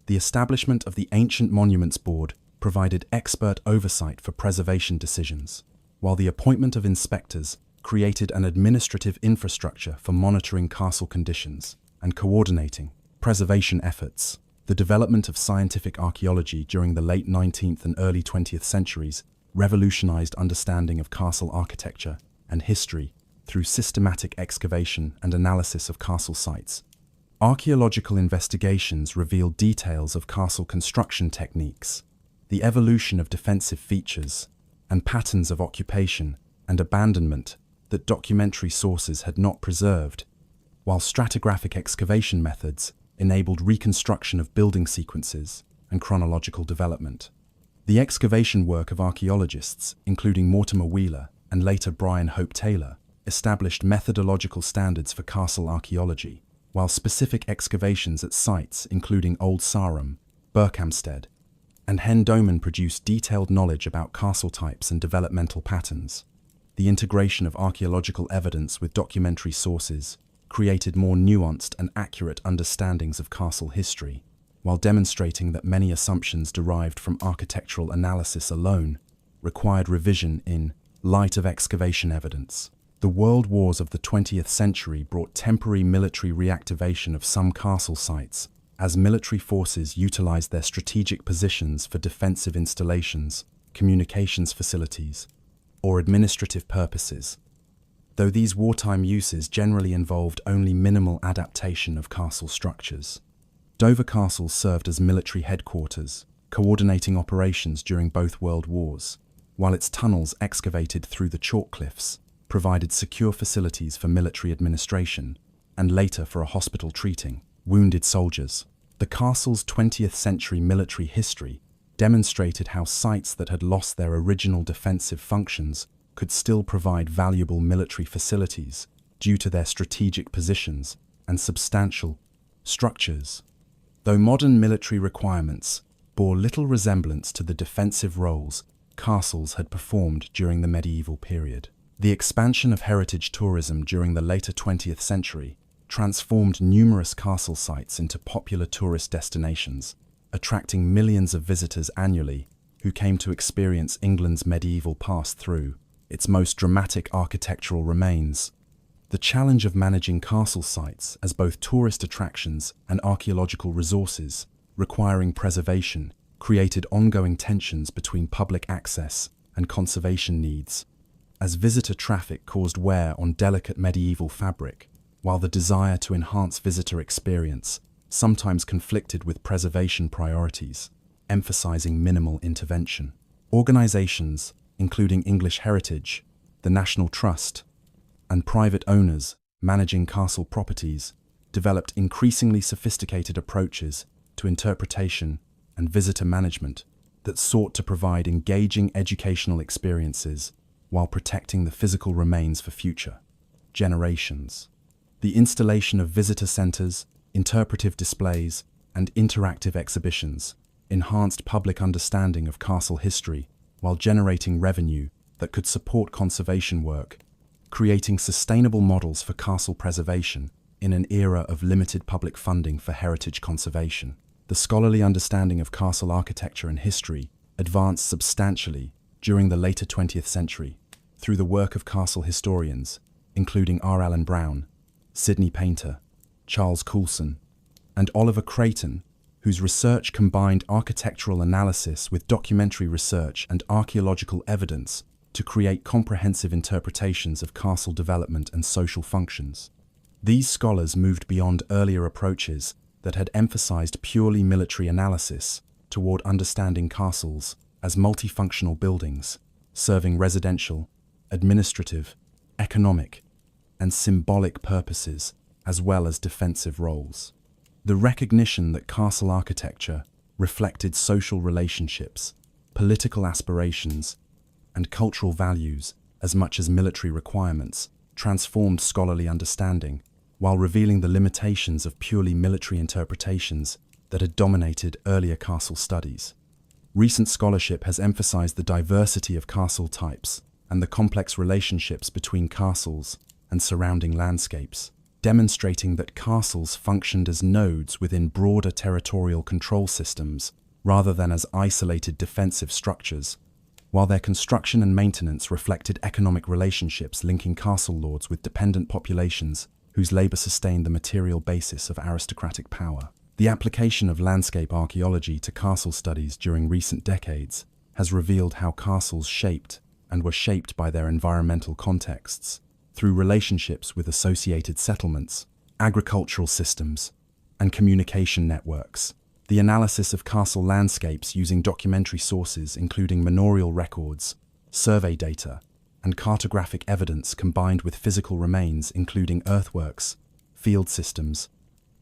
The establishment of the Ancient Monuments Board provided expert oversight for preservation decisions, while the appointment of inspectors created an administrative infrastructure for monitoring castle conditions and coordinating preservation efforts. The development of scientific archaeology during the late 19th and early 20th centuries revolutionized understanding of castle architecture and history through systematic excavation and analysis of castle sites. Archaeological investigations revealed details of castle construction techniques, the evolution of defensive features, and patterns of occupation and abandonment that documentary sources had not preserved, while stratigraphic excavation methods enabled reconstruction of building sequences and chronological development. The excavation work of archaeologists, including Mortimer Wheeler and later Brian Hope Taylor, established methodological standards for castle archaeology, while specific excavations at sites including Old Sarum, Berkhamsted, and Hen Domen produced detailed knowledge about castle types and developmental patterns. The integration of archaeological evidence with documentary sources created more nuanced and accurate understandings of castle history, while demonstrating that many assumptions derived from architectural analysis alone required revision in light of excavation evidence. The world wars of the 20th century brought temporary military reactivation of some castle sites, as military forces utilized their strategic positions for defensive installations, communications facilities, or administrative purposes, though these wartime uses generally involved only minimal adaptation of castle structures. Dover Castle served as military headquarters, coordinating operations during both world wars, while its tunnels excavated through the chalk cliffs provided secure facilities for military administration, and later for a hospital treating wounded soldiers. The castle's 20th century military history demonstrated how sites that had lost their original defensive functions could still provide valuable military facilities due to their strategic positions and substantial structures. Though modern military requirements bore little resemblance to the defensive roles castles had performed during the medieval period, the expansion of heritage tourism during the later 20th century transformed numerous castle sites into popular tourist destinations, attracting millions of visitors annually who came to experience England's medieval past through its most dramatic architectural remains. The challenge of managing castle sites as both tourist attractions and archaeological resources, requiring preservation, created ongoing tensions between public access and conservation needs, as visitor traffic caused wear on delicate medieval fabric, while the desire to enhance visitor experience sometimes conflicted with preservation priorities, emphasizing minimal intervention. Organizations, including English Heritage, the National Trust, and private owners managing castle properties, developed increasingly sophisticated approaches to interpretation and visitor management that sought to provide engaging educational experiences while protecting the physical remains for future generations. The installation of visitor centers, interpretive displays, and interactive exhibitions enhanced public understanding of castle history while generating revenue that could support conservation work, creating sustainable models for castle preservation in an era of limited public funding for heritage conservation. The scholarly understanding of castle architecture and history advanced substantially during the later 20th century through the work of castle historians, including R. Allen Brown, Sidney Painter, Charles Coulson, and Oliver Creighton, whose research combined architectural analysis with documentary research and archaeological evidence to create comprehensive interpretations of castle development and social functions. These scholars moved beyond earlier approaches that had emphasized purely military analysis toward understanding castles as multifunctional buildings, serving residential, administrative, economic, and symbolic purposes, as well as defensive roles. The recognition that castle architecture reflected social relationships, political aspirations, and cultural values as much as military requirements transformed scholarly understanding, while revealing the limitations of purely military interpretations that had dominated earlier castle studies. Recent scholarship has emphasized the diversity of castle types and the complex relationships between castles and surrounding landscapes, demonstrating that castles functioned as nodes within broader territorial control systems rather than as isolated defensive structures, while their construction and maintenance reflected economic relationships linking castle lords with dependent populations whose labor sustained the material basis of aristocratic power. The application of landscape archaeology to castle studies during recent decades has revealed how castles shaped and were shaped by their environmental contexts through relationships with associated settlements, agricultural systems, and communication networks. The analysis of castle landscapes using documentary sources including manorial records, survey data, and cartographic evidence combined with physical remains including earthworks, field systems,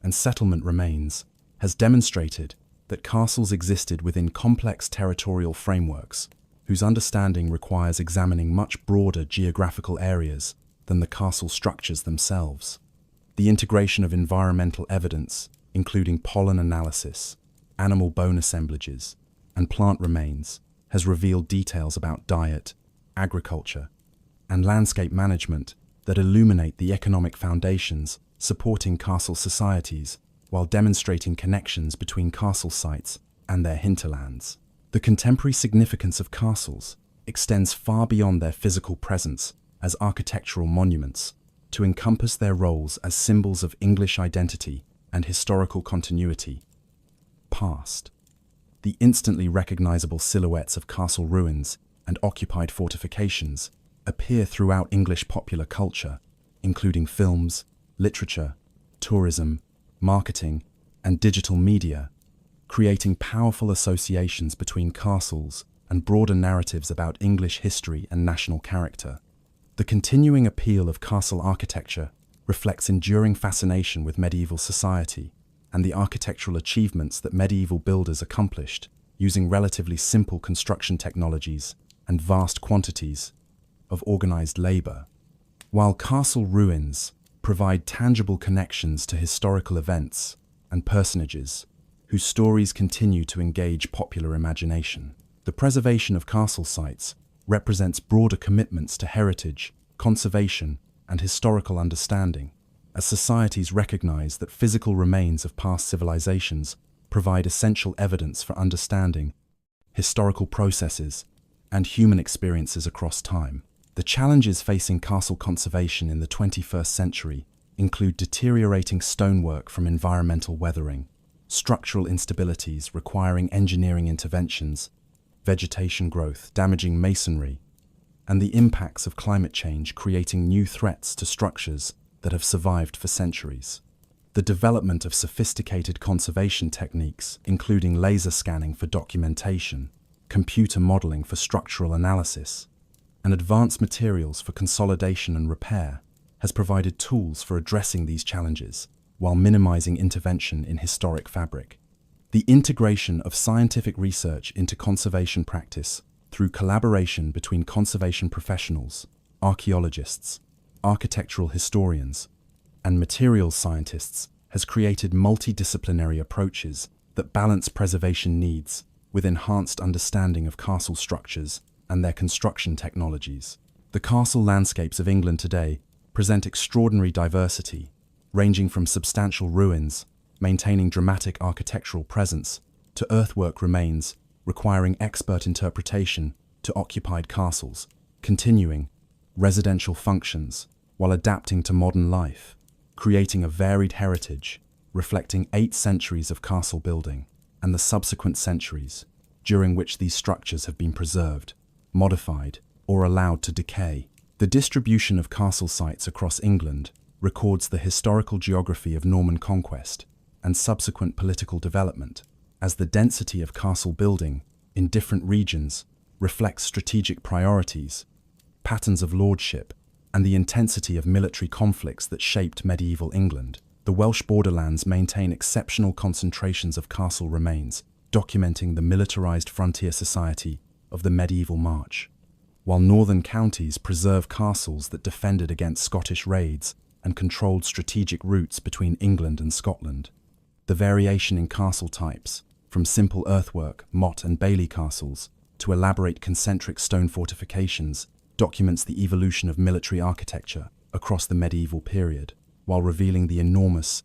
and settlement remains has demonstrated that castles existed within complex territorial frameworks whose understanding requires examining much broader geographical areas than the castle structures themselves. The integration of environmental evidence, including pollen analysis, animal bone assemblages, and plant remains, has revealed details about diet, agriculture, and landscape management that illuminate the economic foundations supporting castle societies while demonstrating connections between castle sites and their hinterlands. The contemporary significance of castles extends far beyond their physical presence as architectural monuments to encompass their roles as symbols of English identity and historical continuity. Past. The instantly recognizable silhouettes of castle ruins and occupied fortifications appear throughout English popular culture, including films, literature, tourism, marketing, and digital media, creating powerful associations between castles and broader narratives about English history and national character. The continuing appeal of castle architecture reflects enduring fascination with medieval society and the architectural achievements that medieval builders accomplished using relatively simple construction technologies and vast quantities of organized labor. While castle ruins provide tangible connections to historical events and personages whose stories continue to engage popular imagination, the preservation of castle sites represents broader commitments to heritage, conservation, and historical understanding, as societies recognize that physical remains of past civilizations provide essential evidence for understanding historical processes and human experiences across time. The challenges facing castle conservation in the 21st century include deteriorating stonework from environmental weathering, structural instabilities requiring engineering interventions, vegetation growth damaging masonry, and the impacts of climate change creating new threats to structures that have survived for centuries. The development of sophisticated conservation techniques, including laser scanning for documentation, computer modeling for structural analysis, and advanced materials for consolidation and repair, has provided tools for addressing these challenges while minimizing intervention in historic fabric. The integration of scientific research into conservation practice through collaboration between conservation professionals, archaeologists, architectural historians, and materials scientists has created multidisciplinary approaches that balance preservation needs with enhanced understanding of castle structures and their construction technologies. The castle landscapes of England today present extraordinary diversity, ranging from substantial ruins, maintaining dramatic architectural presence, to earthwork remains requiring expert interpretation, to occupied castles, continuing residential functions while adapting to modern life, creating a varied heritage reflecting 8 centuries of castle building and the subsequent centuries during which these structures have been preserved, modified, or allowed to decay. The distribution of castle sites across England records the historical geography of Norman Conquest and subsequent political development, as the density of castle building in different regions reflects strategic priorities, patterns of lordship, and the intensity of military conflicts that shaped medieval England. The Welsh borderlands maintain exceptional concentrations of castle remains, documenting the militarized frontier society of the medieval March, while northern counties preserve castles that defended against Scottish raids and controlled strategic routes between England and Scotland. The variation in castle types, from simple earthwork, motte-and-bailey castles, to elaborate concentric stone fortifications, documents the evolution of military architecture across the medieval period, while revealing the enormous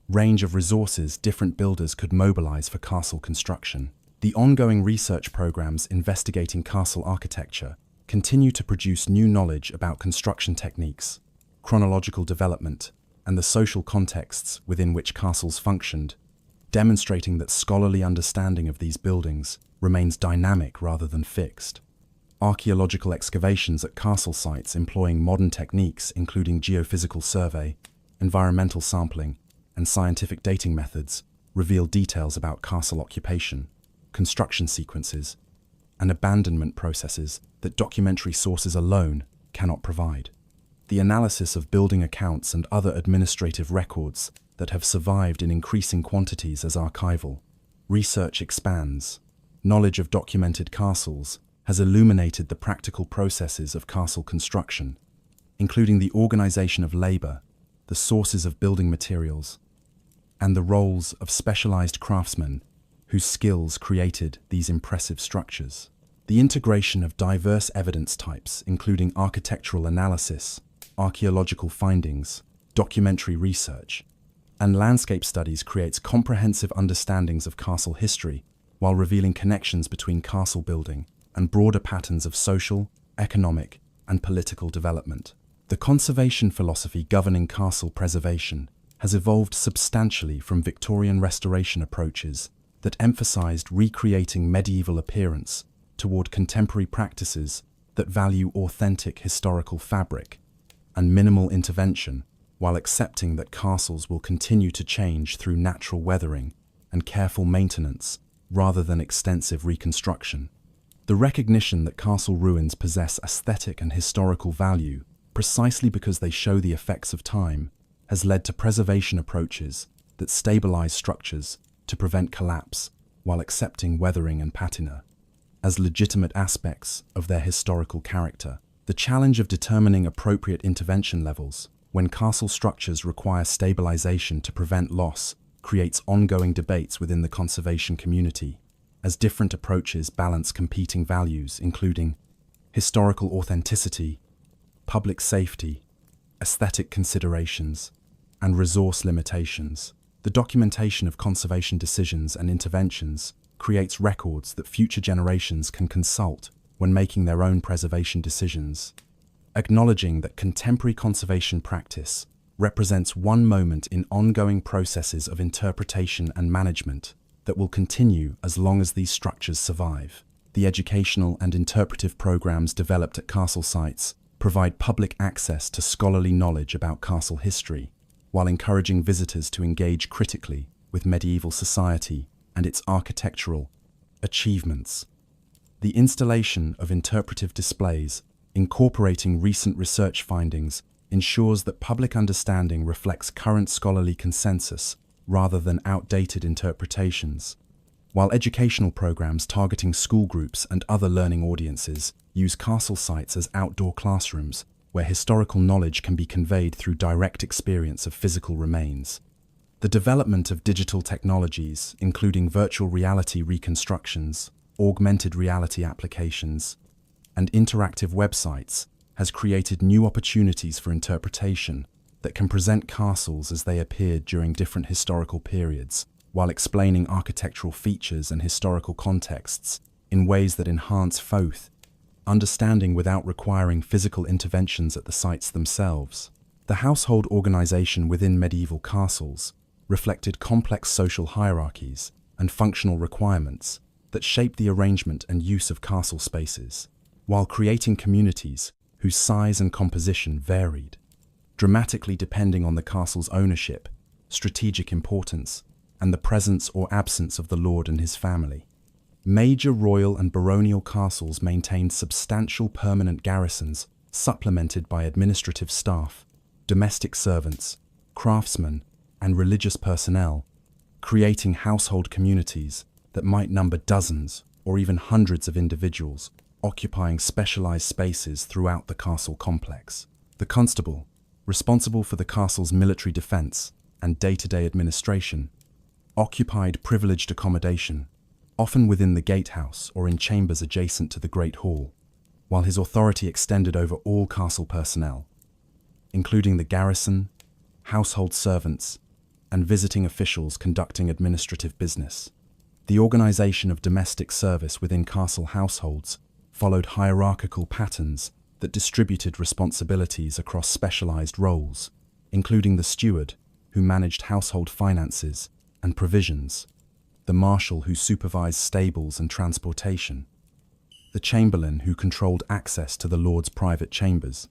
range of resources different builders could mobilize for castle construction. The ongoing research programs investigating castle architecture continue to produce new knowledge about construction techniques, chronological development, and the social contexts within which castles functioned, demonstrating that scholarly understanding of these buildings remains dynamic rather than fixed. Archaeological excavations at castle sites employing modern techniques including geophysical survey, environmental sampling, and scientific dating methods reveal details about castle occupation, construction sequences, and abandonment processes that documentary sources alone cannot provide. The analysis of building accounts and other administrative records that have survived in increasing quantities as archival research expands. Knowledge of documented castles has illuminated the practical processes of castle construction, including the organization of labor, the sources of building materials, and the roles of specialized craftsmen whose skills created these impressive structures. The integration of diverse evidence types, including architectural analysis, archaeological findings, documentary research, and landscape studies creates comprehensive understandings of castle history while revealing connections between castle building and broader patterns of social, economic, and political development. The conservation philosophy governing castle preservation has evolved substantially from Victorian restoration approaches that emphasized recreating medieval appearance toward contemporary practices that value authentic historical fabric and minimal intervention, while accepting that castles will continue to change through natural weathering and careful maintenance rather than extensive reconstruction. The recognition that castle ruins possess aesthetic and historical value precisely because they show the effects of time has led to preservation approaches that stabilize structures to prevent collapse while accepting weathering and patina as legitimate aspects of their historical character. The challenge of determining appropriate intervention levels when castle structures require stabilization to prevent loss creates ongoing debates within the conservation community, as different approaches balance competing values including historical authenticity, public safety, aesthetic considerations, and resource limitations. The documentation of conservation decisions and interventions creates records that future generations can consult when making their own preservation decisions, acknowledging that contemporary conservation practice represents one moment in ongoing processes of interpretation and management that will continue as long as these structures survive. The educational and interpretive programs developed at castle sites provide public access to scholarly knowledge about castle history, while encouraging visitors to engage critically with medieval society and its architectural achievements. The installation of interpretive displays, incorporating recent research findings, ensures that public understanding reflects current scholarly consensus rather than outdated interpretations, while educational programs targeting school groups and other learning audiences use castle sites as outdoor classrooms where historical knowledge can be conveyed through direct experience of physical remains. The development of digital technologies, including virtual reality reconstructions, augmented reality applications, and interactive websites, has created new opportunities for interpretation that can present castles as they appeared during different historical periods, while explaining architectural features and historical contexts in ways that enhance both understanding without requiring physical interventions at the sites themselves. The household organization within medieval castles reflected complex social hierarchies and functional requirements that shaped the arrangement and use of castle spaces, while creating communities whose size and composition varied, dramatically depending on the castle's ownership, strategic importance, and the presence or absence of the lord and his family. Major royal and baronial castles maintained substantial permanent garrisons supplemented by administrative staff, domestic servants, craftsmen, and religious personnel, creating household communities that might number dozens or even hundreds of individuals occupying specialized spaces throughout the castle complex. The constable, responsible for the castle's military defense and day-to-day administration, occupied privileged accommodation, often within the gatehouse or in chambers adjacent to the Great Hall, while his authority extended over all castle personnel, including the garrison, household servants, and visiting officials conducting administrative business. The organization of domestic service within castle households followed hierarchical patterns that distributed responsibilities across specialized roles, including the steward, who managed household finances and provisions, the marshal who supervised stables and transportation, the chamberlain who controlled access to the lord's private chambers,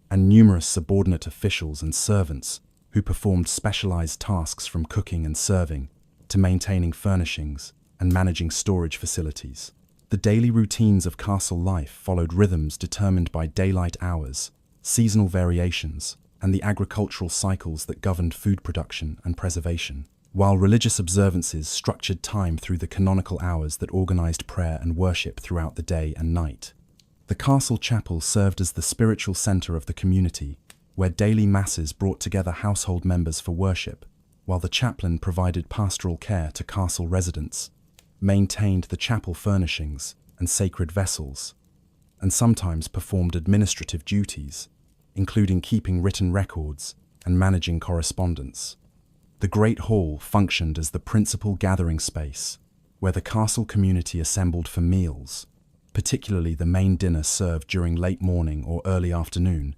and numerous subordinate officials and servants who performed specialized tasks from cooking and serving to maintaining furnishings and managing storage facilities. The daily routines of castle life followed rhythms determined by daylight hours, seasonal variations, and the agricultural cycles that governed food production and preservation, while religious observances structured time through the canonical hours that organized prayer and worship throughout the day and night. The castle chapel served as the spiritual center of the community, where daily masses brought together household members for worship, while the chaplain provided pastoral care to castle residents, maintained the chapel furnishings and sacred vessels, and sometimes performed administrative duties, including keeping written records and managing correspondence. The Great Hall functioned as the principal gathering space, where the castle community assembled for meals, particularly the main dinner served during late morning or early afternoon,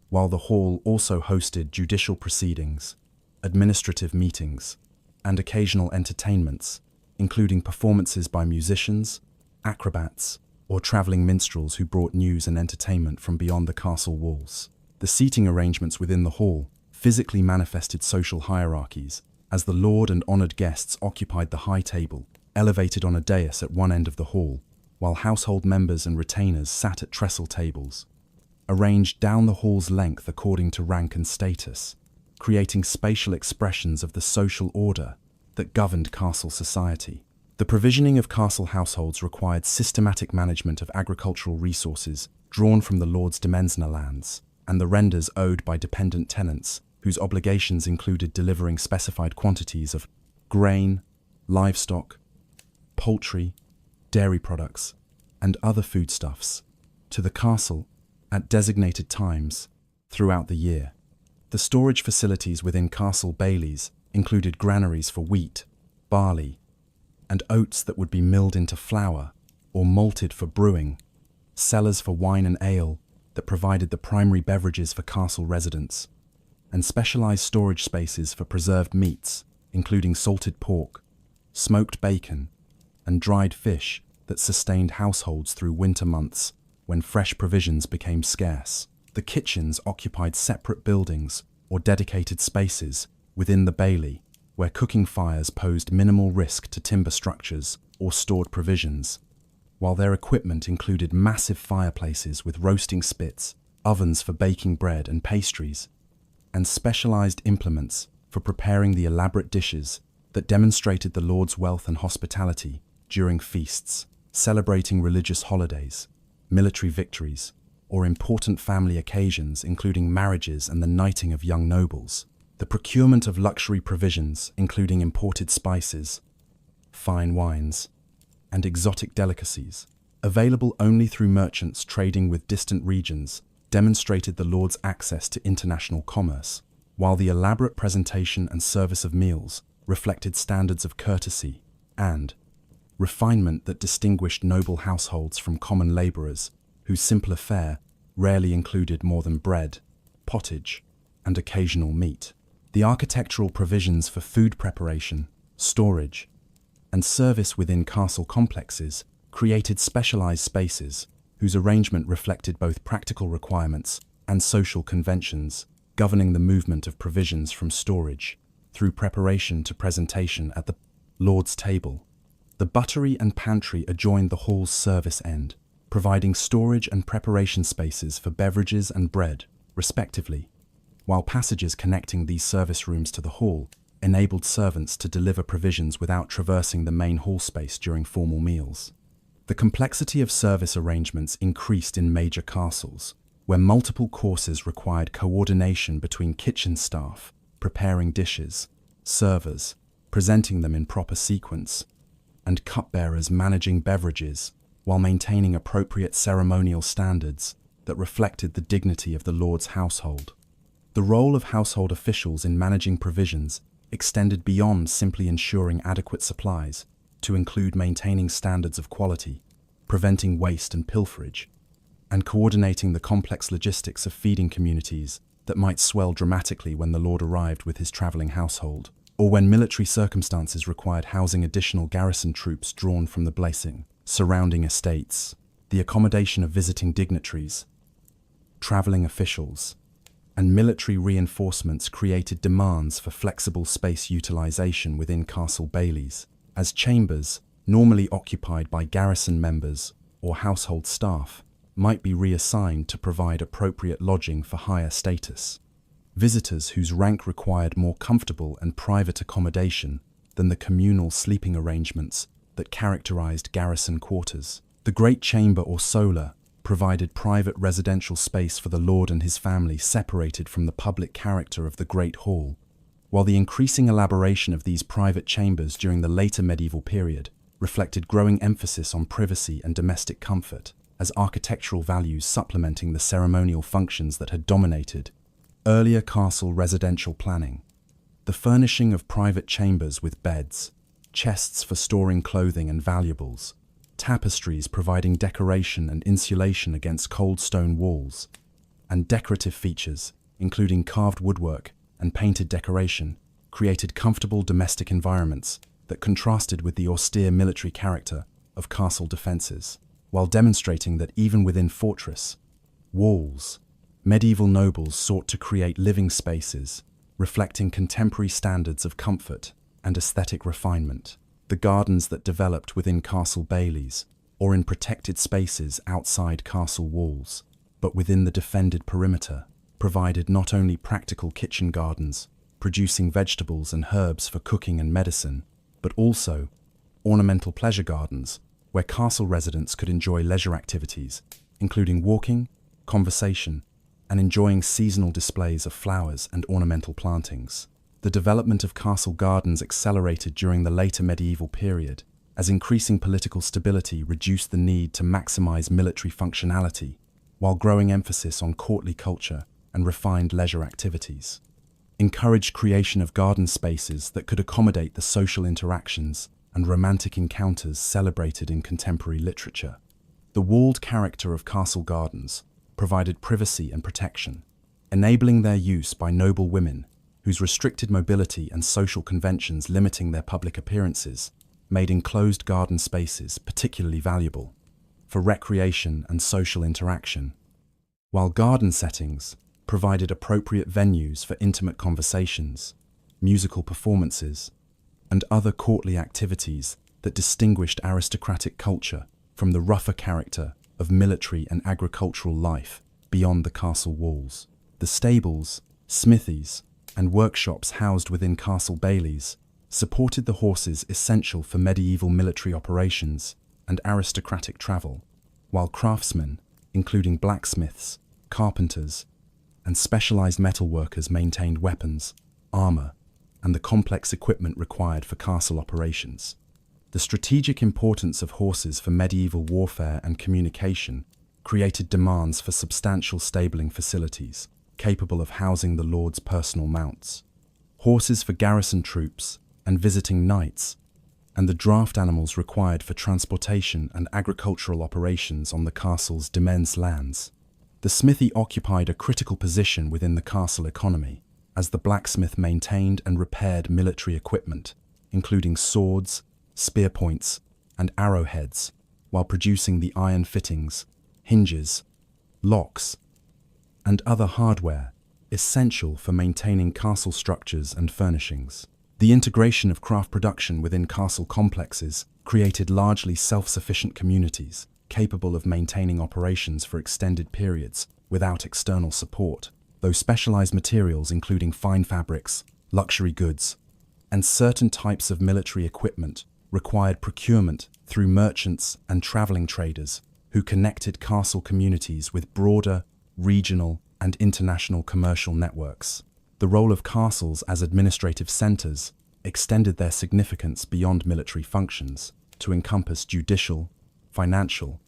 while the hall also hosted judicial proceedings, administrative meetings, and occasional entertainments, including performances by musicians, acrobats, or traveling minstrels who brought news and entertainment from beyond the castle walls. The seating arrangements within the hall physically manifested social hierarchies, as the lord and honored guests occupied the high table, elevated on a dais at one end of the hall, while household members and retainers sat at trestle tables, arranged down the hall's length according to rank and status, creating spatial expressions of the social order that governed castle society. The provisioning of castle households required systematic management of agricultural resources drawn from the lord's demesne lands, and the renders owed by dependent tenants, whose obligations included delivering specified quantities of grain, livestock, poultry, dairy products, and other foodstuffs to the castle at designated times throughout the year. The storage facilities within castle baileys included granaries for wheat, barley, and oats that would be milled into flour or malted for brewing, cellars for wine and ale that provided the primary beverages for castle residents, and specialized storage spaces for preserved meats, including salted pork, smoked bacon, and dried fish that sustained households through winter months when fresh provisions became scarce. The kitchens occupied separate buildings or dedicated spaces within the bailey, where cooking fires posed minimal risk to timber structures or stored provisions, while their equipment included massive fireplaces with roasting spits, ovens for baking bread and pastries, and specialized implements for preparing the elaborate dishes that demonstrated the lord's wealth and hospitality during feasts, celebrating religious holidays, military victories, or important family occasions including marriages and the knighting of young nobles. The procurement of luxury provisions, including imported spices, fine wines, and exotic delicacies, available only through merchants trading with distant regions, demonstrated the lord's access to international commerce, while the elaborate presentation and service of meals reflected standards of courtesy and refinement that distinguished noble households from common labourers, whose simpler fare rarely included more than bread, pottage, and occasional meat. The architectural provisions for food preparation, storage, and service within castle complexes created specialized spaces whose arrangement reflected both practical requirements and social conventions, governing the movement of provisions from storage through preparation to presentation at the lord's table. The buttery and pantry adjoined the hall's service end, providing storage and preparation spaces for beverages and bread, respectively, while passages connecting these service rooms to the hall enabled servants to deliver provisions without traversing the main hall space during formal meals. The complexity of service arrangements increased in major castles, where multiple courses required coordination between kitchen staff, preparing dishes, servers, presenting them in proper sequence, and cupbearers managing beverages while maintaining appropriate ceremonial standards that reflected the dignity of the lord's household. The role of household officials in managing provisions extended beyond simply ensuring adequate supplies to include maintaining standards of quality, preventing waste and pilferage, and coordinating the complex logistics of feeding communities that might swell dramatically when the lord arrived with his travelling household, or when military circumstances required housing additional garrison troops drawn from the blessing surrounding estates. The accommodation of visiting dignitaries, travelling officials, and military reinforcements created demands for flexible space utilization within castle bailies, as chambers, normally occupied by garrison members or household staff, might be reassigned to provide appropriate lodging for higher status. Visitors whose rank required more comfortable and private accommodation than the communal sleeping arrangements that characterized garrison quarters. The great chamber or sola provided private residential space for the lord and his family separated from the public character of the great hall, while the increasing elaboration of these private chambers during the later medieval period reflected growing emphasis on privacy and domestic comfort, as architectural values supplementing the ceremonial functions that had dominated earlier castle residential planning. The furnishing of private chambers with beds, chests for storing clothing and valuables, tapestries providing decoration and insulation against cold stone walls, and decorative features, including carved woodwork and painted decoration, created comfortable domestic environments that contrasted with the austere military character of castle defences, while demonstrating that even within fortress walls, medieval nobles sought to create living spaces reflecting contemporary standards of comfort and aesthetic refinement. The gardens that developed within castle bailies or in protected spaces outside castle walls, but within the defended perimeter, provided not only practical kitchen gardens, producing vegetables and herbs for cooking and medicine, but also ornamental pleasure gardens where castle residents could enjoy leisure activities, including walking, conversation, and enjoying seasonal displays of flowers and ornamental plantings. The development of castle gardens accelerated during the later medieval period, as increasing political stability reduced the need to maximize military functionality, while growing emphasis on courtly culture and refined leisure activities encouraged creation of garden spaces that could accommodate the social interactions and romantic encounters celebrated in contemporary literature. The walled character of castle gardens provided privacy and protection, enabling their use by noble women whose restricted mobility and social conventions limiting their public appearances made enclosed garden spaces particularly valuable for recreation and social interaction, while garden settings provided appropriate venues for intimate conversations, musical performances, and other courtly activities that distinguished aristocratic culture from the rougher character of military and agricultural life beyond the castle walls. The stables, smithies, and workshops housed within castle bailies supported the horses essential for medieval military operations and aristocratic travel, while craftsmen, including blacksmiths, carpenters, and specialized metalworkers maintained weapons, armor, and the complex equipment required for castle operations. The strategic importance of horses for medieval warfare and communication created demands for substantial stabling facilities, capable of housing the lord's personal mounts, horses for garrison troops and visiting knights, and the draft animals required for transportation and agricultural operations on the castle's demesne lands. The smithy occupied a critical position within the castle economy, as the blacksmith maintained and repaired military equipment, including swords, spear points, and arrowheads, while producing the iron fittings, hinges, locks, and other hardware essential for maintaining castle structures and furnishings. The integration of craft production within castle complexes created largely self-sufficient communities capable of maintaining operations for extended periods without external support, though specialized materials including fine fabrics, luxury goods, and certain types of military equipment required procurement through merchants and traveling traders who connected castle communities with broader, regional, and international commercial networks. The role of castles as administrative centers extended their significance beyond military functions to encompass judicial, financial,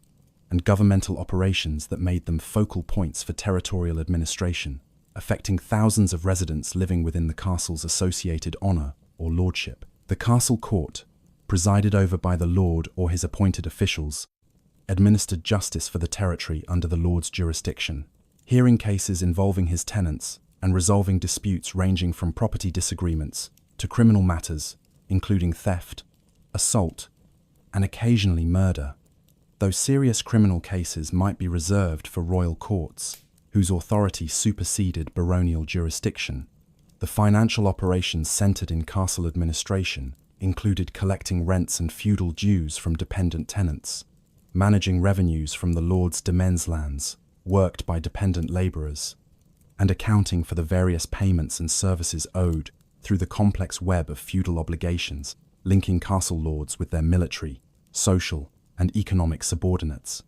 and governmental operations that made them focal points for territorial administration, affecting thousands of residents living within the castle's associated honor or lordship. The castle court, presided over by the lord or his appointed officials, administered justice for the territory under the lord's jurisdiction, hearing cases involving his tenants and resolving disputes ranging from property disagreements to criminal matters, including theft, assault, and occasionally murder. Though serious criminal cases might be reserved for royal courts, whose authority superseded baronial jurisdiction, the financial operations centered in castle administration included collecting rents and feudal dues from dependent tenants, managing revenues from the lord's demesne lands worked by dependent laborers, and accounting for the various payments and services owed through the complex web of feudal obligations linking castle lords with their military, social, and economic subordinates.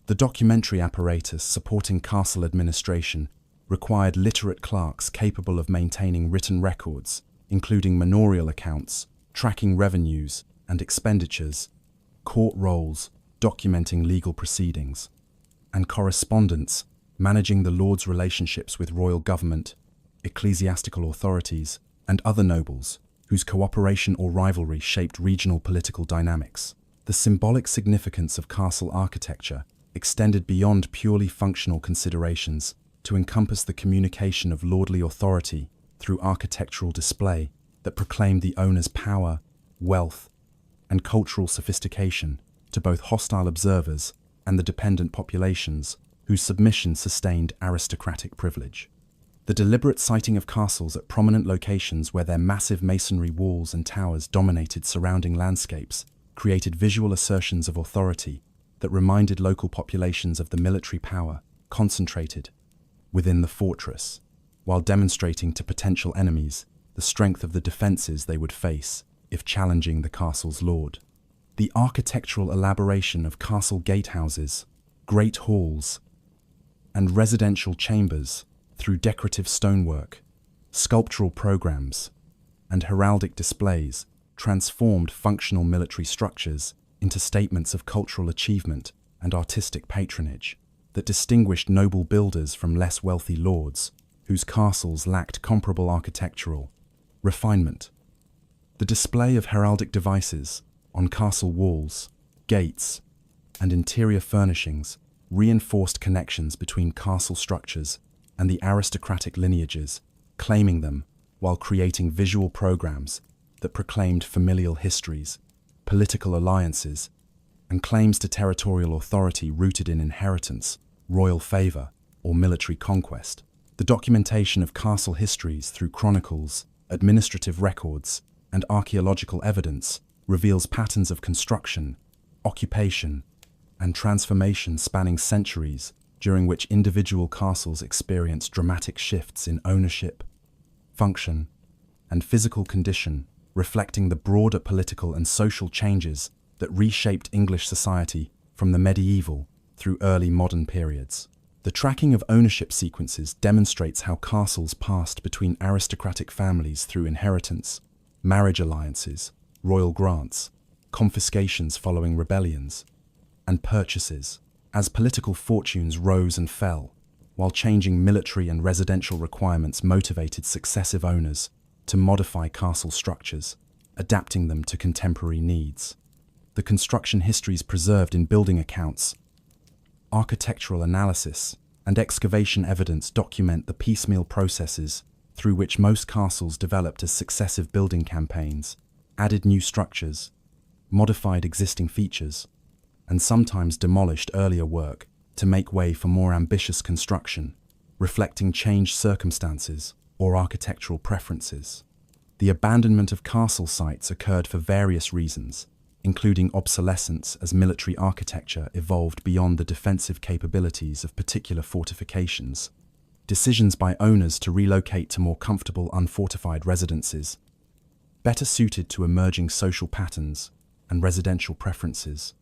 The documentary apparatus supporting castle administration required literate clerks capable of maintaining written records, including manorial accounts, tracking revenues and expenditures, court rolls documenting legal proceedings, and correspondence managing the lord's relationships with royal government, ecclesiastical authorities, and other nobles, whose cooperation or rivalry shaped regional political dynamics. The symbolic significance of castle architecture extended beyond purely functional considerations to encompass the communication of lordly authority through architectural display that proclaimed the owner's power, wealth, and cultural sophistication to both hostile observers and the dependent populations whose submission sustained aristocratic privilege. The deliberate siting of castles at prominent locations where their massive masonry walls and towers dominated surrounding landscapes created visual assertions of authority that reminded local populations of the military power concentrated within the fortress, while demonstrating to potential enemies the strength of the defenses they would face if challenging the castle's lord. The architectural elaboration of castle gatehouses, great halls, and residential chambers through decorative stonework, sculptural programs, and heraldic displays transformed functional military structures into statements of cultural achievement and artistic patronage that distinguished noble builders from less wealthy lords whose castles lacked comparable architectural refinement. The display of heraldic devices on castle walls, gates, and interior furnishings reinforced connections between castle structures and the aristocratic lineages, claiming them while creating visual programs that proclaimed familial histories, political alliances, and claims to territorial authority rooted in inheritance, royal favor, or military conquest. The documentation of castle histories through chronicles, administrative records, and archaeological evidence reveals patterns of construction, occupation, and transformation spanning centuries, during which individual castles experienced dramatic shifts in ownership, function, and physical condition, reflecting the broader political and social changes that reshaped English society from the medieval through early modern periods. The tracking of ownership sequences demonstrates how castles passed between aristocratic families through inheritance, marriage alliances, royal grants, confiscations following rebellions, and purchases, as political fortunes rose and fell, while changing military and residential requirements motivated successive owners to modify castle structures, adapting them to contemporary needs. The construction histories preserved in building accounts, architectural analysis, and excavation evidence document the piecemeal processes through which most castles developed as successive building campaigns, added new structures, modified existing features, and sometimes demolished earlier work to make way for more ambitious construction, reflecting changed circumstances or architectural preferences. The abandonment of castle sites occurred for various reasons, including obsolescence as military architecture evolved beyond the defensive capabilities of particular fortifications, decisions by owners to relocate to more comfortable unfortified residences, better suited to emerging social patterns and residential preferences,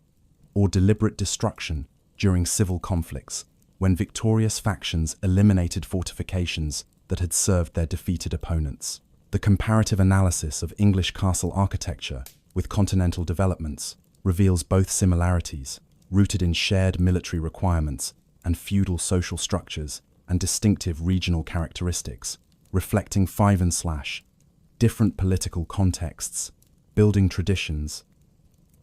or deliberate destruction during civil conflicts when victorious factions eliminated fortifications that had served their defeated opponents. The comparative analysis of English castle architecture with continental developments reveals both similarities, rooted in shared military requirements and feudal social structures and distinctive regional characteristics, reflecting different political contexts, building traditions,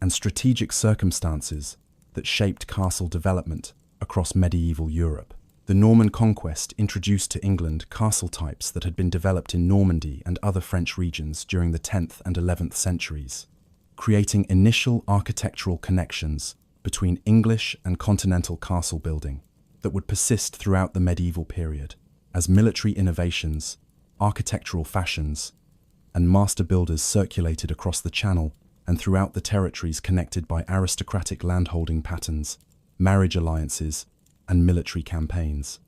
and strategic circumstances that shaped castle development across medieval Europe. The Norman Conquest introduced to England castle types that had been developed in Normandy and other French regions during the 10th and 11th centuries, creating initial architectural connections between English and continental castle building that would persist throughout the medieval period, as military innovations, architectural fashions, and master builders circulated across the Channel and throughout the territories connected by aristocratic landholding patterns, marriage alliances, and military campaigns.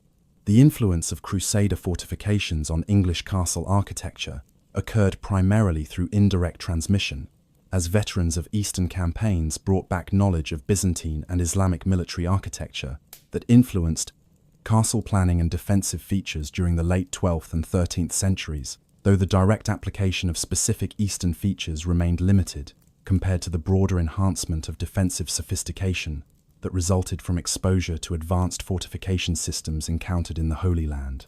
The influence of Crusader fortifications on English castle architecture occurred primarily through indirect transmission, as veterans of Eastern campaigns brought back knowledge of Byzantine and Islamic military architecture that influenced castle planning and defensive features during the late 12th and 13th centuries, though the direct application of specific Eastern features remained limited compared to the broader enhancement of defensive sophistication that resulted from exposure to advanced fortification systems encountered in the Holy Land.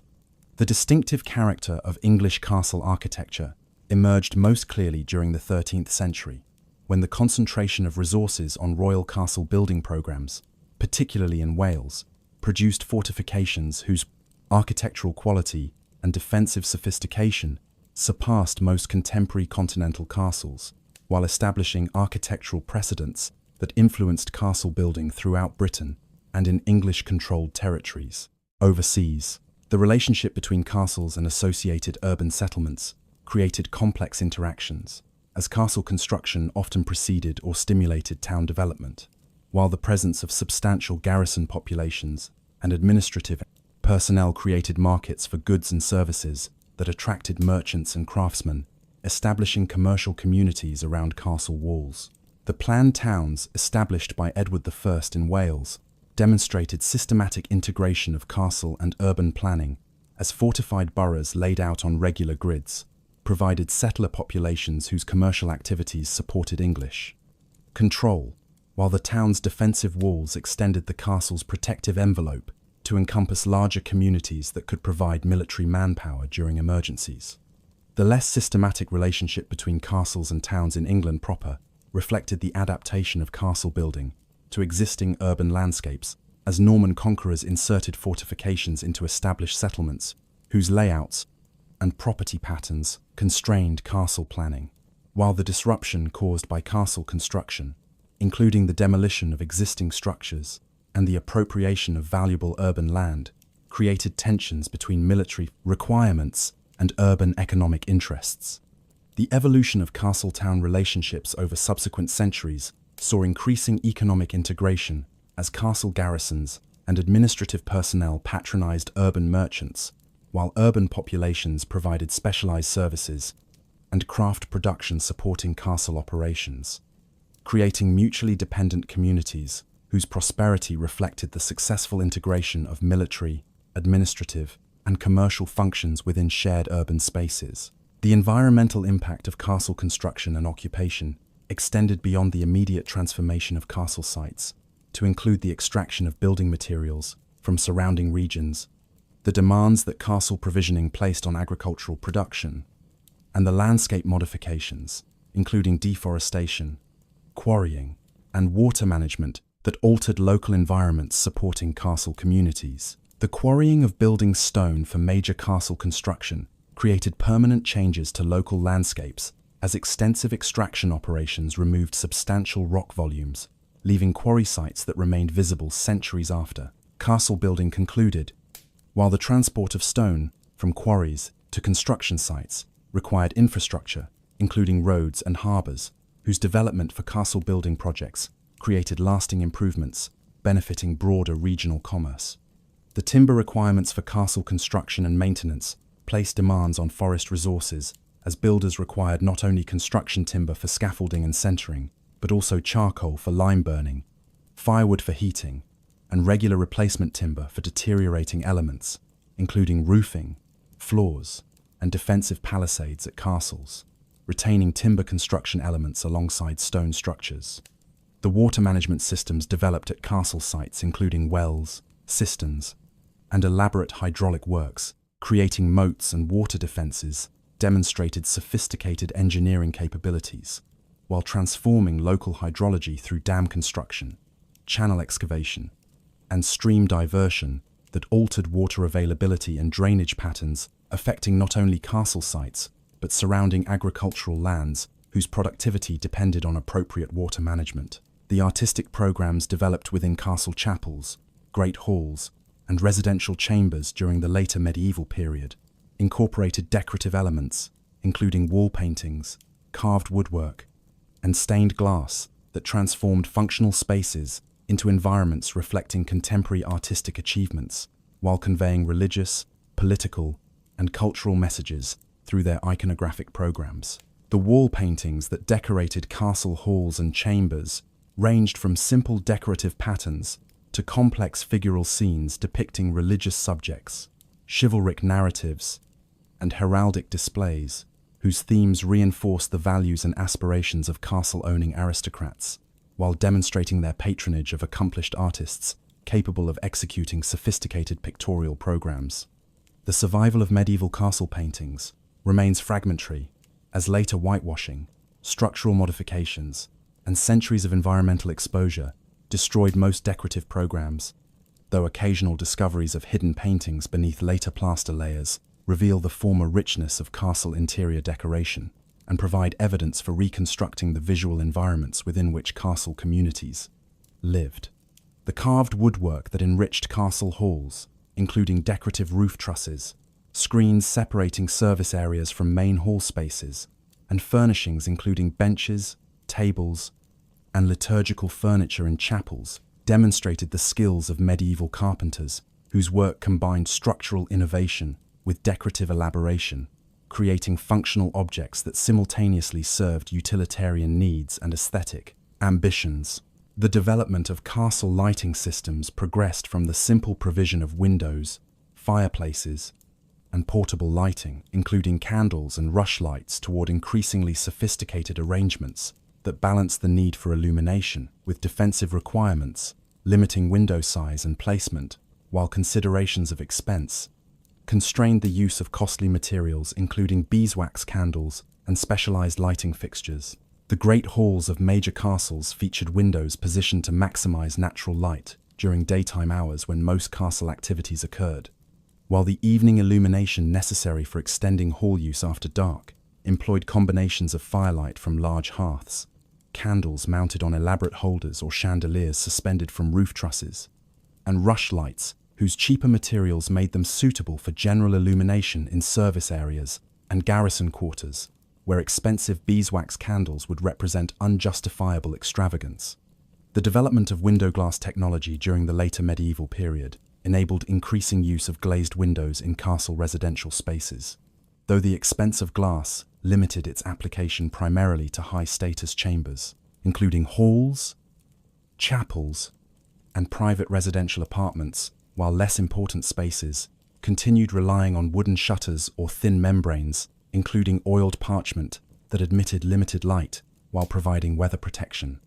The distinctive character of English castle architecture emerged most clearly during the 13th century, when the concentration of resources on royal castle building programs, particularly in Wales, produced fortifications whose architectural quality and defensive sophistication surpassed most contemporary continental castles, while establishing architectural precedents that influenced castle building throughout Britain and in English-controlled territories. Overseas, the relationship between castles and associated urban settlements created complex interactions, as castle construction often preceded or stimulated town development, while the presence of substantial garrison populations and administrative personnel created markets for goods and services that attracted merchants and craftsmen, establishing commercial communities around castle walls. The planned towns established by Edward I in Wales demonstrated systematic integration of castle and urban planning, as fortified boroughs laid out on regular grids provided settler populations whose commercial activities supported English control, while the town's defensive walls extended the castle's protective envelope to encompass larger communities that could provide military manpower during emergencies. The less systematic relationship between castles and towns in England proper reflected the adaptation of castle building to existing urban landscapes as Norman conquerors inserted fortifications into established settlements whose layouts and property patterns constrained castle planning, while the disruption caused by castle construction, including the demolition of existing structures and the appropriation of valuable urban land, created tensions between military requirements and urban economic interests. The evolution of castle-town relationships over subsequent centuries saw increasing economic integration as castle garrisons and administrative personnel patronized urban merchants, while urban populations provided specialized services and craft production supporting castle operations, creating mutually dependent communities whose prosperity reflected the successful integration of military, administrative, and commercial functions within shared urban spaces. The environmental impact of castle construction and occupation extended beyond the immediate transformation of castle sites to include the extraction of building materials from surrounding regions, the demands that castle provisioning placed on agricultural production, and the landscape modifications, including deforestation, quarrying, and water management that altered local environments supporting castle communities. The quarrying of building stone for major castle construction created permanent changes to local landscapes as extensive extraction operations removed substantial rock volumes, leaving quarry sites that remained visible centuries after castle building concluded. While the transport of stone from quarries to construction sites required infrastructure, including roads and harbours, whose development for castle building projects created lasting improvements, benefiting broader regional commerce. The timber requirements for castle construction and maintenance placed demands on forest resources, as builders required not only construction timber for scaffolding and centering, but also charcoal for lime burning, firewood for heating, and regular replacement timber for deteriorating elements, including roofing, floors, and defensive palisades at castles, retaining timber construction elements alongside stone structures. The water management systems developed at castle sites, including wells, cisterns, and elaborate hydraulic works, creating moats and water defenses, demonstrated sophisticated engineering capabilities, while transforming local hydrology through dam construction, channel excavation, and stream diversion that altered water availability and drainage patterns, affecting not only castle sites, but surrounding agricultural lands whose productivity depended on appropriate water management. The artistic programs developed within castle chapels, great halls, and residential chambers during the later medieval period incorporated decorative elements, including wall paintings, carved woodwork, and stained glass that transformed functional spaces into environments reflecting contemporary artistic achievements, while conveying religious, political, and cultural messages through their iconographic programs. The wall paintings that decorated castle halls and chambers ranged from simple decorative patterns to complex figural scenes depicting religious subjects, chivalric narratives, and heraldic displays, whose themes reinforce the values and aspirations of castle-owning aristocrats, while demonstrating their patronage of accomplished artists capable of executing sophisticated pictorial programs. The survival of medieval castle paintings remains fragmentary, as later whitewashing, structural modifications, and centuries of environmental exposure destroyed most decorative programs, though occasional discoveries of hidden paintings beneath later plaster layers reveal the former richness of castle interior decoration and provide evidence for reconstructing the visual environments within which castle communities lived. The carved woodwork that enriched castle halls, including decorative roof trusses, screens separating service areas from main hall spaces, and furnishings including benches, tables, and liturgical furniture in chapels, demonstrated the skills of medieval carpenters whose work combined structural innovation with decorative elaboration, creating functional objects that simultaneously served utilitarian needs and aesthetic ambitions. The development of castle lighting systems progressed from the simple provision of windows, fireplaces, and portable lighting, including candles and rushlights, toward increasingly sophisticated arrangements that balance the need for illumination with defensive requirements, limiting window size and placement, while considerations of expense constrained the use of costly materials including beeswax candles and specialized lighting fixtures. The great halls of major castles featured windows positioned to maximize natural light during daytime hours when most castle activities occurred, while the evening illumination necessary for extending hall use after dark employed combinations of firelight from large hearths, candles mounted on elaborate holders or chandeliers suspended from roof trusses, and rushlights whose cheaper materials made them suitable for general illumination in service areas and garrison quarters, where expensive beeswax candles would represent unjustifiable extravagance. The development of window glass technology during the later medieval period enabled increasing use of glazed windows in castle residential spaces, though the expense of glass limited its application primarily to high-status chambers, including halls, chapels, and private residential apartments, while less important spaces continued relying on wooden shutters or thin membranes, including oiled parchment, that admitted limited light while providing weather protection.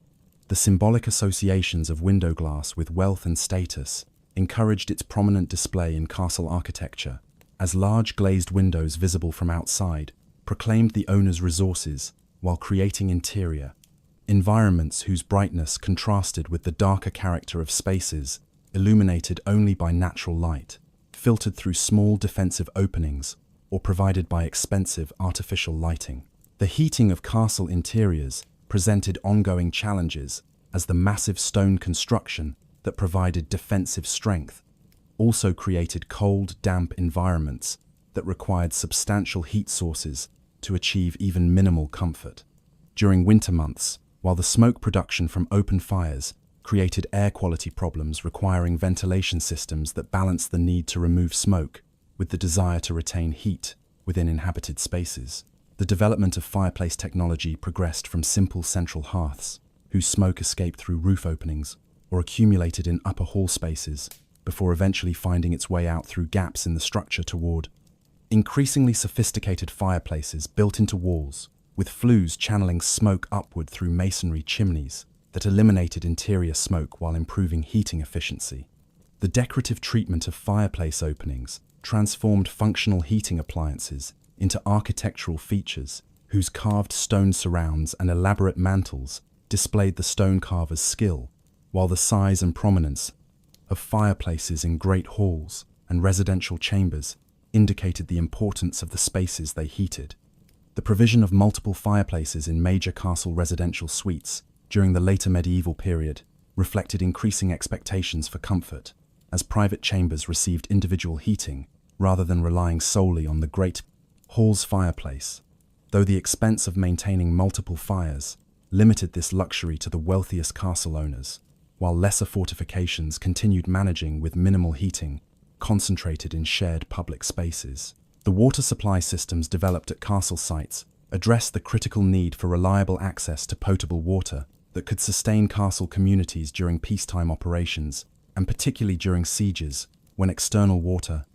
The symbolic associations of window glass with wealth and status encouraged its prominent display in castle architecture, as large glazed windows visible from outside proclaimed the owner's resources while creating interior environments whose brightness contrasted with the darker character of spaces illuminated only by natural light, filtered through small defensive openings, or provided by expensive artificial lighting. The heating of castle interiors presented ongoing challenges, as the massive stone construction that provided defensive strength also created cold, damp environments that required substantial heat sources to achieve even minimal comfort. During winter months, while the smoke production from open fires created air quality problems requiring ventilation systems that balanced the need to remove smoke with the desire to retain heat within inhabited spaces. The development of fireplace technology progressed from simple central hearths, whose smoke escaped through roof openings or accumulated in upper hall spaces, before eventually finding its way out through gaps in the structure toward increasingly sophisticated fireplaces built into walls, with flues channeling smoke upward through masonry chimneys that eliminated interior smoke while improving heating efficiency. The decorative treatment of fireplace openings transformed functional heating appliances into architectural features whose carved stone surrounds and elaborate mantels displayed the stone carver's skill, while the size and prominence of fireplaces in great halls and residential chambers indicated the importance of the spaces they heated. The provision of multiple fireplaces in major castle residential suites during the later medieval period reflected increasing expectations for comfort, as private chambers received individual heating rather than relying solely on the great hall's fireplace, though the expense of maintaining multiple fires limited this luxury to the wealthiest castle owners, while lesser fortifications continued managing with minimal heating, concentrated in shared public spaces. The water supply systems developed at castle sites addressed the critical need for reliable access to potable water that could sustain castle communities during peacetime operations, and particularly during sieges, when external water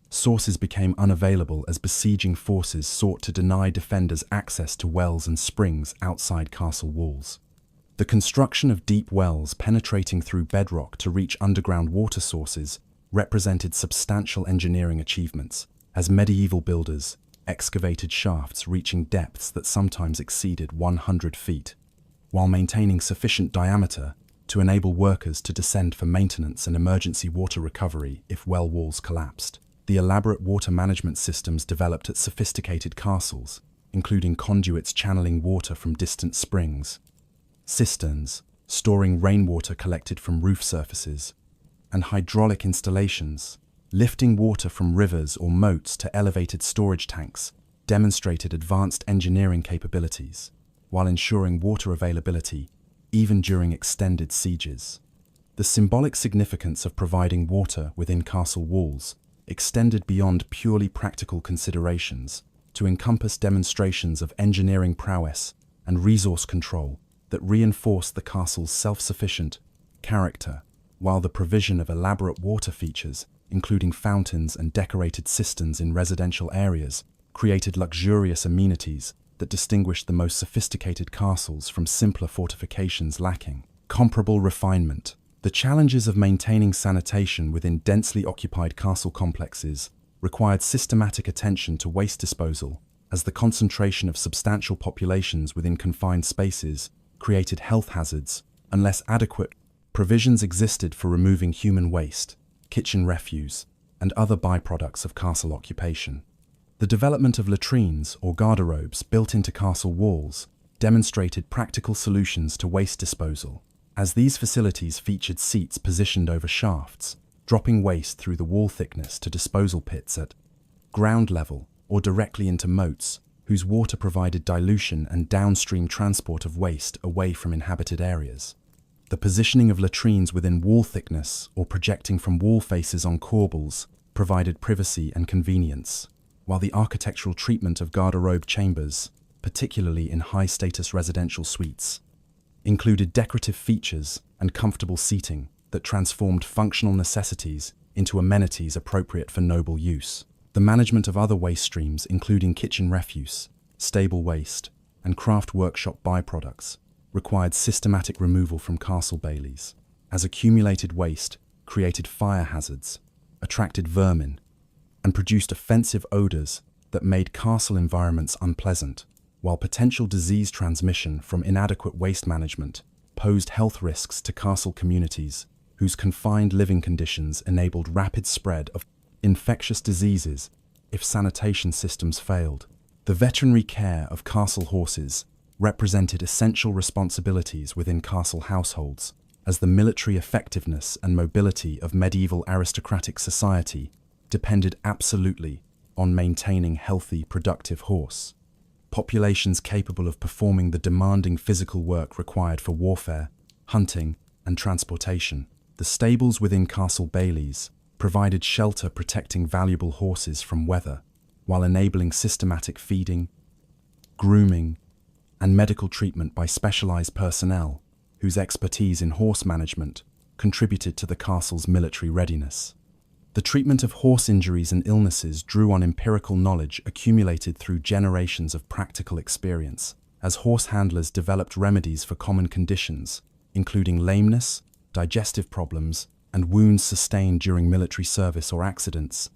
sources became unavailable as besieging forces sought to deny defenders access to wells and springs outside castle walls. The construction of deep wells penetrating through bedrock to reach underground water sources represented substantial engineering achievements, as medieval builders excavated shafts reaching depths that sometimes exceeded 100 feet, while maintaining sufficient diameter to enable workers to descend for maintenance and emergency water recovery if well walls collapsed. The elaborate water management systems developed at sophisticated castles, including conduits channeling water from distant springs, cisterns storing rainwater collected from roof surfaces, and hydraulic installations lifting water from rivers or moats to elevated storage tanks, demonstrated advanced engineering capabilities, while ensuring water availability even during extended sieges. The symbolic significance of providing water within castle walls extended beyond purely practical considerations to encompass demonstrations of engineering prowess and resource control that reinforced the castle's self-sufficient character, while the provision of elaborate water features, including fountains and decorated cisterns in residential areas, created luxurious amenities that distinguished the most sophisticated castles from simpler fortifications lacking comparable refinement. The challenges of maintaining sanitation within densely occupied castle complexes required systematic attention to waste disposal, as the concentration of substantial populations within confined spaces created health hazards unless adequate provisions existed for removing human waste, kitchen refuse, and other byproducts of castle occupation. The development of latrines or garderobes built into castle walls demonstrated practical solutions to waste disposal, as these facilities featured seats positioned over shafts, dropping waste through the wall thickness to disposal pits at ground level or directly into moats, whose water provided dilution and downstream transport of waste away from inhabited areas. The positioning of latrines within wall thickness or projecting from wall faces on corbels provided privacy and convenience, while the architectural treatment of garderobe chambers, particularly in high-status residential suites, included decorative features and comfortable seating that transformed functional necessities into amenities appropriate for noble use. The management of other waste streams, including kitchen refuse, stable waste, and craft workshop byproducts, required systematic removal from castle baileys, as accumulated waste created fire hazards, attracted vermin, and produced offensive odors that made castle environments unpleasant, while potential disease transmission from inadequate waste management posed health risks to castle communities whose confined living conditions enabled rapid spread of infectious diseases if sanitation systems failed. The veterinary care of castle horses represented essential responsibilities within castle households, as the military effectiveness and mobility of medieval aristocratic society depended absolutely on maintaining healthy, productive horse. Populations capable of performing the demanding physical work required for warfare, hunting, and transportation. The stables within castle baileys provided shelter protecting valuable horses from weather, while enabling systematic feeding, grooming, and medical treatment by specialized personnel whose expertise in horse management contributed to the castle's military readiness. The treatment of horse injuries and illnesses drew on empirical knowledge accumulated through generations of practical experience, as horse handlers developed remedies for common conditions, including lameness, digestive problems, and wounds sustained during military service or accidents.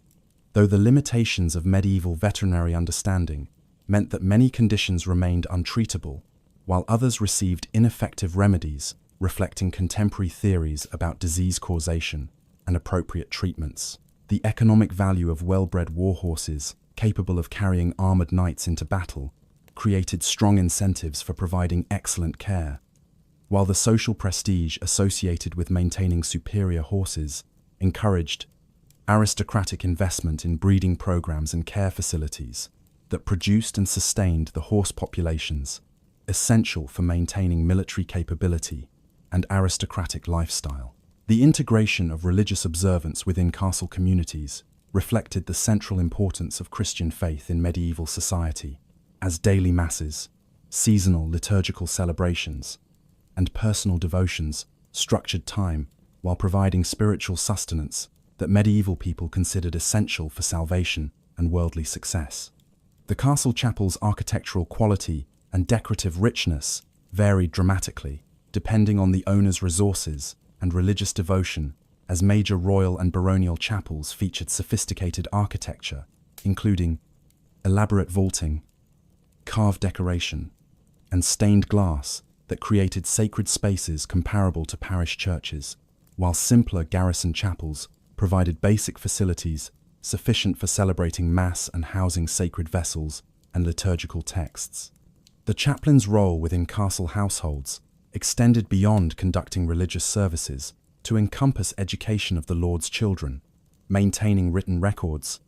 Though the limitations of medieval veterinary understanding meant that many conditions remained untreatable, while others received ineffective remedies, reflecting contemporary theories about disease causation and appropriate treatments. The economic value of well-bred war horses, capable of carrying armored knights into battle, created strong incentives for providing excellent care, while the social prestige associated with maintaining superior horses encouraged aristocratic investment in breeding programs and care facilities that produced and sustained the horse populations essential for maintaining military capability and aristocratic lifestyle. The integration of religious observance within castle communities reflected the central importance of Christian faith in medieval society, as daily masses, seasonal liturgical celebrations, and personal devotions structured time while providing spiritual sustenance that medieval people considered essential for salvation and worldly success. The castle chapel's architectural quality and decorative richness varied dramatically, depending on the owner's resources and religious devotion, as major royal and baronial chapels featured sophisticated architecture, including elaborate vaulting, carved decoration, and stained glass that created sacred spaces comparable to parish churches, while simpler garrison chapels provided basic facilities sufficient for celebrating Mass and housing sacred vessels and liturgical texts. The chaplain's role within castle households extended beyond conducting religious services to encompass education of the Lord's children, maintaining written records,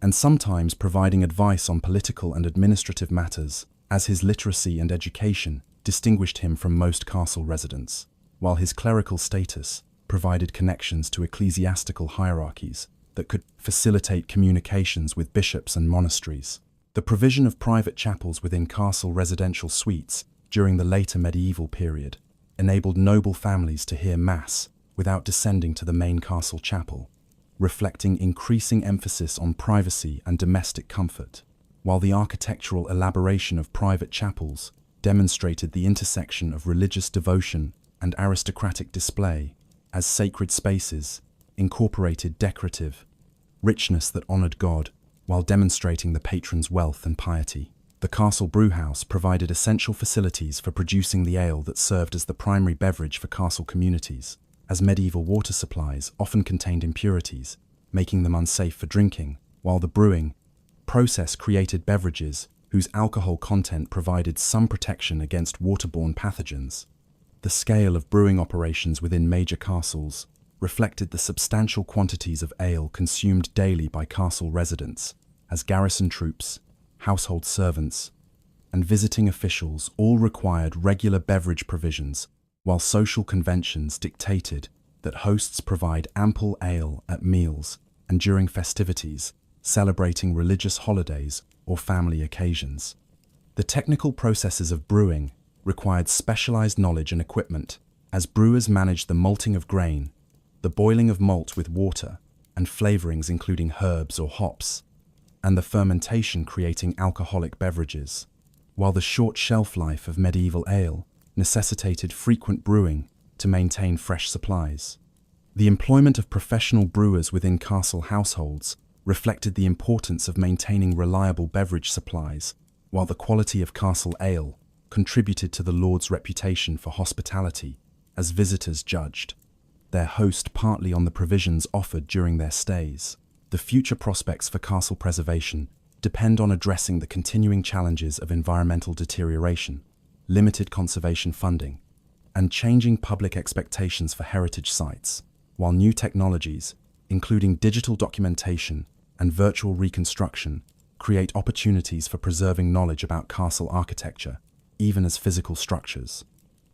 and sometimes providing advice on political and administrative matters, as his literacy and education distinguished him from most castle residents, while his clerical status provided connections to ecclesiastical hierarchies that could facilitate communications with bishops and monasteries. The provision of private chapels within castle residential suites during the later medieval period enabled noble families to hear Mass without descending to the main castle chapel, reflecting increasing emphasis on privacy and domestic comfort, while the architectural elaboration of private chapels demonstrated the intersection of religious devotion and aristocratic display, as sacred spaces incorporated decorative richness that honored God while demonstrating the patron's wealth and piety. The castle brewhouse provided essential facilities for producing the ale that served as the primary beverage for castle communities, as medieval water supplies often contained impurities, making them unsafe for drinking, while the brewing process created beverages whose alcohol content provided some protection against waterborne pathogens. The scale of brewing operations within major castles reflected the substantial quantities of ale consumed daily by castle residents, as garrison troops, household servants, and visiting officials all required regular beverage provisions, while social conventions dictated that hosts provide ample ale at meals and during festivities, celebrating religious holidays or family occasions. The technical processes of brewing required specialized knowledge and equipment, as brewers managed the malting of grain the boiling of malt with water and flavorings including herbs or hops, and the fermentation creating alcoholic beverages, while the short shelf life of medieval ale necessitated frequent brewing to maintain fresh supplies. The employment of professional brewers within castle households reflected the importance of maintaining reliable beverage supplies, while the quality of castle ale contributed to the lord's reputation for hospitality, as visitors judged their host partly on the provisions offered during their stays. The future prospects for castle preservation depend on addressing the continuing challenges of environmental deterioration, limited conservation funding, and changing public expectations for heritage sites, while new technologies, including digital documentation and virtual reconstruction, create opportunities for preserving knowledge about castle architecture, even as physical structures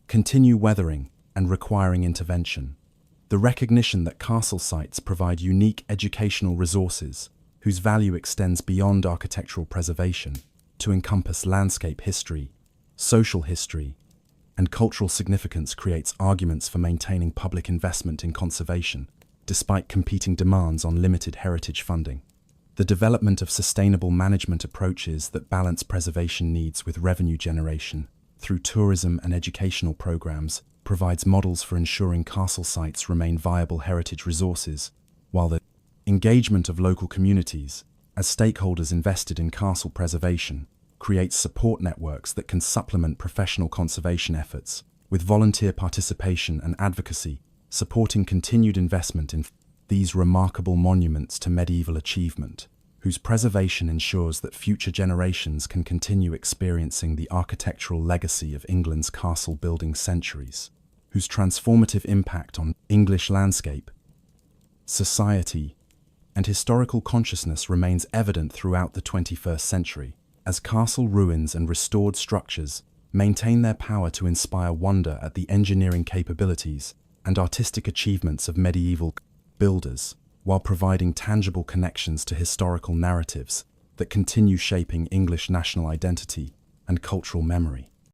continue weathering and requiring intervention. The recognition that castle sites provide unique educational resources whose value extends beyond architectural preservation to encompass landscape history, social history, and cultural significance creates arguments for maintaining public investment in conservation, despite competing demands on limited heritage funding. The development of sustainable management approaches that balance preservation needs with revenue generation through tourism and educational programs provides models for ensuring castle sites remain viable heritage resources, while the engagement of local communities, as stakeholders invested in castle preservation, creates support networks that can supplement professional conservation efforts, with volunteer participation and advocacy supporting continued investment in these remarkable monuments to medieval achievement, whose preservation ensures that future generations can continue experiencing the architectural legacy of England's castle-building centuries, whose transformative impact on English landscape, society, and historical consciousness remains evident throughout the 21st century, as castle ruins and restored structures maintain their power to inspire wonder at the engineering capabilities and artistic achievements of medieval builders, while providing tangible connections to historical narratives that continue shaping English national identity and cultural memory.